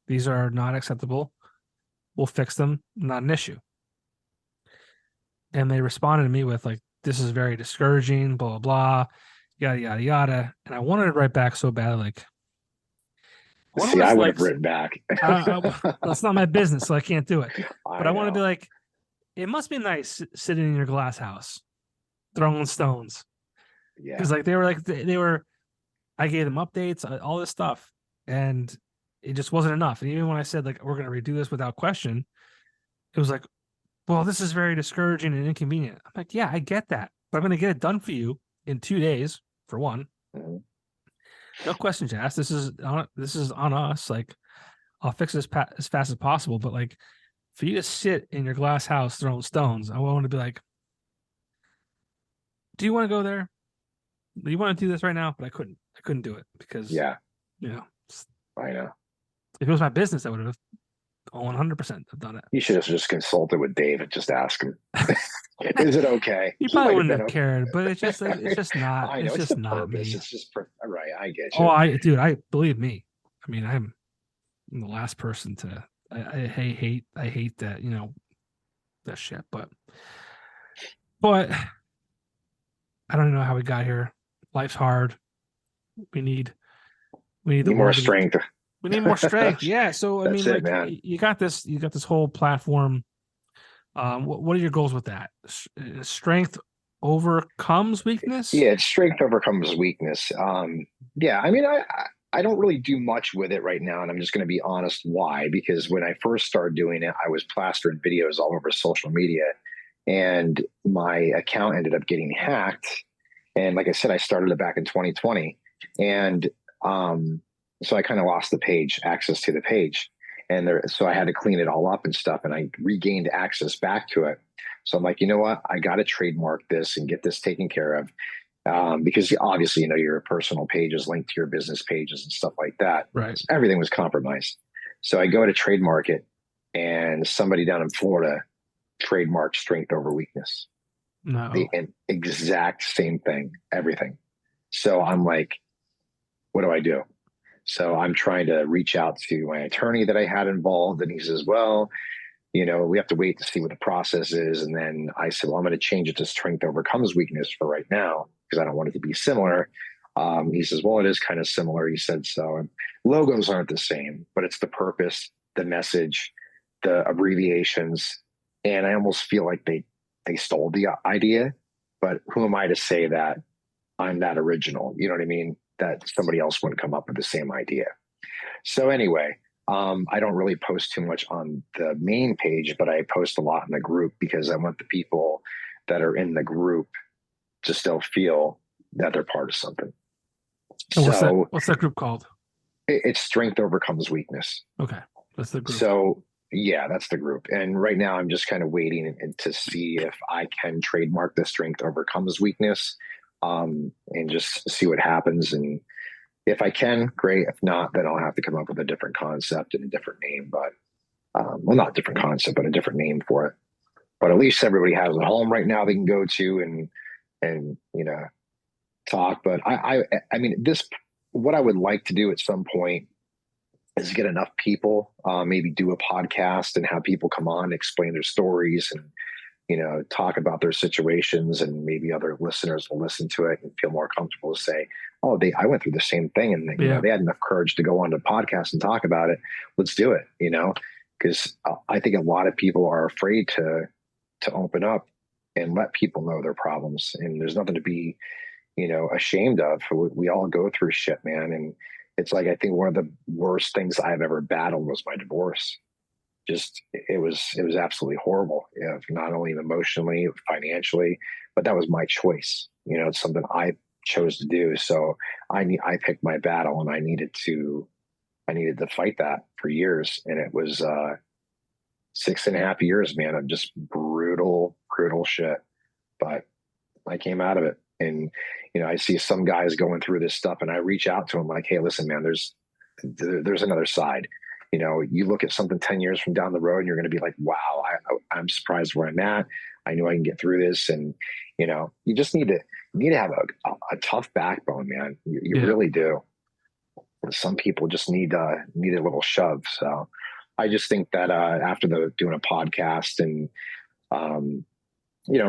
these are not acceptable. We'll fix them. Not an issue. And they responded to me with like, this is very discouraging, blah, blah, blah, yada, yada, yada. And I wanted to write back so bad, like, I would have written back. That's not my business, so I can't do it. But I want to be like, it must be nice sitting in your glass house, throwing stones. Yeah. Because like they were, I gave them updates, all this stuff, and it just wasn't enough. And even when I said like we're gonna redo this without question, it was like, well, this is very discouraging and inconvenient. I'm like, yeah, I get that, but I'm gonna get it done for you in 2 days for one. Mm-hmm. No questions asked. This is on us. Like, I'll fix this as fast as possible. But like, for you to sit in your glass house throwing stones, I want to be like, do you want to go there? you want to do this right now? But I couldn't do it because, Yeah, you know, I know. if it was my business, I would have 100% have done it. You should have just consulted with Dave and just ask him, is it okay? He He probably might have wouldn't been have okay. cared, but it's just not, I know it's it's just the not purpose. me. It's just right. I get Oh, you. I believe me. I mean, I'm the last person to, I hate that, that shit, but I don't know how we got here. Life's hard. We need the Need more world to be, strength. we need more strength. Yeah. So, I That's mean, it, like man. you got this whole platform. What are your goals with that? Strength overcomes weakness. Yeah, it's strength overcomes weakness. Yeah, I mean, I don't really do much with it right now, and I'm just going to be honest why. Because when I first started doing it, I was plastering videos all over social media, and my account ended up getting hacked. And like I said, I started it back in 2020, and so I kind of lost the page, access to the page, and so I had to clean it all up and stuff, and I regained access back to it. So I'm like, you know what? I got to trademark this and get this taken care of. Because obviously, your personal page is linked to your business pages and stuff like that. Right. So everything was compromised. So I go to trademark it, and somebody down in Florida trademarked strength over weakness. No. The exact same thing, everything. So I'm like, what do I do? So I'm trying to reach out to my attorney that I had involved, and he says, well, we have to wait to see what the process is. And then I said, well, I'm going to change it to strength overcomes weakness for right now because I don't want it to be similar. He says, well, it is kind of similar. He said so. And logos aren't the same, but it's the purpose, the message, the abbreviations. And I almost feel like they stole the idea, but who am I to say that I'm that original? You know what I mean? That somebody else wouldn't come up with the same idea. So anyway, I don't really post too much on the main page, but I post a lot in the group because I want the people that are in the group to still feel that they're part of something. So what's that group called? It's Strength Overcomes Weakness. Okay. That's the group. So yeah, that's the group. And right now I'm just kind of waiting to see if I can trademark the Strength Overcomes Weakness, and just see what happens. And if I can, great. If not, then I'll have to come up with a different concept and a different name, but well, not a different concept, but a different name for it. But at least everybody has a home right now they can go to and talk. But I mean, what I would like to do at some point is get enough people, maybe do a podcast and have people come on, explain their stories and, talk about their situations, and maybe other listeners will listen to it and feel more comfortable to say, oh, I went through the same thing, and they had enough courage to go on to the podcast and talk about it. Let's do it, because I think a lot of people are afraid to open up and let people know their problems. And there's nothing to be, ashamed of. We all go through shit, man. And it's like, I think one of the worst things I've ever battled was my divorce. Just, it was absolutely horrible. Not only emotionally, financially, but that was my choice. It's something I chose to do. So I picked my battle, and I needed to fight that for years. And it was 6.5 years, man, of just brutal shit. But I came out of it. And, I see some guys going through this stuff, and I reach out to them like, hey, listen, man, there's another side. You look at something 10 years from down the road and you're going to be like, wow, I'm surprised where I'm at. I knew I can get through this. And, you just need to have a tough backbone, man. You really do. Some people just need a little shove. So I just think that after doing a podcast and,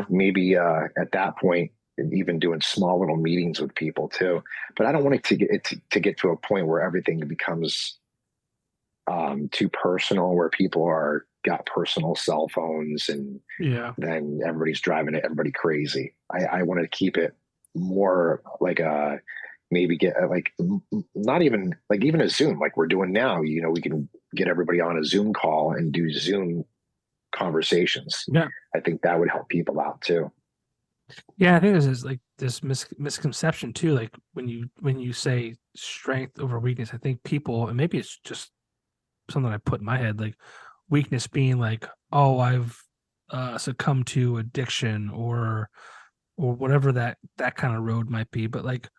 maybe at that point, even doing small little meetings with people too, but I don't want it to get to a point where everything becomes too personal, where people got personal cell phones, and then everybody's driving everybody crazy. I want to keep it more like maybe get like, not even like even a Zoom like we're doing now. We can get everybody on a Zoom call and do Zoom conversations. Yeah, I think that would help people out too. Yeah, I think there's this misconception too. Like when you say strength over weakness, I think people, and maybe it's just something I put in my head, like weakness being like, oh, I've succumbed to addiction, or or whatever that kind of road might be. But like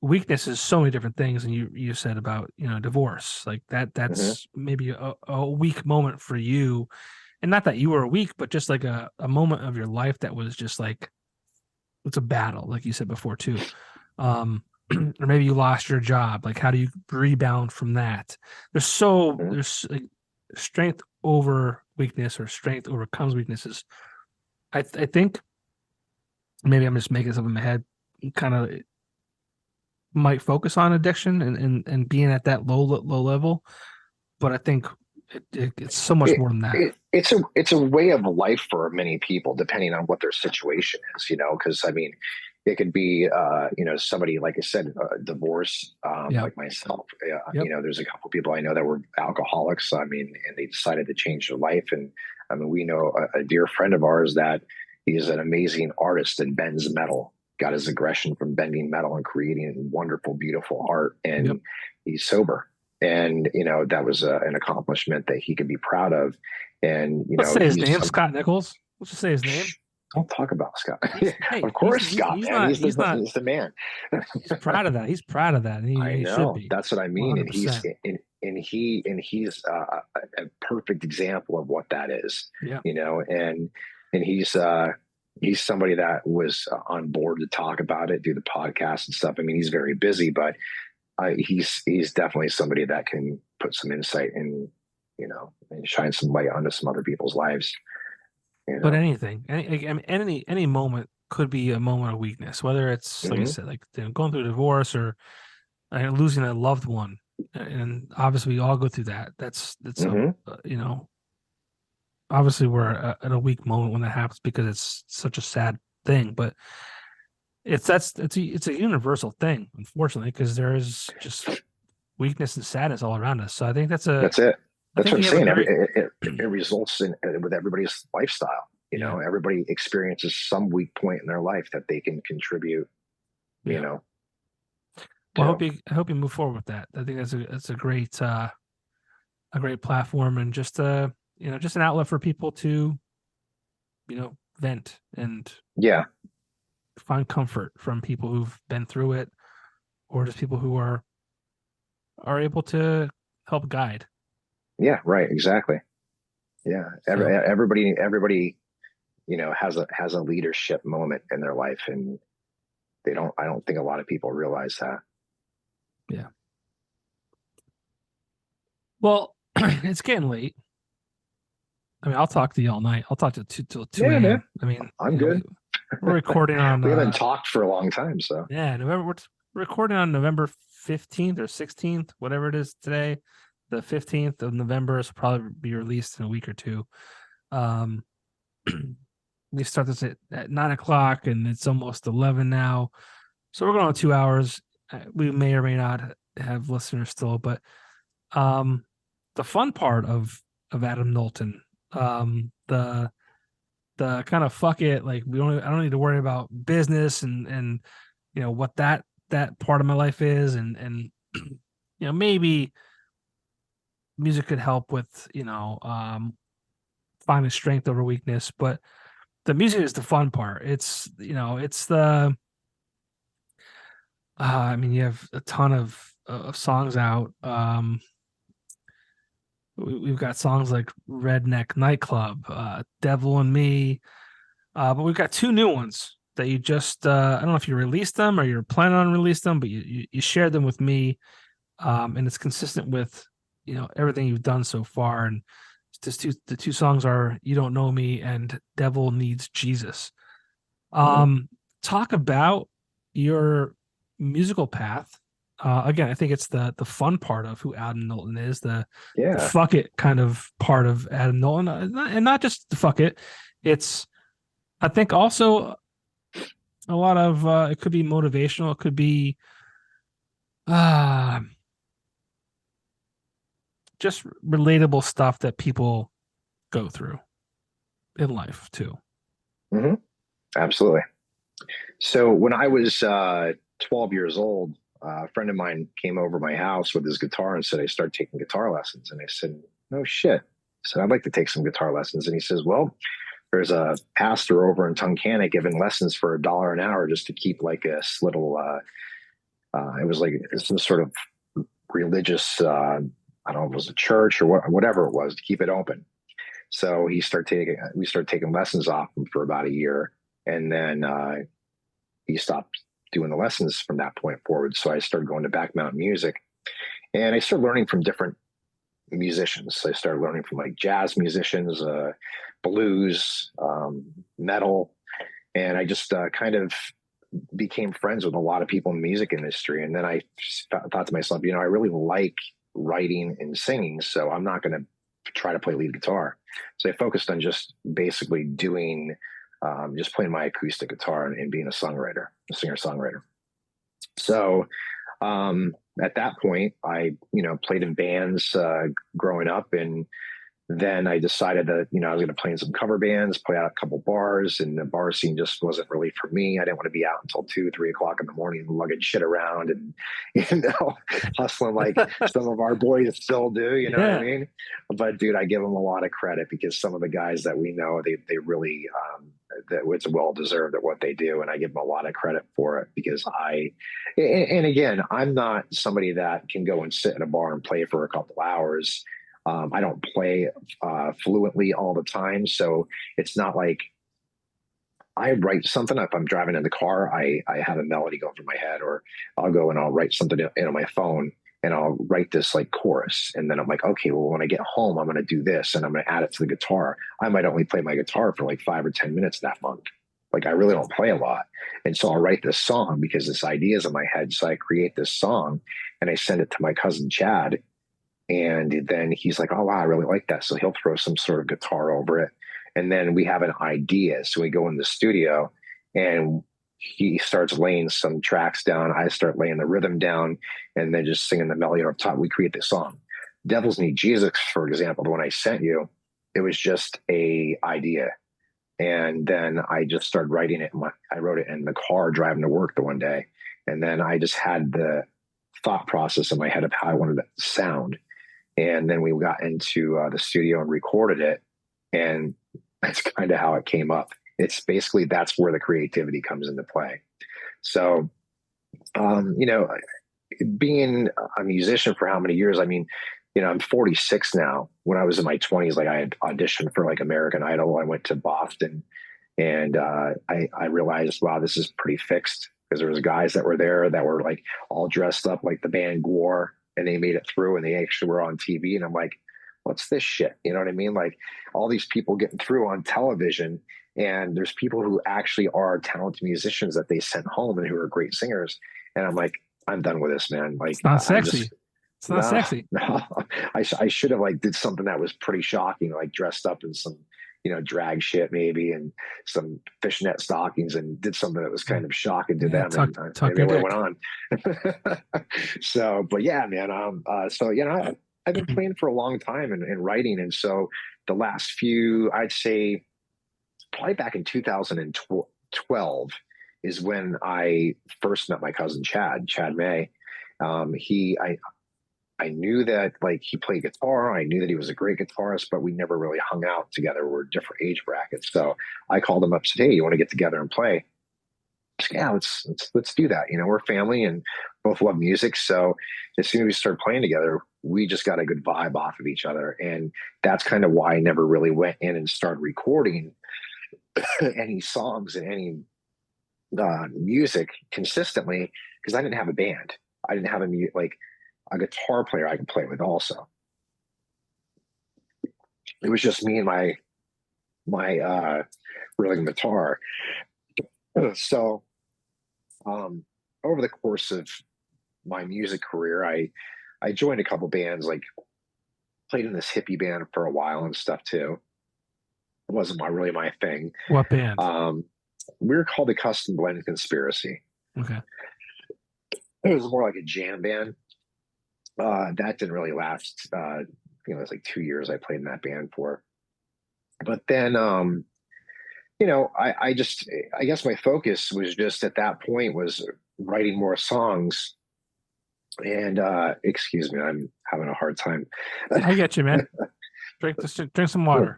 weakness is so many different things, and you said about divorce, like Hmm. that's maybe a weak moment for you, and not that you were weak, but just like a moment of your life that was just like it's a battle, like you said before too. Or maybe you lost your job. Like, how do you rebound from that? Hmm. There's like, strength over weakness or strength overcomes weaknesses. I think maybe I'm just making this up in my head. Kind of might focus on addiction and being at that low level, but I think it's so much It, more than that. it's a way of life for many people, depending on what their situation is. Because I mean, it could be somebody like I said, divorce, Yep. like myself. Yep. There's a couple people I know that were alcoholics. I mean, and they decided to change their life. And I mean, we know a dear friend of ours that he's an amazing artist and bends metal. Got his aggression from bending metal and creating wonderful, beautiful art, Yep. and he's sober. And that was an accomplishment that he could be proud of. And Let's say his he's name, Scott Nichols. Let's just say his name. don't talk about Scott. Hey, Of course, Scott, he's man, not he's the man. he's proud of that. He's proud of that, and I he should know, be that's what I mean. And he's 100%. he's a perfect example of what that is. Yeah. And he's somebody that was on board to talk about it, do the podcast and stuff. I mean, he's very busy, but he's definitely somebody that can put some insight and shine some light onto some other people's lives. You But know. anything, I mean, any moment could be a moment of weakness, whether it's like I Hmm. said, like going through a divorce or losing a loved one, and obviously we all go through that. That's a Hmm. obviously we're at a weak moment when that happens because it's such a sad thing, but it's a universal thing, unfortunately, because there is just weakness and sadness all around us. So I think That's it. I That's think what I'm you have a saying. great It results in with everybody's lifestyle. yeah. Everybody experiences some weak point in their life that they can contribute. You Yeah. know, Well, to I hope you move forward with that. I think that's a great platform and just just an outlet for people to vent and yeah, find comfort from people who've been through it or just people who are able to help guide. yeah, right, exactly. Yeah, So everybody, has a leadership moment in their life, and they don't. I don't think a lot of people realize that. yeah. Well, it's getting late. I mean, I'll talk to you all night. I'll talk to till two Yeah, man, a.m. I mean, I'm good. we're recording on We haven't talked for a long time, so November. We're recording on November 15th or 16th, whatever it is today. The 15th of November is probably be released in a week or two. Um, we start this at 9 o'clock, and it's almost 11 now. So we're going on 2 hours. We may or may not have listeners still, but the fun part of Adam Nulton, the kind of fuck it, like I don't need to worry about business and what that part of my life is, and maybe music could help with finding strength over weakness, but the music is the fun part. It's the I mean, you have a ton of songs out. We've got songs like Redneck Nightclub, Devil and Me, but we've got two new ones that you just I don't know if you released them or you're planning on release them, but you shared them with me, and it's consistent with everything you've done so far. And the two songs are "You Don't Know Me" and "Devil Needs Jesus." mhm. Um, Talk about your musical path. Again, I think it's the fun part of who Adam Nulton is, the Yeah, fuck it kind of part of Adam Nulton, and not just the fuck it. It's I think also a lot of it could be motivational. It could be uh, just relatable stuff that people go through in life too. hmm, absolutely. So when I was 12 years old, a friend of mine came over my house with his guitar and said, I started taking guitar lessons. And I said, no shit. I said, I'd like to take some guitar lessons. And he says, well, there's a pastor over in Tunkhannock giving lessons for $1 an hour just to keep like this little, it was like some sort of religious, I don't know if it was a church or whatever it was to keep it open. So we started taking lessons off him for about a year. And then he stopped doing the lessons from that point forward. So I started going to Back Mountain Music, and I started learning from different musicians. So I started learning from like jazz musicians, blues, metal. And I just kind of became friends with a lot of people in the music industry. And then I thought to myself, I really like writing and singing, so I'm not going to try to play lead guitar. So I focused on just basically doing, just playing my acoustic guitar and being a singer-songwriter. So at that point, I, played in bands growing up, and then I decided that, I was going to play in some cover bands, play out a couple bars, and the bar scene just wasn't really for me. I didn't want to be out until 2-3 o'clock in the morning, lugging shit around and, hustling like some of our boys still do, you know what I mean? But dude, I give them a lot of credit, because some of the guys that we know, they really, that it's well deserved at what they do. And I give them a lot of credit for it, because and again, I'm not somebody that can go and sit in a bar and play for a couple hours. I don't play fluently all the time. So it's not like I write something. If I'm driving in the car, I have a melody going through my head, or I'll go and I'll write something in on my phone, and I'll write this like chorus. And then I'm like, okay, well, when I get home, I'm going to do this, and I'm going to add it to the guitar. I might only play my guitar for like 5 or 10 minutes that month. Like, I really don't play a lot. And so I'll write this song because this idea is in my head. So I create this song and I send it to my cousin Chad. And then he's like, oh, wow, I really like that. So he'll throw some sort of guitar over it. And then we have an idea. So we go in the studio and he starts laying some tracks down. I start laying the rhythm down, and then just singing the melody up top. We create this song. Devils Need Jesus, for example, the one I sent you, it was just a idea. And then I just started writing it. I wrote it in the car driving to work the one day. And then I just had the thought process in my head of how I wanted it to sound. And then we got into the studio and recorded it. And that's kind of how it came up. It's basically, that's where the creativity comes into play. So, being a musician for how many years? I mean, I'm 46 now. When I was in my 20s, like, I had auditioned for like American Idol. I went to Boston, and I realized, wow, this is pretty fixed, because there was guys that were there that were like all dressed up like the band Gore, and they made it through, and they actually were on TV. And I'm like, what's this shit? You know what I mean? Like, all these people getting through on television, and there's people who actually are talented musicians that they sent home and who are great singers. And I'm like, I'm done with this, man. Like, it's not sexy. It's not sexy. No. I should have like did something that was pretty shocking, like dressed up in some, drag shit maybe, and some fishnet stockings, and did something that was kind of shocking to them. Tuck and maybe what went on. So, but yeah, man. I've been playing for a long time and writing. And so the last few, I'd say probably back in 2012 is when I first met my cousin Chad May. I knew that like he played guitar. I knew that he was a great guitarist, but we never really hung out together. We're different age brackets. So I called him up and said, hey, you want to get together and play? Said, yeah, let's do that. We're family and both love music. So as soon as we started playing together, we just got a good vibe off of each other. And that's kind of why I never really went in and started recording any songs and any music consistently, because I didn't have a band. I didn't have a guitar player I could play with also. It was just me and my rhythm guitar. So over the course of my music career, I joined a couple bands, like played in this hippie band for a while and stuff too. It wasn't really my thing. What band? We were called the Custom Blend Conspiracy. Okay. It was more like a jam band. That didn't really last. It was like 2 years I played in that band for. But then, I guess my focus was just at that point was writing more songs. And excuse me, I'm having a hard time. I get you, man. Drink some water.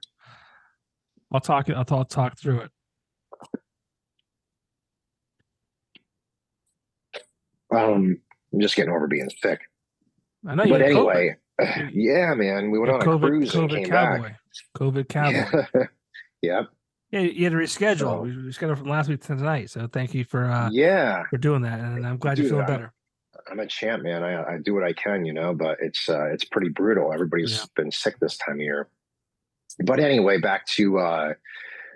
I'll talk through it. I'm just getting over being sick. I know you But had COVID. anyway, yeah, man, we went You're on a cruise and COVID came back. cowboy. COVID cowboy. Yeah, yep. Yeah, you had to reschedule. So We rescheduled from last week to tonight. So thank you yeah, for doing that, and I'm glad you're dude, feeling better. I'm a champ, man. I do what I can, but it's pretty brutal. Yeah. Everybody's been sick this time of year. But anyway, back to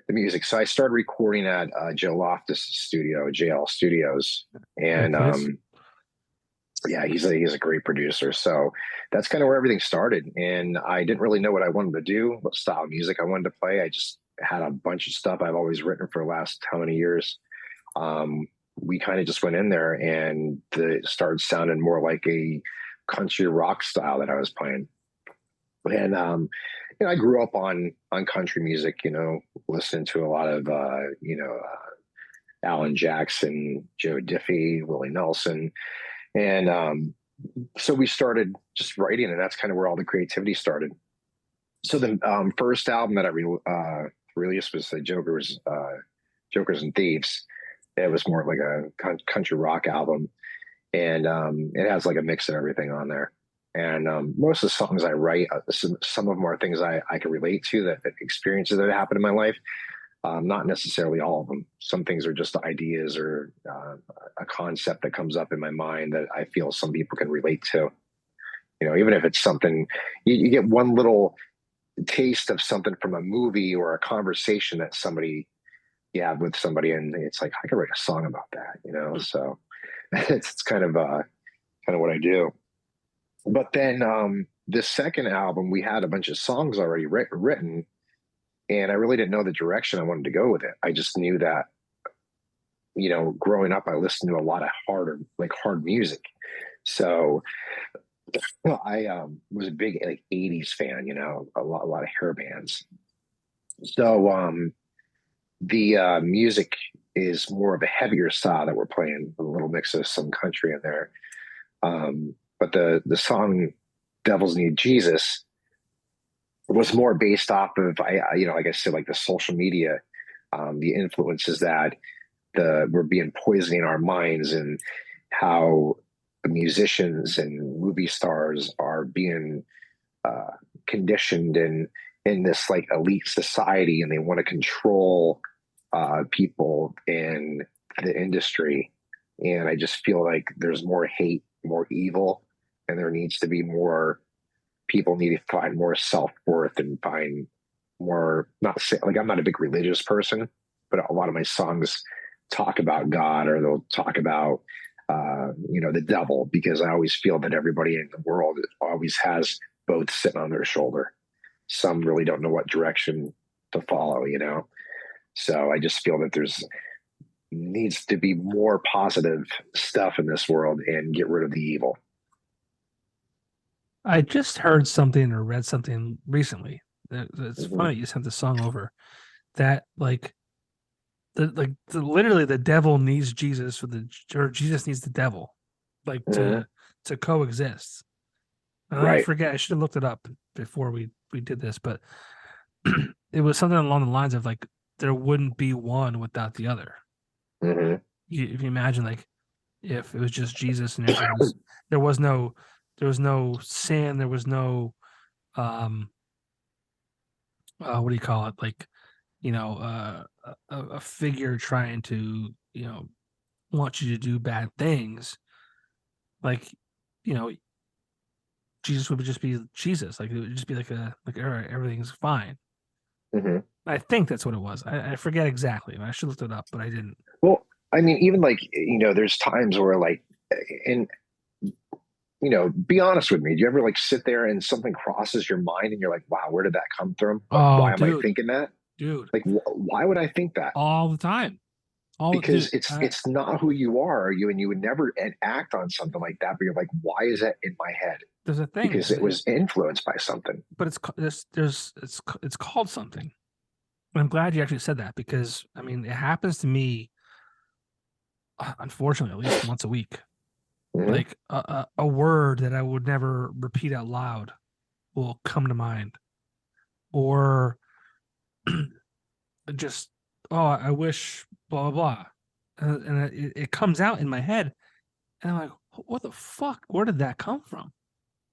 the music. So I started recording at Joe Loftus' studio, JL Studios, Great and place. yeah, he's a great producer. So that's kind of where everything started. And I didn't really know what I wanted to do, what style of music I wanted to play. I just had a bunch of stuff I've always written for the last how many years. Um, we kind of just went in there and it started sounding more like a country rock style that I was playing. And I grew up on country music, listening to a lot of Alan Jackson, Joe Diffie, Willie Nelson, and so we started just writing, and that's kind of where all the creativity started. So the first album that released was the Jokers and Thieves. It was more like a country rock album, and it has like a mix of everything on there. And most of the songs I write, some of them are things I can relate to, that experiences that happened in my life. Not necessarily all of them. Some things are just ideas or a concept that comes up in my mind that I feel some people can relate to. Even if it's something, you get one little taste of something from a movie or a conversation that you have with somebody, and it's like, I could write a song about that. So it's kind of what I do. But then this second album, we had a bunch of songs already written, and I really didn't know the direction I wanted to go with it. I just knew that, growing up, I listened to a lot of hard music. So I was a big like '80s fan, a lot of hair bands. So the music is more of a heavier style that we're playing, with a little mix of some country in there. But the song "Devils Need Jesus" was more based off of like I said, like the social media, the influences that we're being poisoning our minds, and how musicians and movie stars are being conditioned in this like elite society, and they want to control people in the industry. And I just feel like there's more hate, more evil, and there needs to be more people need to find more self-worth and find more, not say, like, I'm not a big religious person, but a lot of my songs talk about God, or they'll talk about the devil, because I always feel that everybody in the world always has both sitting on their shoulder. Some really don't know what direction to follow. So I just feel that there's needs to be more positive stuff in this world and get rid of the evil. I just heard something or read something recently. It's Mm-hmm. funny you sent the song over. That literally the devil needs Jesus or Jesus needs the devil, like Mm-hmm. to coexist. And I Right. forget, I should have looked it up before we did this, but it was something along the lines of like there wouldn't be one without the other. Mm-hmm. If you imagine, like, if it was just Jesus and there was no sin, there was no um what do you call it, like, a figure trying to want you to do bad things, like, you know Jesus would just be Jesus. Like, it would just be like all right, everything's fine. Mm-hmm. I think that's what it was. I forget exactly. I should have looked it up, but I didn't. Well, I mean, even like, there's times where like, and be honest with me. Do you ever like sit there and something crosses your mind and you're like, wow, where did that come from? Oh, Why am I dude, thinking that? dude, Like, why would I think that? all the time. Dude, Because it's not who you are, and you would never act on something like that. But you're like, why is that in my head? there's a thing, Because it was influenced by something. but it's called something. And I'm glad you actually said that, because I mean, it happens to me, unfortunately, at least once a week. Mm-hmm. Like a word that I would never repeat out loud will come to mind, or just, oh, I wish blah blah blah, and it comes out in my head, and I'm like, what the fuck? Where did that come from?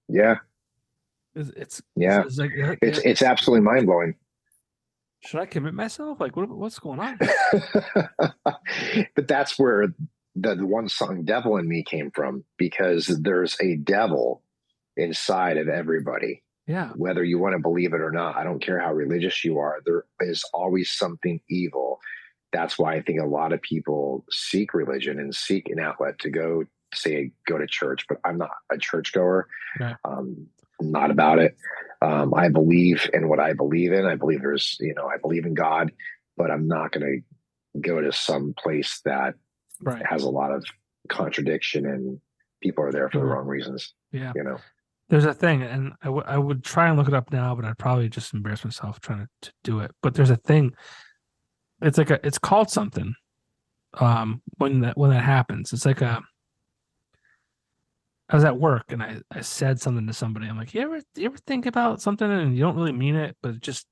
Yeah. Yeah. It's like, It's absolutely mind blowing. should I commit myself? Like, what's going on? But that's where the one song "Devil in Me" came from, because there's a devil inside of everybody. Yeah, Whether you want to believe it or not, I don't care how religious you are, there is always something evil. That's why I think a lot of people seek religion and seek an outlet to go to church. But I'm not a churchgoer. right. I'm not about it. I believe in what I believe in. I believe I believe in God, but I'm not going to go to some place that Right. has a lot of contradiction and people are there for the wrong reasons. Yeah. You know, There's a thing, and I would try and look it up now, but I'd probably just embarrass myself trying to do it. But there's a thing. It's called something. When that happens, it's like I was at work and I said something to somebody. I'm like, you ever think about something and you don't really mean it, but it just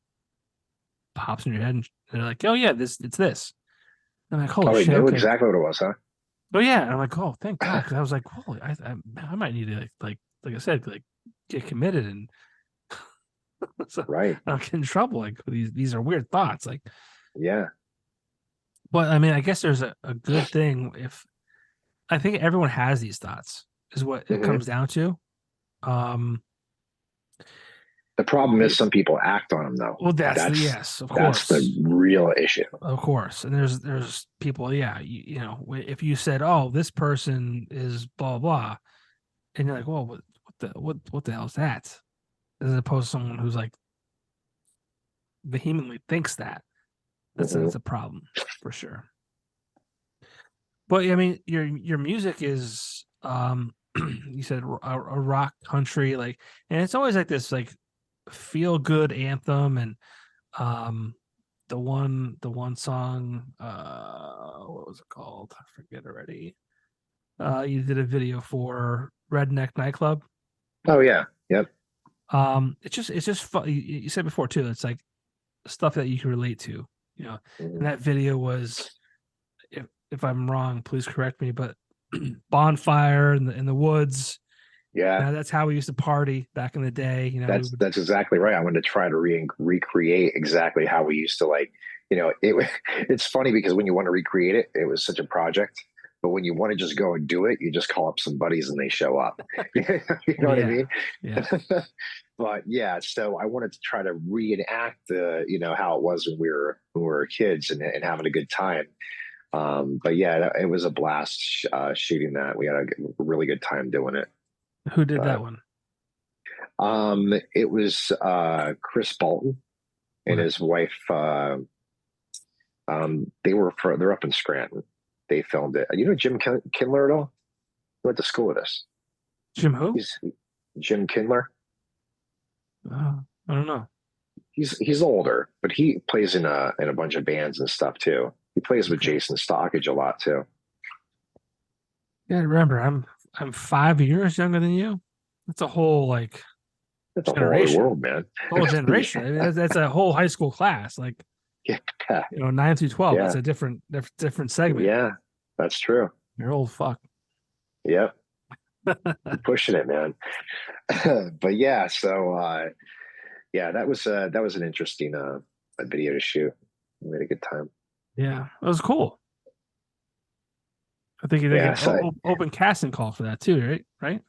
pops in your head, and they're like, oh yeah, it's this. And I'm like, holy probably shit, knew okay. exactly what it was, huh? Oh yeah, and I'm like, oh, thank God, because I was like, holy, I might need to like I said, like get committed, and so Right. I don't get in trouble. Like these are weird thoughts. Like, Yeah. but I mean, I guess there's a good thing if I think everyone has these thoughts is what it Hmm. comes down to. Um, The problem is some people act on them, though. well, that's the That's yes, of that's the course, real issue. of course, and there's people, yeah, you know, if you said, oh, this person is blah blah, and you're like, well, what the hell is that? As opposed to someone who's like vehemently thinks that. Hmm. That's a problem for sure. But I mean, your music is you said a rock country, like, and it's always like this like feel good anthem, and um the one song, what was it called? I forget already. You did a video for Redneck Nightclub. Oh yeah. Yep. It's just fun. You said before too, it's like stuff that you can relate to, you know. Hmm. And that video was, if I'm wrong, please correct me, but bonfire in the woods. Yeah. Now that's how we used to party back in the day. You know, we would. That's exactly right. I wanted to try to recreate exactly how we used to, like, it. It's funny because when you want to recreate it, it was such a project. But when you want to just go and do it, you just call up some buddies and they show up. You know Well, what I yeah, mean? yeah. But yeah, so I wanted to try to reenact how it was when we were kids and having a good time. But yeah, it was a blast shooting that. We had a really good time doing it. Who did that But one? it was Chris Bolton and Okay. his wife. They're up in Scranton. They filmed it. You know Jim Kindler at all? He went to school with us. Jim who? He's Jim Kindler. I don't know. He's older, but he plays in a bunch of bands and stuff too. He plays with Okay. Jason Stockage a lot too. Yeah, remember, I'm 5 years younger than you. That's a whole like That's a whole other generation. world, man. Whole generation. I mean, that's a whole high school class. Like, Yeah, 9 through 12. That's yeah, a different segment. yeah. That's true. You're old fuck. Yep, pushing it, man. But yeah, so yeah, that was an interesting a video to shoot. We had a good time. Yeah, it was cool. I think you did Yeah, get so open casting call for that too, right? Right?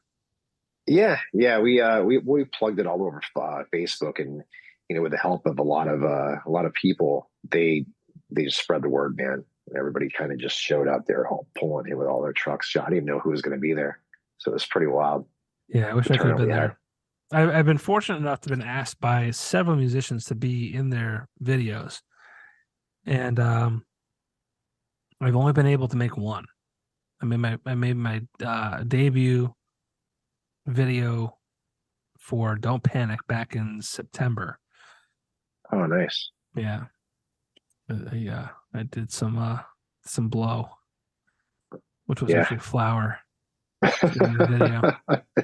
yeah, we plugged it all over Facebook, and with the help of a lot of people, they just spread the word, man. Everybody kind of just showed up there, all pulling in with all their trucks. I didn't even know who was going to be there, so it was pretty wild. Yeah, I wish The I could have turnout been we had. there. I've been fortunate enough to have been asked by several musicians to be in their videos, and I've only been able to make one. I made my debut video for Don't Panic back in September. Oh, nice. Yeah, I did some blow, which was Yeah. actually flower in the video,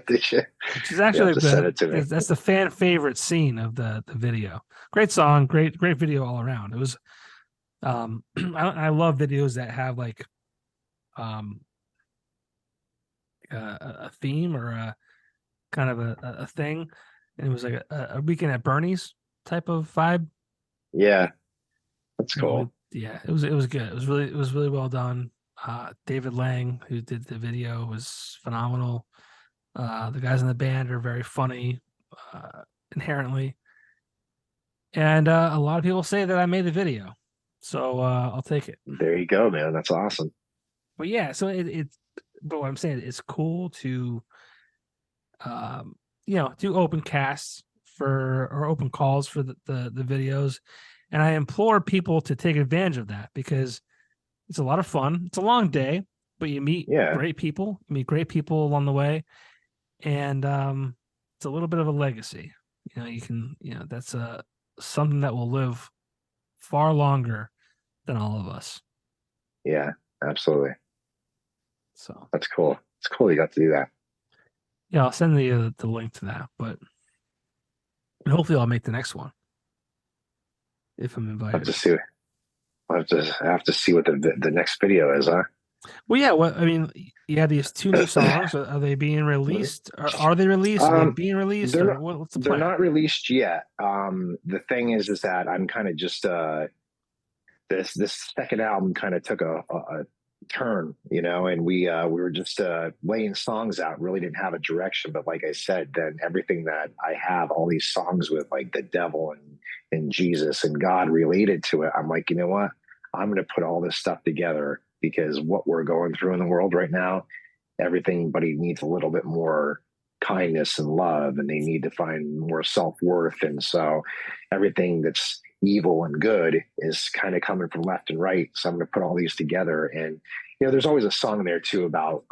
Did you? which is You have actually to send it to me. that's the fan favorite scene of the video. Great song, great video all around. It was I love videos that have like um a theme or a kind of a thing. And it was like a weekend at Bernie's type of vibe. Yeah, that's You know, cool. yeah, it was good. It was really well done. David Lang, who did the video, was phenomenal. The guys in the band are very funny, inherently, and a lot of people say that I made the video, so I'll take it. There you go, man. That's awesome. But yeah, so it's but what I'm saying, it's cool to um, do open casts for or open calls for the videos, and I implore people to take advantage of that because it's a lot of fun. It's a long day, but you meet Yeah, great people. You meet great people along the way, and it's a little bit of a legacy. You can, that's something that will live far longer than all of us. yeah, absolutely. So That's cool. It's cool you got to do that. yeah, I'll send the link to that, but hopefully I'll make the next one if I'm I have invited. to see. I have to see what the next video is, huh? Well, yeah. What I mean, you have these two new songs. Are they being released? Are they released? Are they um, being released? they're Or not what's the they're plan? not released yet. The thing is that I'm kind of just this second album kind of took a turn, and we were just laying songs out. Really didn't have a direction, but like I said, then everything that I have, all these songs with like the devil and Jesus and God related to it, I'm like, you know what? I'm going to put all this stuff together because what we're going through in the world right now, everybody needs a little bit more kindness and love, and they need to find more self-worth. And so everything that's evil and good is kind of coming from left and right. So I'm going to put all these together. And there's always a song there too about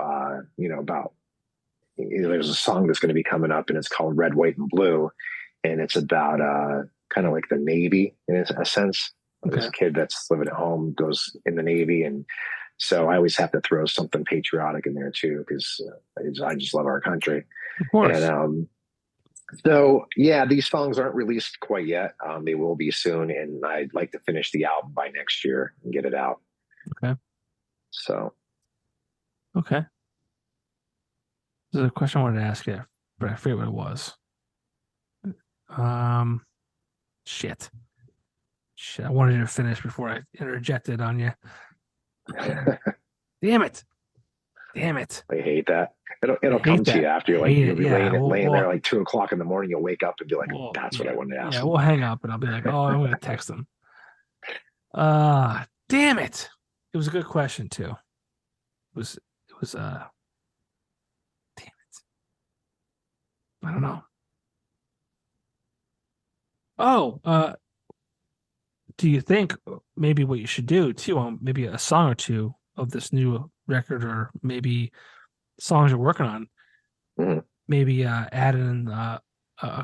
there's a song that's going to be coming up, and it's called Red, White, and Blue, and it's about kind of like the Navy in a sense. There's Okay, a kid that's living at home, goes in the Navy, and so I always have to throw something patriotic in there too because I just love our country. of And course. so yeah, these songs aren't released quite yet. They will be soon, and I'd like to finish the album by next year and get it out. Okay, So okay. There's a question I wanted to ask you, but I forget what it was. Um, shit. Shit, I wanted you to finish before I interjected on you. Damn it. Damn it. I hate that. I It'll come hate to you that. after I you're like hate you'll it. be Yeah. laying there like 2 o'clock in the morning. You'll wake up and be like, "That's what I wanted to ask Yeah, them." we'll hang up and I'll be like, oh, I'm gonna text them. Damn it. It was a good question too. It was damn it. I don't know. Oh, do you think maybe what you should do too, maybe a song or two of this new record, or maybe songs you're working on, Mhm. maybe add in a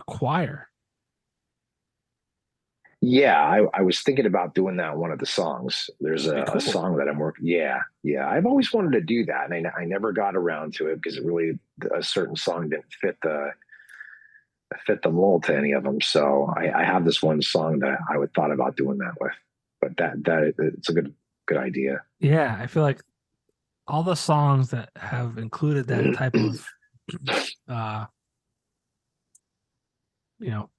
choir. Yeah, I was thinking about doing that one of the songs. There's That'd be a cool. song that I'm working. Yeah, yeah. I've always wanted to do that, and I never got around to it because it really a certain song didn't fit the mold to any of them. So I have this one song that I would thought about doing that with, but that it's a good idea. Yeah, I feel like all the songs that have included that type of uh you know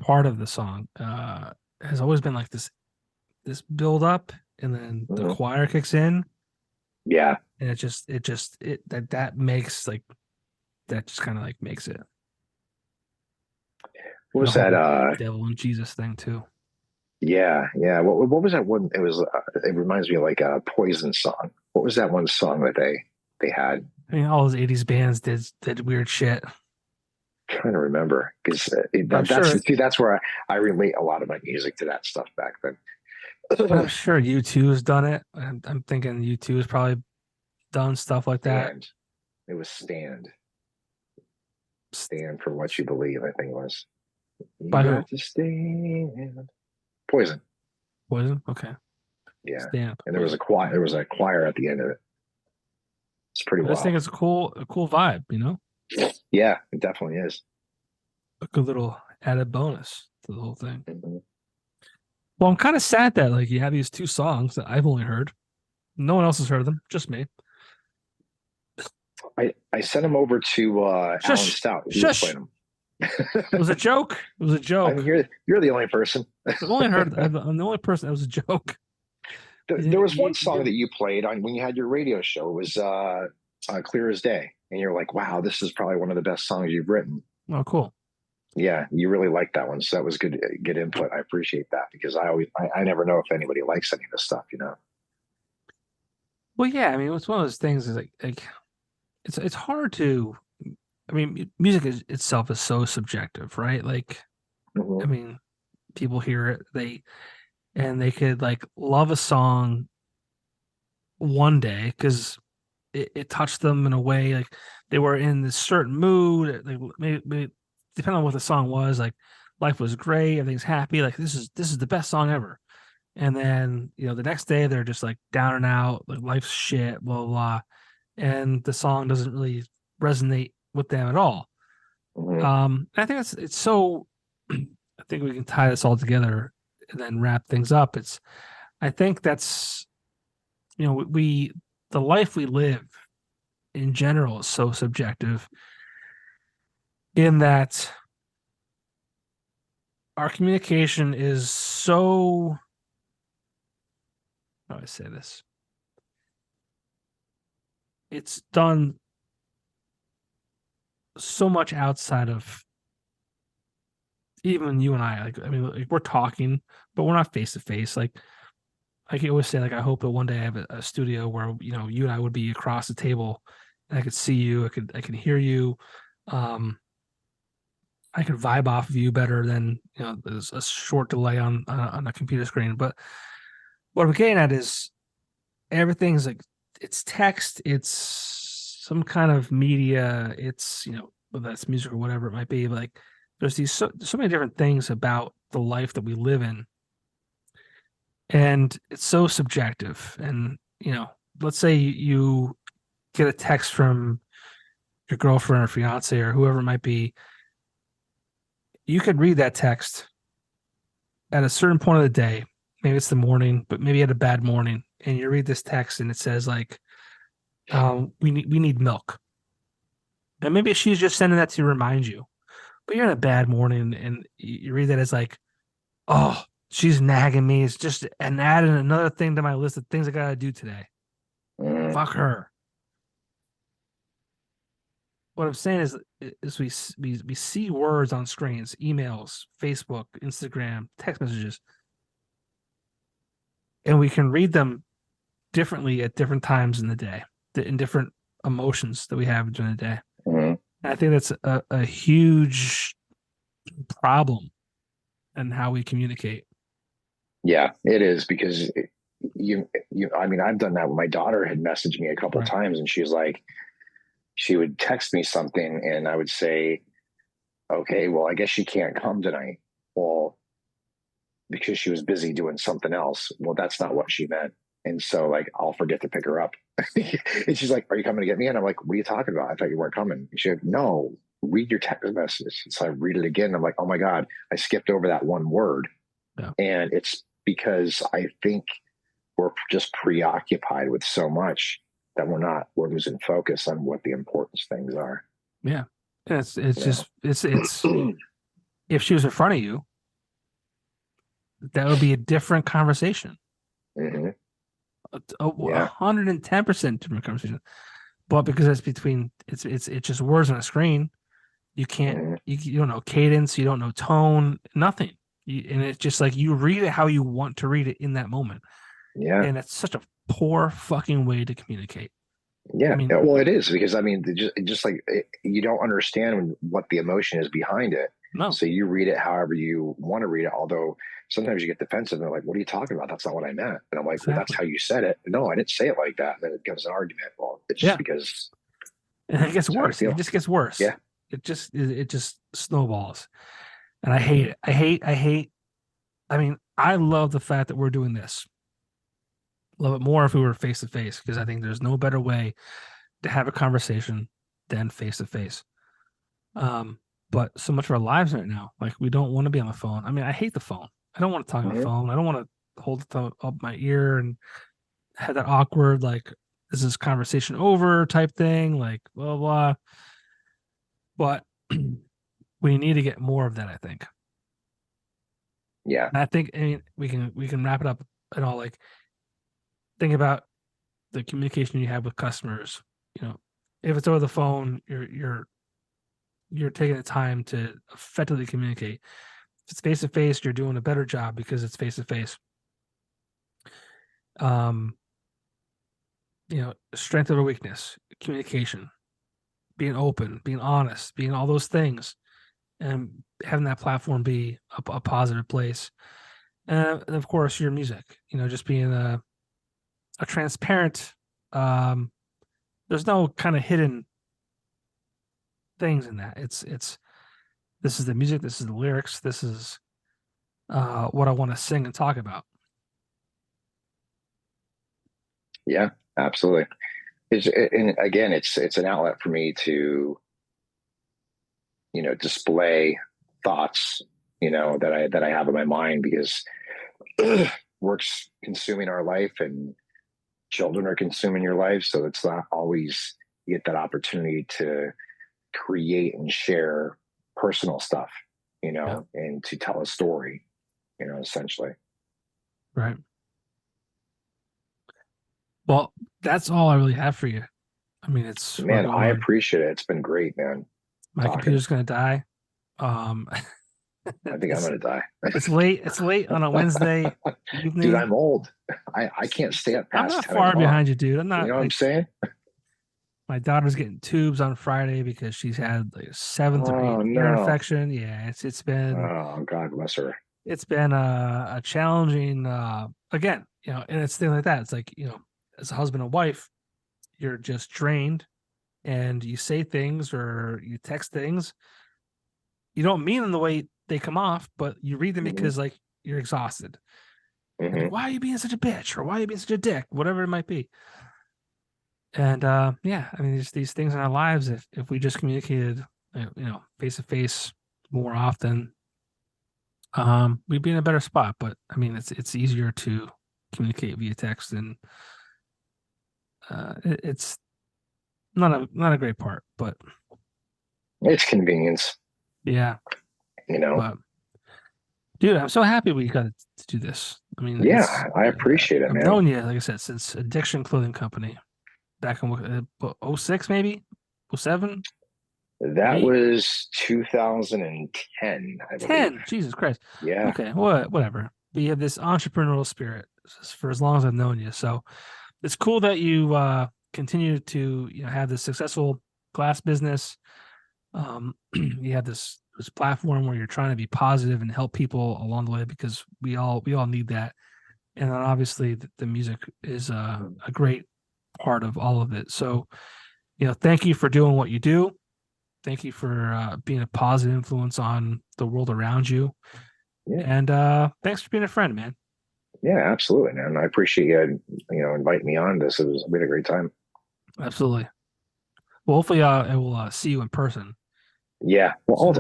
part of the song has always been like this build up, and then the Mhm. choir kicks in, Yeah. and it that makes like that just kind of like makes it. What And the was that? whole devil and Jesus thing too. Yeah, yeah. What was that one? It was. It reminds me of like a Poison song. What was that one song that they had? I mean, all those '80s bands did weird shit. I'm trying to remember because I'm sure. that's where I relate a lot of my music to that stuff back I'm then. sure U2 has done it. I'm thinking U2 has probably done stuff like that. Stand. It was stand for what you believe. I think it was. You By who? got to stand. Poison. Poison. Okay. Yeah, Stand up. and there was Poison. a choir. There was a choir at the end of it. It's pretty I just think wild. it's a cool vibe. Yeah, it definitely is. A good little added bonus to the whole thing. Mhm. Well, I'm kind of sad that like you have these two songs that I've only heard. No one else has heard them, just me. I sent him over to Alan Shush, Stout. He was shush. playing It was a them. joke. It was a I mean, joke. you're the only person. I've only heard. I'm the only person. That was a joke. There was one You song didn't. that you played on when you had your radio show. It was Clear as Day, and you're like, wow, this is probably one of the best songs you've written. Oh, cool. Yeah, you really liked that one, so that was good input. I appreciate that because I never know if anybody likes any of this stuff, you know. Well, yeah. I mean, it's one of those things. Is like it's hard to. I mean, music itself is so subjective, right? Like, I Hmm. mean, people hear it, they could like love a song one day because it touched them in a way like they were in this certain mood. Like maybe depending on what the song was, like life was great, everything's happy, like this is the best song ever. And then the next day they're just like down and out, like life's shit, blah blah blah, and the song doesn't really resonate with them at all. Hmm. I think it's so. I think we can tie this all together and then wrap things up. I think that's we the life we live in general is so subjective in that our communication is so how do I say this? It's done so much outside of even you and I. Like I mean, like, we're talking, but we're not face to face. Like I can always say, like I hope that one day I have a studio where you and I would be across the table, and I could see you, I can hear you, um, I could vibe off of you better than there's a short delay on a computer screen. But what I'm getting at is everything's like it's text, it's some kind of media, it's whether that's music or whatever it might be. But like there's so many different things about the life that we live in, and it's so subjective. And let's say you get a text from your girlfriend or fiance or whoever it might be, you could read that text at a certain point of the day. Maybe it's the morning, but maybe you had a bad morning, and you read this text and it says like, we need milk, and maybe she's just sending that to remind you. But you're in a bad morning, and you read that as like, oh, she's nagging me. It's just and adding another thing to my list of things I gotta do today. Hmm. Fuck her. What I'm saying is we see words on screens, emails, Facebook, Instagram, text messages, and we can read them differently at different times in the day, in different emotions that we have during the day. Hmm. And I think that's a huge problem in how we communicate. Yeah, it is because you. I mean, I've done that. My daughter had messaged me a couple Right. times, and she was like, she would text me something, and I would say, okay, well, I guess she can't come tonight. Well, because she was busy doing something else. Well, that's not what she meant. And so, like, I'll forget to pick her up. And she's like, are you coming to get me? And I'm like, what are you talking about? I thought you weren't coming. She's like, no, read your text message. So I read it again. I'm like, oh my God, I skipped over that one word. Yeah. And it's because I think we're just preoccupied with so much that we're losing focus on what the important things are. Yeah. It's You just it's know? if she was in front of you, that would be a different conversation. Hmm. A Yeah. 110% different conversation. But because it's just words on a screen, you can't Hmm. you don't know cadence, you don't know tone, nothing. And it's just like you read it how you want to read it in that moment. Yeah. And it's such a poor fucking way to communicate. I Yeah. mean, Well, it is because I mean, just like you don't understand what the emotion is behind it. no, So you read it however you want to read it. Although sometimes you get defensive and they're like, what are you talking about? That's not what I meant. And I'm like, well, that's exactly. how you said it. No, I didn't say it like that. And then it becomes an argument. Well, it's just Yeah. because And it gets that's how I worse. It feel. just gets worse. Yeah. It just snowballs. And I hate it. I hate. I mean, I love the fact that we're doing this. Love it more if we were face to face because I think there's no better way to have a conversation than face to face. But so much of our lives right now, like we don't want to be on the phone. I mean, I hate the phone. I don't want to talk on the phone. I don't want to hold it up my ear and have that awkward, like, is this conversation over type thing, like, blah, blah. But we need to get more of that, I think. Yeah. And I think, I mean, we can wrap it up and all, like, think about the communication you have with customers. You know, if it's over the phone, you're taking the time to effectively communicate. If it's face to face, you're doing a better job because it's face to face. You know, strength or weakness, communication, being open, being honest, being all those things, and having that platform be a positive place. And of course, your music, you know, just being a transparent, there's no kind of hidden things in that. It's this is the music, this is the lyrics, this is what I want to sing and talk about. Yeah, absolutely. And again, it's an outlet for me to, you know, display thoughts, you know, that I have in my mind, because work's consuming our life and children are consuming your life. So it's not always you get that opportunity to create and share personal stuff, you know, and to tell a story, you know, essentially. Right. Well, that's all I really have for you. I mean, it's, man, I appreciate it. It's been great, man. My computer's going to die. I think I'm going to die. It's late. It's late on a Wednesday evening. Dude, I'm old. I can't stay up past. I'm not far behind you, dude. I'm not. You know what I'm saying? My daughter's getting tubes on Friday because she's had like a 7th or 8th ear infection. Yeah, it's been. Oh, God bless her. It's been a challenging. Again, you know, and it's things like that. It's like, you know, as a husband and wife, you're just drained, and you say things or you text things. You don't mean them the way they come off, but you read them because, like, you're exhausted. Like, why are you being such a bitch, or why are you being such a dick, whatever it might be. And yeah, I mean, there's these things in our lives. If we just communicated, you know, face to face more often, we'd be in a better spot. But I mean, it's easier to communicate via text, and it's not a great part, but it's convenience. Yeah, you know. But, dude, I'm so happy we got to do this. I mean, yeah, I appreciate it, man. I've known you, like I said, since Addiction Clothing Company back in 06, maybe 07. That was 2010. 10. Jesus Christ. Yeah. Okay. Whatever. But you have this entrepreneurial spirit for as long as I've known you. So it's cool that you continue to, you know, have this successful glass business. You have this platform where you're trying to be positive and help people along the way, because we all need that. And then obviously the music is a great part of all of it. So, you know, thank you for doing what you do. Thank you for being a positive influence on the world around you. Yeah. And thanks for being a friend, man. Yeah, absolutely, man. I appreciate you, you know, inviting me on this. We had a great time. Absolutely. Well, hopefully I will see you in person. Yeah. Well,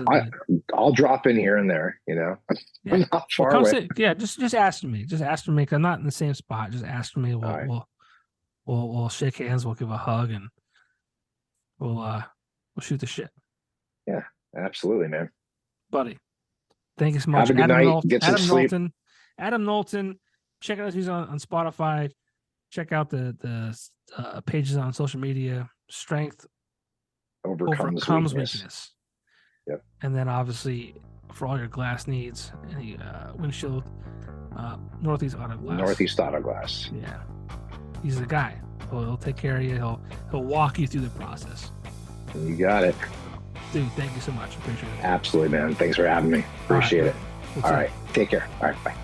I'll drop in here and there, you know. Yeah. I'm not far away. Just ask me. Just ask me. I'm not in the same spot. Just ask me. We'll shake hands. We'll give a hug, and we'll shoot the shit. Yeah, absolutely, man. Buddy, thank you so much. Have a good night. Get some sleep. Adam Nulton. Check out his on Spotify. Check out the pages on social media. Strength overcomes weakness. Yep. And then obviously for all your glass needs, any windshield, Northeast Auto Glass. Northeast Auto Glass. Yeah, he's the guy. He'll take care of you. He'll walk you through the process. You got it, dude. Thank you so much. Appreciate it. Absolutely, man. Thanks for having me. Appreciate it. All right. Take care. All right. Bye.